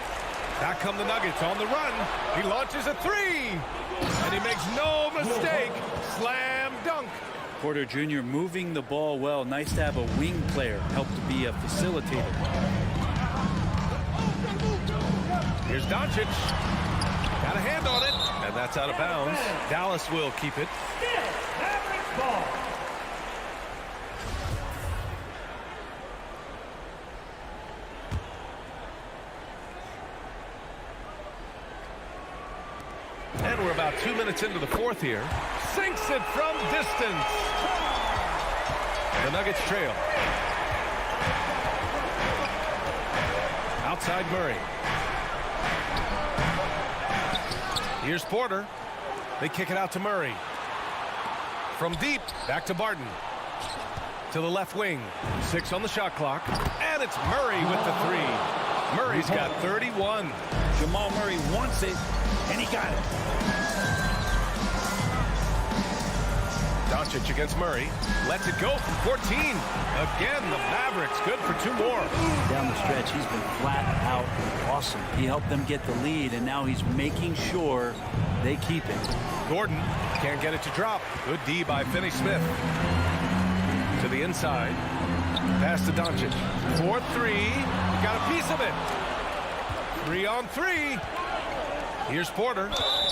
Back come the Nuggets on the run. He launches a 3. And he makes no mistake. Slam dunk. Porter Jr. moving the ball well. Nice to have a wing player help to be a facilitator. Here's Doncic. Got a hand on it. And that's out of bounds. Dallas will keep it. Ball. And we're about 2 minutes into the fourth here. Sinks it from distance. The Nuggets trail. Outside Murray. Here's Porter. They kick it out to Murray. From deep, back to Barton. To the left wing. 6 on the shot clock. And it's Murray with the 3. Murray's got 31. Jamal Murray wants it, and he got it. Doncic against Murray. Lets it go from 14. Again, the Mavericks good for 2 more. Down the stretch, he's been flat out awesome. He helped them get the lead, and now he's making sure they keep it. Gordon can't get it to drop. Good D by Finney-Smith. To the inside. Pass to Doncic. 4-3. Got a piece of it. 3 on 3. Here's Porter.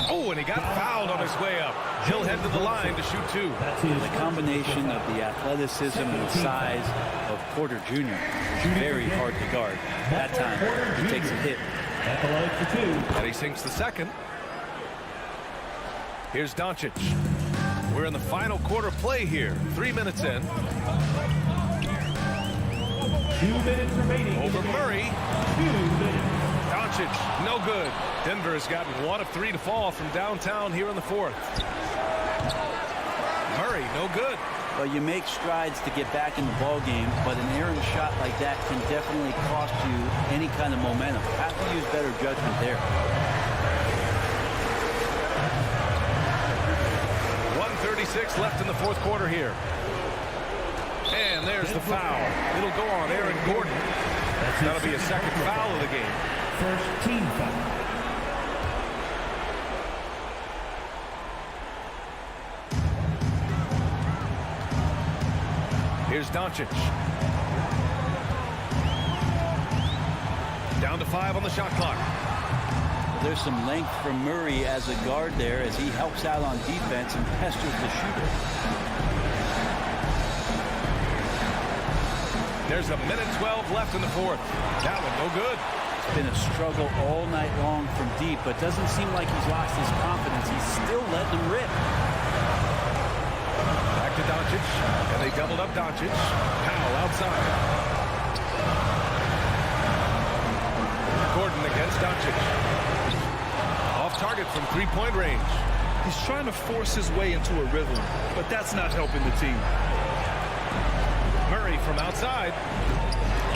Oh, and he got fouled on his way up. He'll head to the line to shoot 2. The combination of the athleticism and size of Porter Jr. is very hard to guard. That time, he takes a hit. And he sinks the second. Here's Doncic. We're in the final quarter play here. 3 minutes in. 2 minutes remaining. Over Murray. 2 minutes. Doncic, no good. Denver has gotten 1 of 3 to fall from downtown here in the fourth. Murray, no good. Well, you make strides to get back in the ball game, but an errant shot like that can definitely cost you any kind of momentum. Have to use better judgment there. 1:36 left in the fourth quarter here. And there's the foul. It'll go on Aaron Gordon. That'll be a second foul of the game. First team foul. Here's Doncic. Down to 5 on the shot clock. There's some length from Murray as a guard there as he helps out on defense and pesters the shooter. There's a minute 12 left in the fourth. That one no good. It's been a struggle all night long from deep, but doesn't seem like he's lost his confidence. He's still letting them rip. Back to Doncic, and they doubled up Doncic. Powell outside. Gordon against Doncic. Off target from three-point range. He's trying to force his way into a rhythm, but that's not helping the team. Murray from outside.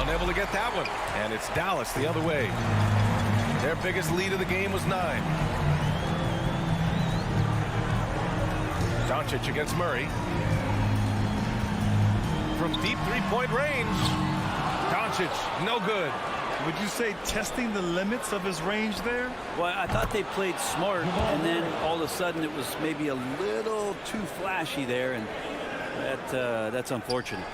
Unable to get that one. And it's Dallas the other way. Their biggest lead of the game was 9. Doncic against Murray. From deep three-point range. Doncic, no good. Would you say testing the limits of his range there? Well, I thought they played smart, and then all of a sudden it was maybe a little too flashy there, and that's unfortunate.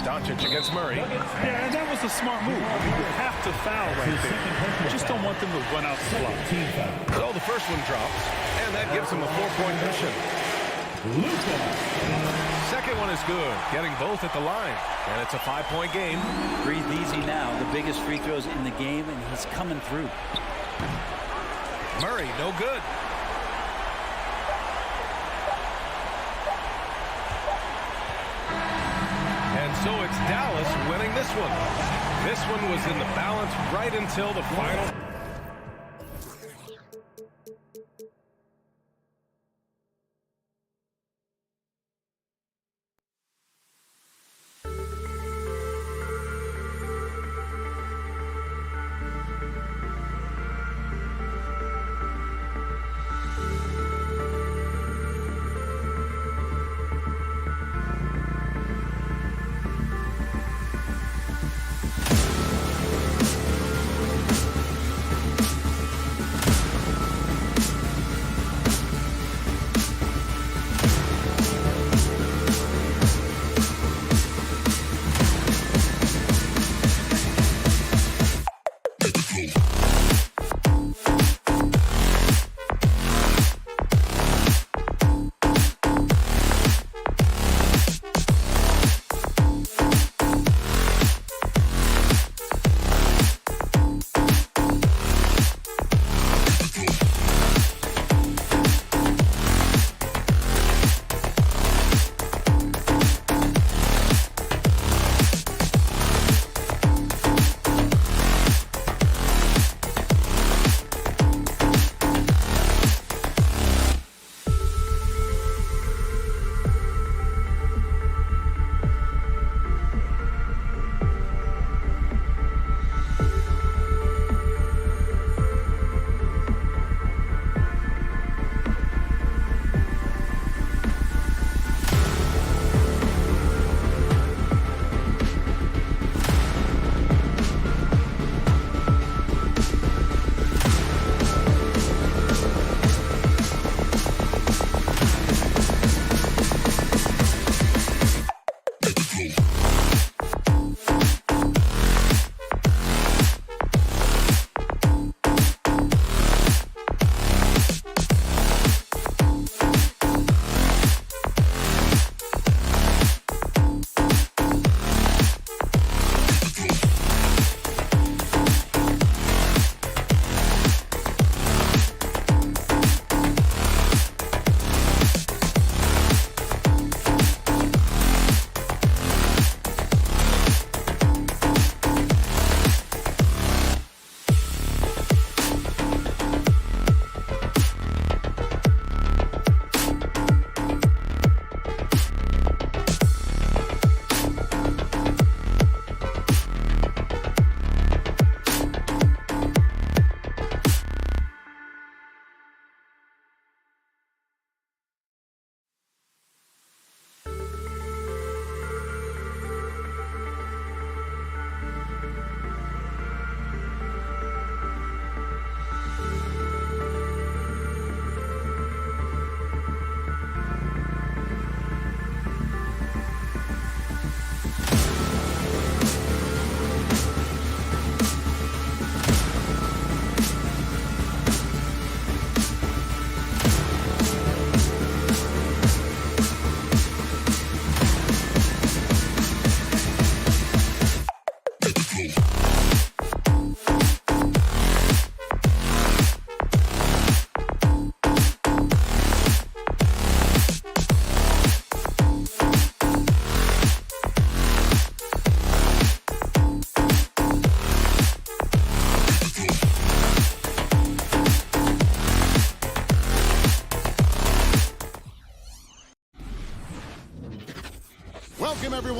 Doncic against Murray. Yeah, and that was a smart move. You have to foul right there. You just don't want them to run out the clock. So the first one drops, and that gives him a 4-point cushion. Second one is good, getting both at the line, and it's a 5-point game. Breathe easy now. The biggest free throws in the game, and he's coming through. Murray, no good. And so it's Dallas winning this one. This one was in the balance right until the final.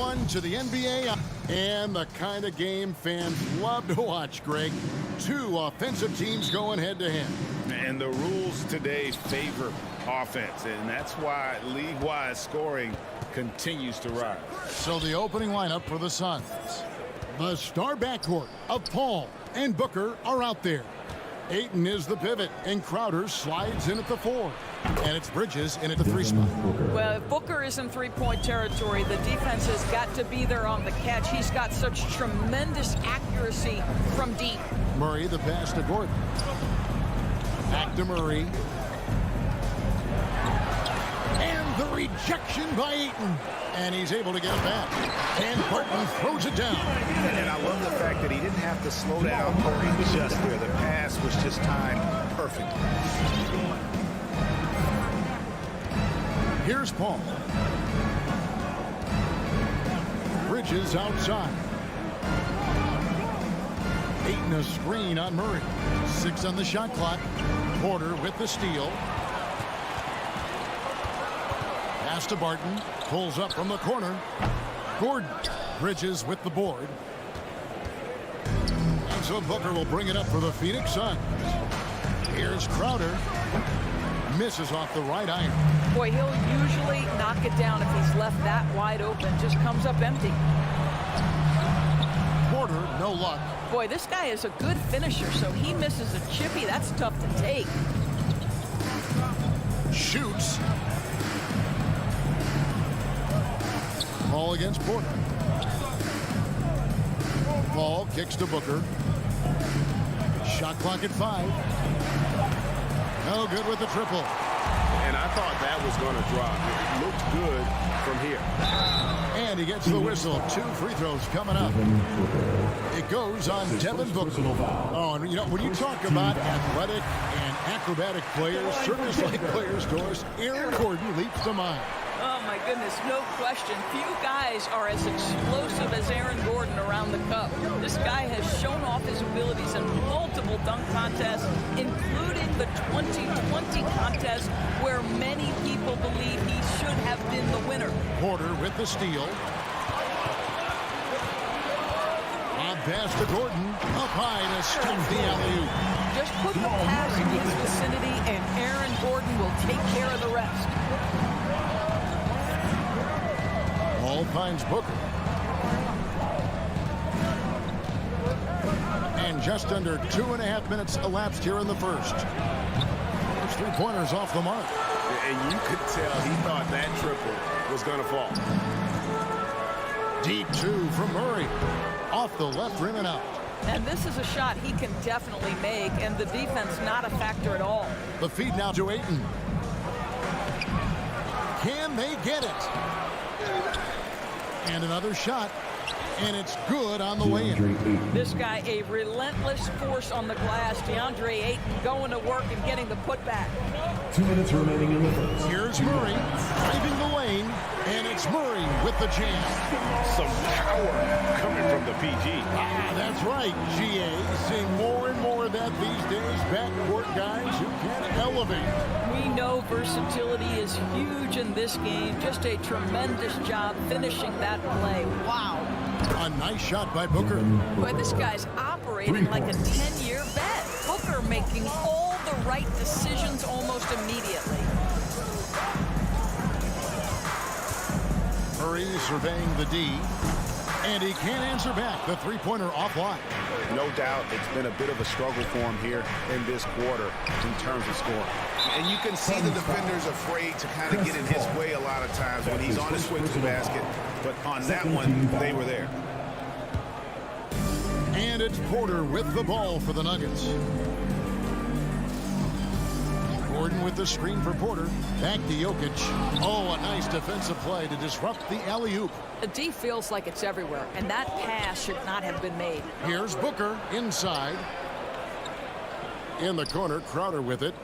1 to the NBA. And the kind of game fans love to watch, Greg. Two offensive teams going head-to-head. And the rules today favor offense, and that's why league-wide scoring continues to rise. So the opening lineup for the Suns. The star backcourt of Paul and Booker are out there. Ayton is the pivot, and Crowder slides in at the 4. And it's Bridges in at the 3 spot. Well, if Booker is in three-point territory, the defense has got to be there on the catch. He's got such tremendous accuracy from deep. Murray the pass to Gordon. Back to Murray. And the rejection by Ayton. And he's able to get it back. And Barton throws it down. And I love the fact that he didn't have to slow down or adjust there. The pass was just timed perfect. Here's Paul. Bridges outside. Ayton a screen on Murray. 6 on the shot clock. Porter with the steal. Pass to Barton. Pulls up from the corner. Gordon. Bridges with the board. And so Booker will bring it up for the Phoenix Suns. Here's Crowder. Misses off the right iron. Boy, he'll usually knock it down if he's left that wide open. Just comes up empty. Porter, no luck. Boy, this guy is a good finisher, so he misses a chippy. That's tough to take. Shoots. Ball against Porter. Ball kicks to Booker. Shot clock at 5. No good with the triple. And I thought that was going to drop. It looked good from here. And he gets the whistle. 2 free throws coming up. It goes on Devin Booker. Oh, and you know, when you talk about athletic and acrobatic players, circus-like players, Doris, Aaron Gordon leaps to mind. Oh, my goodness, no question. Few guys are as explosive as Aaron Gordon around the cup. This guy has shown off his abilities in multiple dunk contests, including the 2020 contest, where many people believe he should have been the winner. Porter with the steal. On pass to Gordon. Up high to stuff the alley-oop. Just put the pass in his vicinity, and Aaron Gordon will take care of the rest. Ball finds Booker. And just under 2.5 minutes elapsed here in the first. Those 3-pointers off the mark. And you could tell he thought that triple was going to fall. Deep 2 from Murray. Off the left rim and out. And this is a shot he can definitely make, and the defense not a factor at all. The feed now to Ayton. Can they get it? And another shot, and it's good on the way in. This guy, a relentless force on the glass. DeAndre Ayton going to work and getting the putback. 2 minutes remaining in the first. Here's Murray driving the lane, and it's Murray with the jam. Some power coming from the PG. That's right, GA. Seeing more and more of that these days. Backcourt guys who can elevate. We know versatility is huge in this game. Just a tremendous job finishing that play. Wow. A nice shot by Booker. Boy, this guy's operating like a 10-year vet. Booker making all the right decisions almost immediately. Murray surveying the D. And he can't answer back. The 3-pointer offline. No doubt it's been a bit of a struggle for him here in this quarter in terms of scoring. And you can see the defenders afraid to kind of get in his way a lot of times when he's on his way to the basket. But on that one, they were there. And it's Porter with the ball for the Nuggets. Gordon with the screen for Porter. Back to Jokic. Oh, a nice defensive play to disrupt the alley-oop. The D feels like it's everywhere, and that pass should not have been made. Here's Booker inside. In the corner, Crowder with it.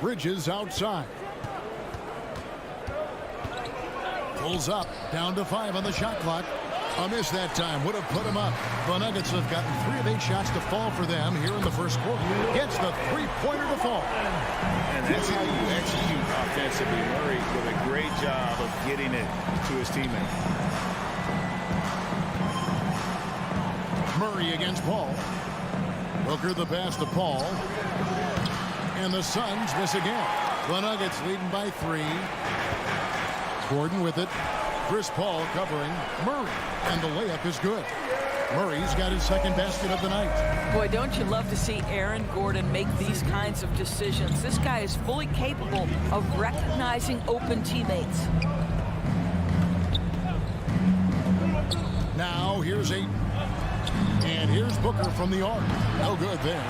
Bridges outside. Pulls up, down to 5 on the shot clock. A miss that time would have put him up. The Nuggets have gotten 3 of 8 shots to fall for them here in the first quarter. Gets the 3-pointer to fall. And that's how you execute offensively. Murray with a great job of getting it to his teammate. Murray against Paul. Booker the pass to Paul. And the Suns miss again. The Nuggets leading by 3. Gordon with it. Chris Paul covering Murray. And the layup is good. Murray's got his second basket of the night. Boy, don't you love to see Aaron Gordon make these kinds of decisions. This guy is fully capable of recognizing open teammates. Now here's Ayton. And here's Booker from the arc. No good there.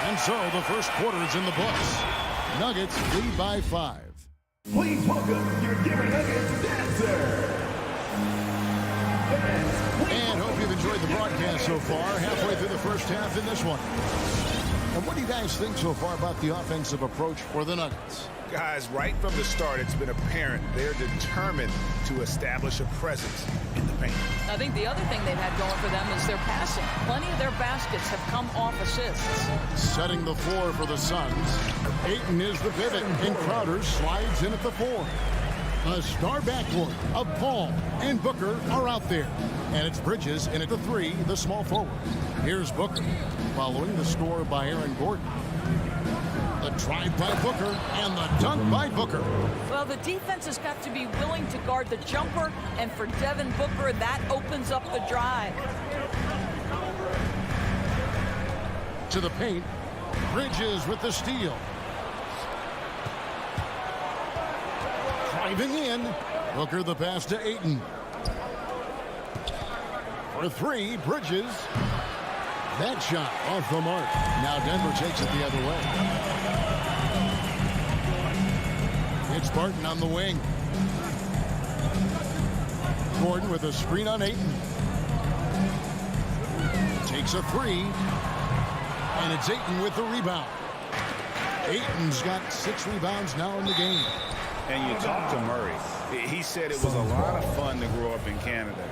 And so the first quarter is in the books. Nuggets lead by 5. Please welcome your Denver Nuggets dancer. And hope you've enjoyed the broadcast so far. Halfway through the first half in this one. And what do you guys think so far about the offensive approach for the Nuggets? Guys, right from the start, it's been apparent they're determined to establish a presence in the paint. I think the other thing they've had going for them is their passing. Plenty of their baskets have come off assists. Setting the floor for the Suns. Ayton is the pivot, and Crowder slides in at the 4. A star backcourt of Paul and Booker are out there. And it's Bridges in at the 3, the small forward. Here's Booker, following the score by Aaron Gordon. The drive by Booker and the dunk by Booker. Well, the defense has got to be willing to guard the jumper, and for Devin Booker, that opens up the drive. To the paint, Bridges with the steal. Driving in, Booker the pass to Ayton. For 3, Bridges. That shot off the mark. Now Denver takes it the other way. It's Barton on the wing. Gordon with a screen on Ayton. Takes a 3. And it's Ayton with the rebound. Ayton's got 6 rebounds now in the game. And you talk to Murray. He said it was a lot of fun to grow up in Canada.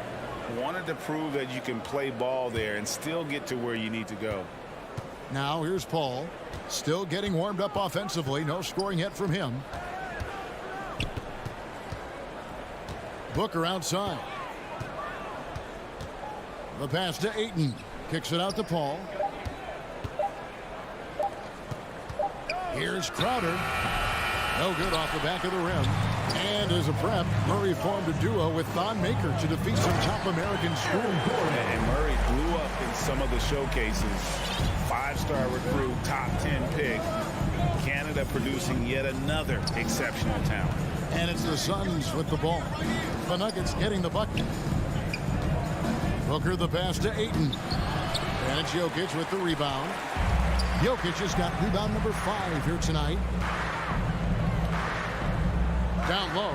Wanted to prove that you can play ball there and still get to where you need to go. Now here's Paul. Still getting warmed up offensively. No scoring yet from him. Booker outside. The pass to Ayton. Kicks it out to Paul. Here's Crowder. No good off the back of the rim. And as a prep, Murray formed a duo with Thon Maker to defeat some top American school. And Murray blew up in some of the showcases. 5-star recruit, top 10 pick. Canada producing yet another exceptional talent. And it's the Suns with the ball. The Nuggets getting the bucket. Booker the pass to Ayton. And it's Jokic with the rebound. Jokic has got rebound number 5 here tonight. Down low,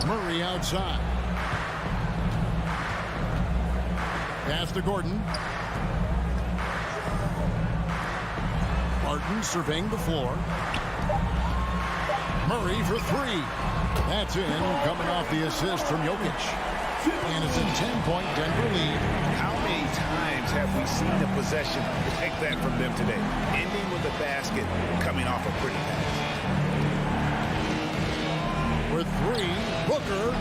Murray outside. Pass to Gordon. Martin surveying the floor. Murray for 3. That's in, coming off the assist from Jokic. And it's a 10-point Denver lead. How many times have we seen a possession like that from them today? Ending with a basket, coming off a pretty pass. With 3, Booker.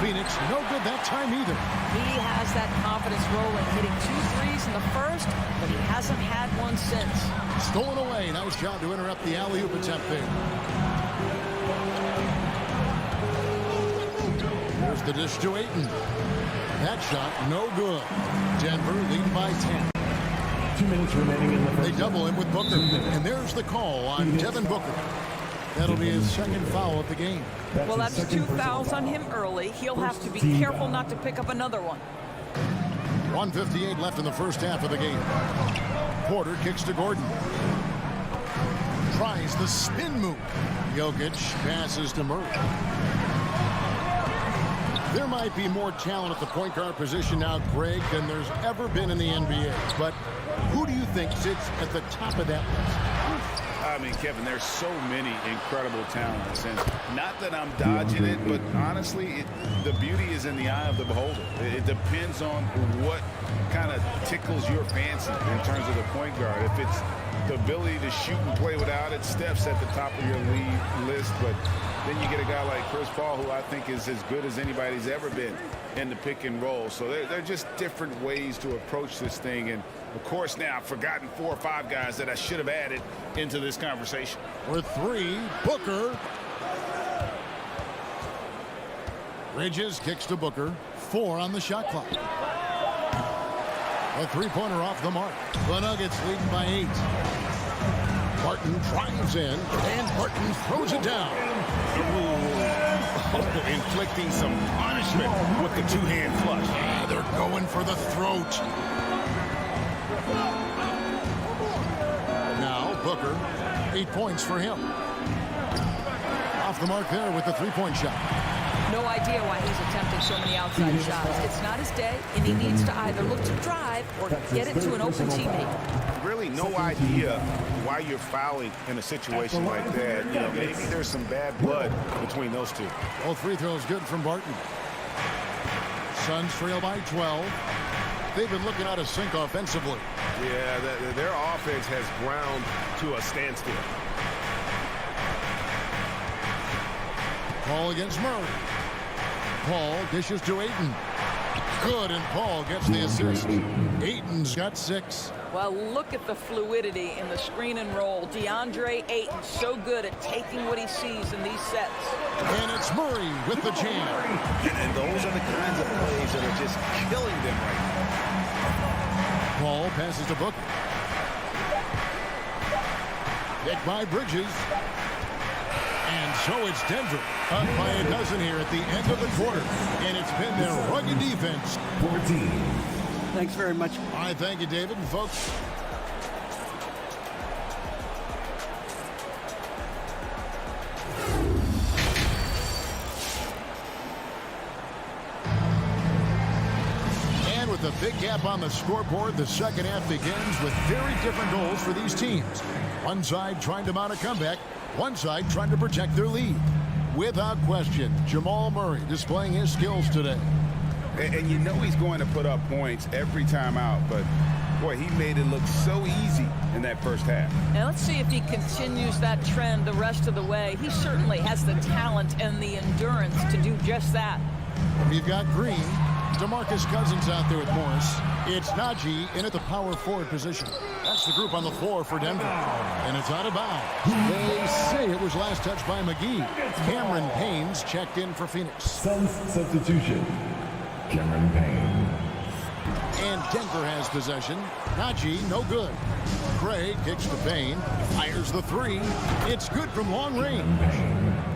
Phoenix no good that time either. He has that confidence rolling, hitting 2 threes in the first, but he hasn't had one since. Stolen away. Nice job to interrupt the alley-oop attempt there. There's the dish to Ayton. That shot no good. Denver leading by 10. 2 minutes remaining in the first. They double him with Booker. And there's the call on Devin Booker. That'll be his second foul of the game. Well, that's 2 fouls on him early. He'll have to be careful not to pick up another one. 1:58 left in the first half of the game. Porter kicks to Gordon. Tries the spin move. Jokic passes to Murray. There might be more talent at the point guard position now, Greg, than there's ever been in the NBA. But who do you think sits at the top of that list? I mean, Kevin, there's so many incredible talents. And not that I'm dodging it, but honestly, the beauty is in the eye of the beholder. It depends on what kind of tickles your fancy in terms of the point guard. If it's the ability to shoot and play without it, Steph's at the top of your league list. But then you get a guy like Chris Paul, who I think is as good as anybody's ever been in the pick and roll. So they're just different ways to approach this thing. And, of course, now I've forgotten 4 or 5 guys that I should have added into this conversation. With 3, Booker. Bridges kicks to Booker. 4 on the shot clock. A three-pointer off the mark. The Nuggets leading by 8. Barton drives in, and Barton throws it down. Inflicting some punishment with the two-hand flush. They're going for the throat. Now Booker, 8 points for him. Off the mark there with the three-point shot. No idea why he's attempting so many outside shots. It's not his day, and he needs to either look to drive or get it to an open teammate. Really no idea why you're fouling in a situation like that. You know, maybe there's some bad blood between those two. Both free throws good from Barton. Suns trail by 12. They've been looking out of sync offensively. Yeah, their offense has ground to a standstill. Paul against Murray. Paul dishes to Ayton. Good, and Paul gets the assist. Ayton's got 6. Well, look at the fluidity in the screen and roll. DeAndre Ayton so good at taking what he sees in these sets. And it's Murray with the jam. And those are the kinds of plays that are just killing them right now. Paul passes to Booker. Picked by Bridges. And so it's Denver up by a dozen here at the end of the quarter. And it's been their rugged defense. 14. Thanks very much. All right, thank you, David. And folks, and with a big gap on the scoreboard, the second half begins with very different goals for these teams. One side trying to mount a comeback, one side trying to protect their lead. Without question, Jamal Murray displaying his skills today. And you know he's going to put up points every time out, but boy, he made it look so easy in that first half. And let's see if he continues that trend the rest of the way. He certainly has the talent and the endurance to do just that. We've got Green, DeMarcus Cousins out there with Morris. It's Najee in at the power forward position. That's the group on the floor for Denver. And it's out of bounds. They say it was last touched by McGee. Cameron Payne's checked in for Phoenix. Suns substitution. Cameron Payne. And Denver has possession. Najee, no good. Craig kicks to Payne. Fires the 3. It's good from long range.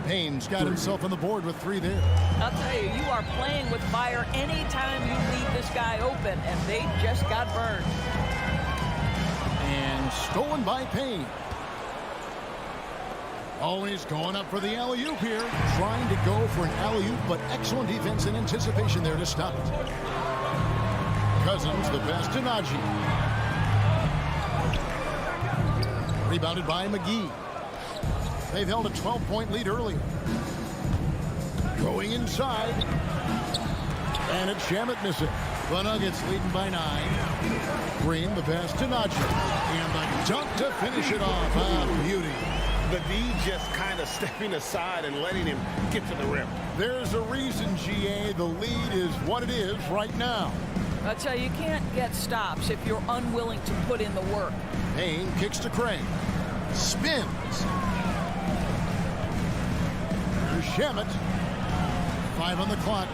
Payne's got himself on the board with 3 there. I'll tell you, you are playing with fire anytime you leave this guy open, and they just got burned. And stolen by Payne. Always going up for the alley-oop here. Trying to go for an alley-oop, but excellent defense and anticipation there to stop it. Cousins, the pass to Najee. Rebounded by McGee. They've held a 12-point lead early. Going inside. And it's Shamet missing. The Nuggets leading by 9. Green, the pass to Najee. And the dunk to finish it off. Ah, beauty. The D just kind of stepping aside and letting him get to the rim. There's a reason, GA. The lead is what it is right now. I'll tell you, you can't get stops if you're unwilling to put in the work. Payne kicks to Craig. Spins. Here's Shamet. 5 on the clock.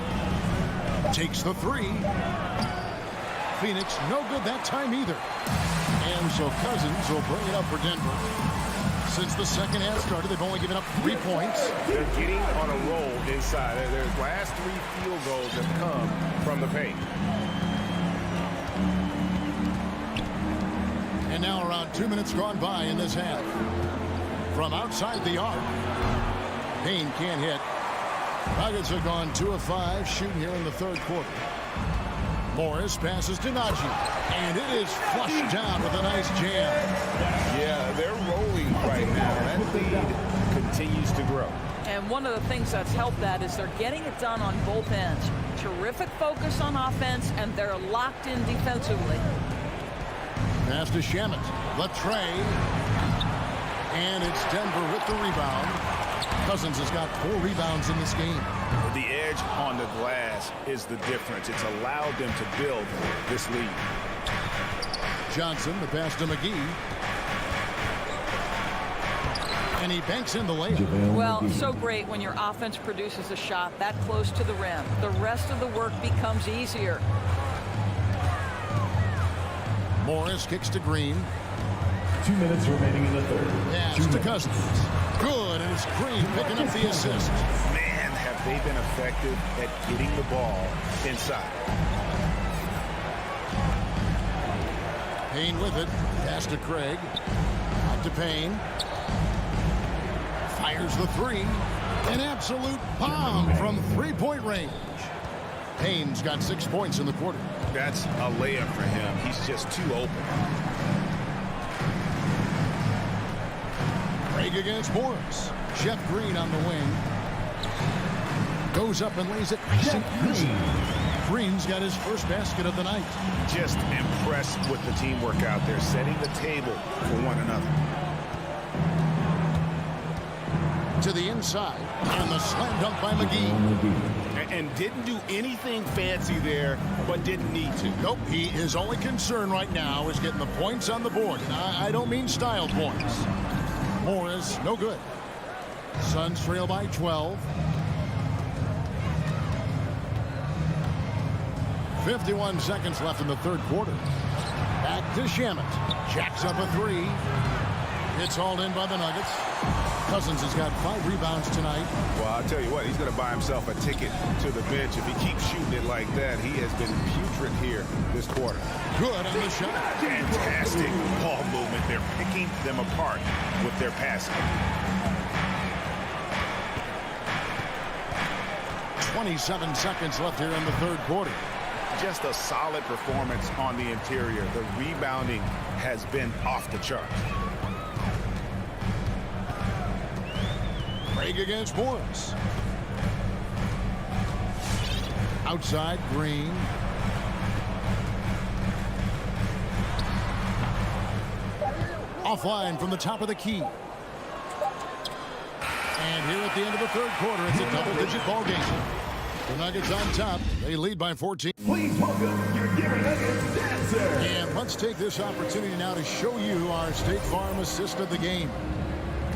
Takes the 3. Phoenix, no good that time either. And so Cousins will bring it up for Denver. Since the second half started, they've only given up 3 points. They're getting on a roll inside. Their last 3 field goals have come from the paint. And now around 2 minutes gone by in this half. From outside the arc. Payne can't hit. Nuggets have gone 2 of 5 shooting here in the third quarter. Morris passes to Najee. And it is flushed down with a nice jam. Yeah, they're rolling right now. That lead continues to grow. And one of the things that's helped that is they're getting it done on both ends. Terrific focus on offense, and they're locked in defensively. Pass to Shamet. Latre. And it's Denver with the rebound. Cousins has got 4 rebounds in this game. The edge on the glass is the difference. It's allowed them to build this lead. Johnson, the pass to McGee. And he banks in the layup. Well, so great when your offense produces a shot that close to the rim. The rest of the work becomes easier. Morris kicks to Green. 2 minutes remaining in the third. Pass to Cousins. Good, and it's Green picking up the assist. Man, have they been effective at getting the ball inside. Payne with it. Pass to Craig. Out to Payne. Fires the 3. An absolute bomb from 3-point range. Payne's got 6 points in the quarter. That's a layup for him. He's just too open. Craig against Morris. Jeff Green on the wing. Goes up and lays it nice and easy. Green's got his first basket of the night. Just impressed with the teamwork out there, setting the table for one another. To the inside, and the slam dunk by McGee. And didn't do anything fancy there, but didn't need to. Nope, his only concern right now is getting the points on the board. And I don't mean style points. Morris, no good. Suns trail by 12. 51 seconds left in the third quarter. Back to Shamet. Jacks up a 3. It's hauled in by the Nuggets. Cousins has got 5 rebounds tonight. Well, I'll tell you what, he's going to buy himself a ticket to the bench. If he keeps shooting it like that, he has been putrid here this quarter. Good on the shot. Fantastic ball movement. They're picking them apart with their passing. 27 seconds left here in the third quarter. Just a solid performance on the interior. The rebounding has been off the charts. Craig against Morris. Outside, Green. Offline from the top of the key. And here at the end of the third quarter, it's a double-digit ball game. The Nuggets on top. They lead by 14. Please welcome your Gary Nuggets dancer. And let's take this opportunity now to show you our State Farm assist of the game.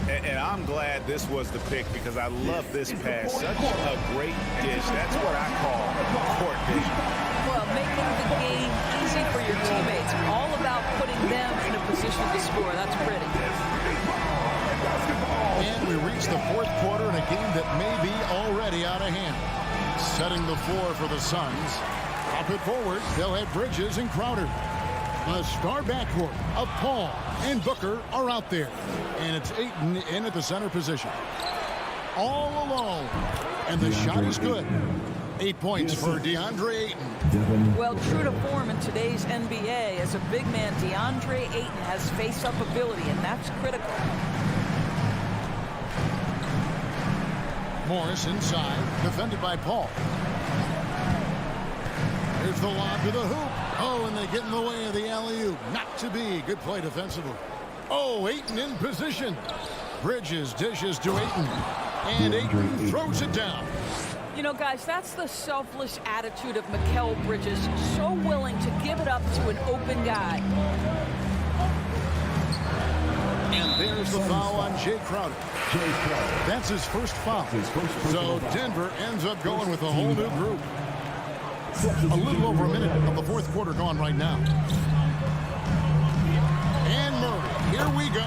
And I'm glad this was the pick because I love this pass. Such a great dish. That's what I call court vision. Well, making the game easy for your teammates. All about putting them in a position to score. That's pretty. And we reach the fourth quarter in a game that may be already out of hand. Setting the floor for the Suns. Pop it forward. They'll have Bridges and Crowder. The star backcourt of Paul and Booker are out there. And it's Ayton in at the center position. All alone. And the shot is good. 8 points for DeAndre Ayton. Well, true to form in today's NBA, as a big man, DeAndre Ayton has face-up ability, and that's critical. Morris inside, defended by Paul. Here's the lob to the hoop. Oh, and they get in the way of the alley-oop. Not to be. Good play defensively. Oh, Ayton in position. Bridges dishes to Ayton. And Ayton throws it down. You know, guys, that's the selfless attitude of Mikal Bridges. So willing to give it up to an open guy. And there's the foul on Jay Crowder. That's his first foul. So Denver ends up going with a whole new group. A little over a minute of the fourth quarter gone right now. And Murray, here we go.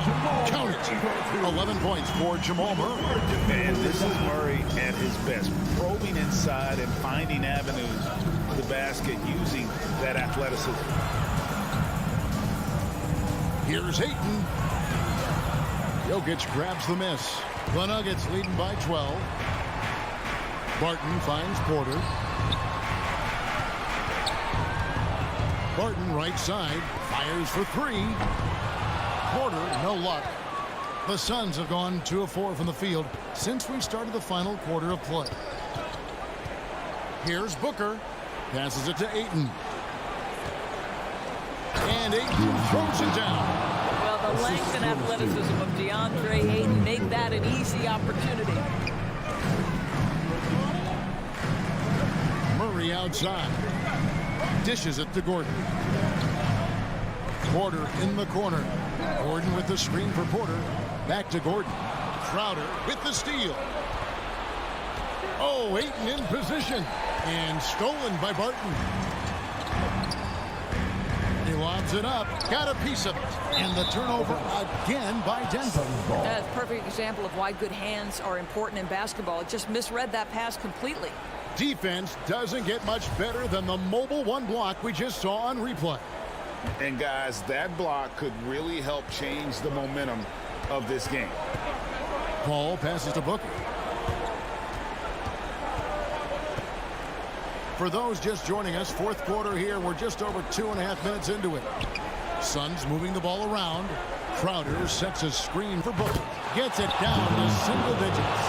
Count it. 11 points for Jamal Murray. And this is Murray at his best, probing inside and finding avenues to the basket using that athleticism. Here's Ayton. Jokic grabs the miss. The Nuggets leading by 12. Barton finds Porter. Barton right side, fires for 3. Porter, no luck. The Suns have gone 2 of 4 from the field since we started the final quarter of play. Here's Booker. Passes it to Ayton. And Ayton throws it down. Well, the length and athleticism of DeAndre Ayton make that an easy opportunity. Murray outside. Dishes it to Gordon. Porter in the corner. Gordon with the screen for Porter. Back to Gordon. Crowder with the steal. Oh, Ayton in position. And stolen by Barton. He lobs it up. Got a piece of it. And the turnover again by Denver. That's a perfect example of why good hands are important in basketball. It just misread that pass completely. Defense doesn't get much better than the mobile one block we just saw on replay. And guys, that block could really help change the momentum of this game. Paul passes to Booker. For those just joining us, fourth quarter here. We're just over 2.5 minutes into it. Suns moving the ball around. Crowder sets a screen for Booker. Gets it down to single digits.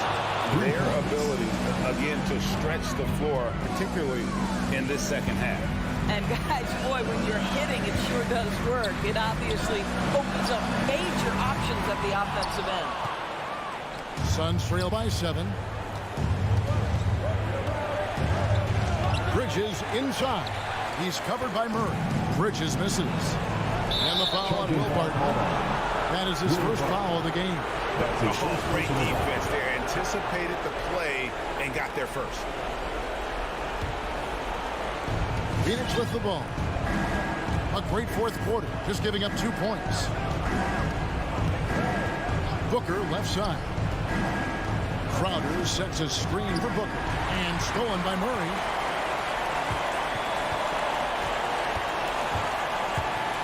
Their ability, again, to stretch the floor, particularly in this second half. And guys, boy, when you're hitting, it sure does work. It obviously opens up major options at the offensive end. Suns trail by 7. Bridges inside. He's covered by Murray. Bridges misses. And the foul on Will Barton. That is his first foul of the game. Oh, great defense there. Anticipated the play and got there first. Phoenix with the ball. A great fourth quarter, just giving up 2 points. Booker left side. Crowder sets a screen for Booker. And stolen by Murray.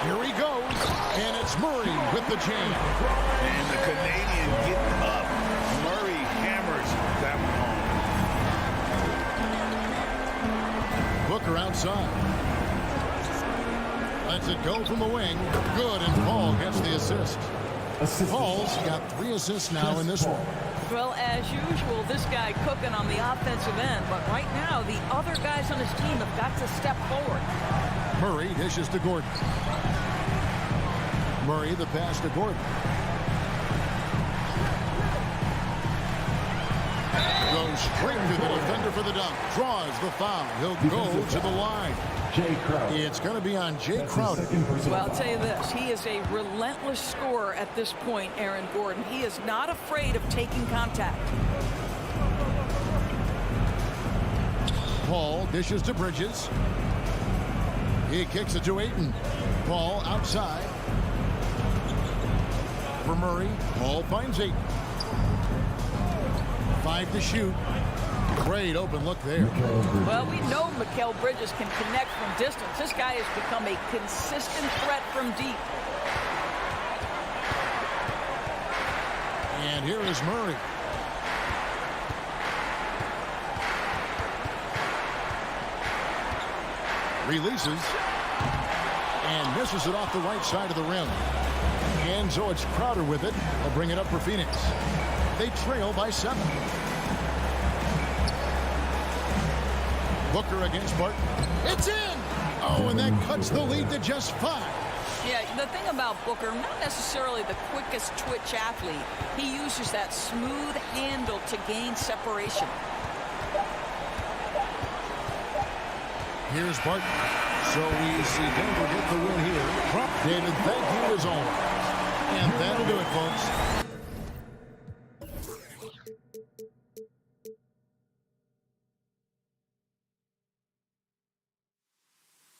Here he goes. And it's Murray with the jam. And the Canadian getting up. Murray hammers that one home. Booker outside. Lets it go from the wing. Good, and Paul gets the assist. Paul's got 3 assists now in this one. Well, as usual, this guy cooking on the offensive end, but right now the other guys on his team have got to step forward. Murray dishes to Gordon. Murray the pass to Gordon. Goes straight to the defender for the dunk. Draws the foul. He'll go to the line. Jay Crowder. It's going to be on Jay Crowder. Well, I'll tell you this. He is a relentless scorer at this point, Aaron Gordon. He is not afraid of taking contact. Paul dishes to Bridges. He kicks it to Ayton. Paul outside. For Murray. Paul finds Ayton. 5 to shoot. Great open look there. Well, we know Mikal Bridges can connect from distance. This guy has become a consistent threat from deep. And here is Murray. Releases. And misses it off the right side of the rim. And so it's Crowder with it. They'll bring it up for Phoenix. They trail by 7. Booker against Barton. It's in! Oh, and that cuts the lead to just 5. Yeah, the thing about Booker, not necessarily the quickest twitch athlete. He uses that smooth handle to gain separation. Here's Barton. So we see Denver get the win here. David, thank you as always. And that'll do it, folks.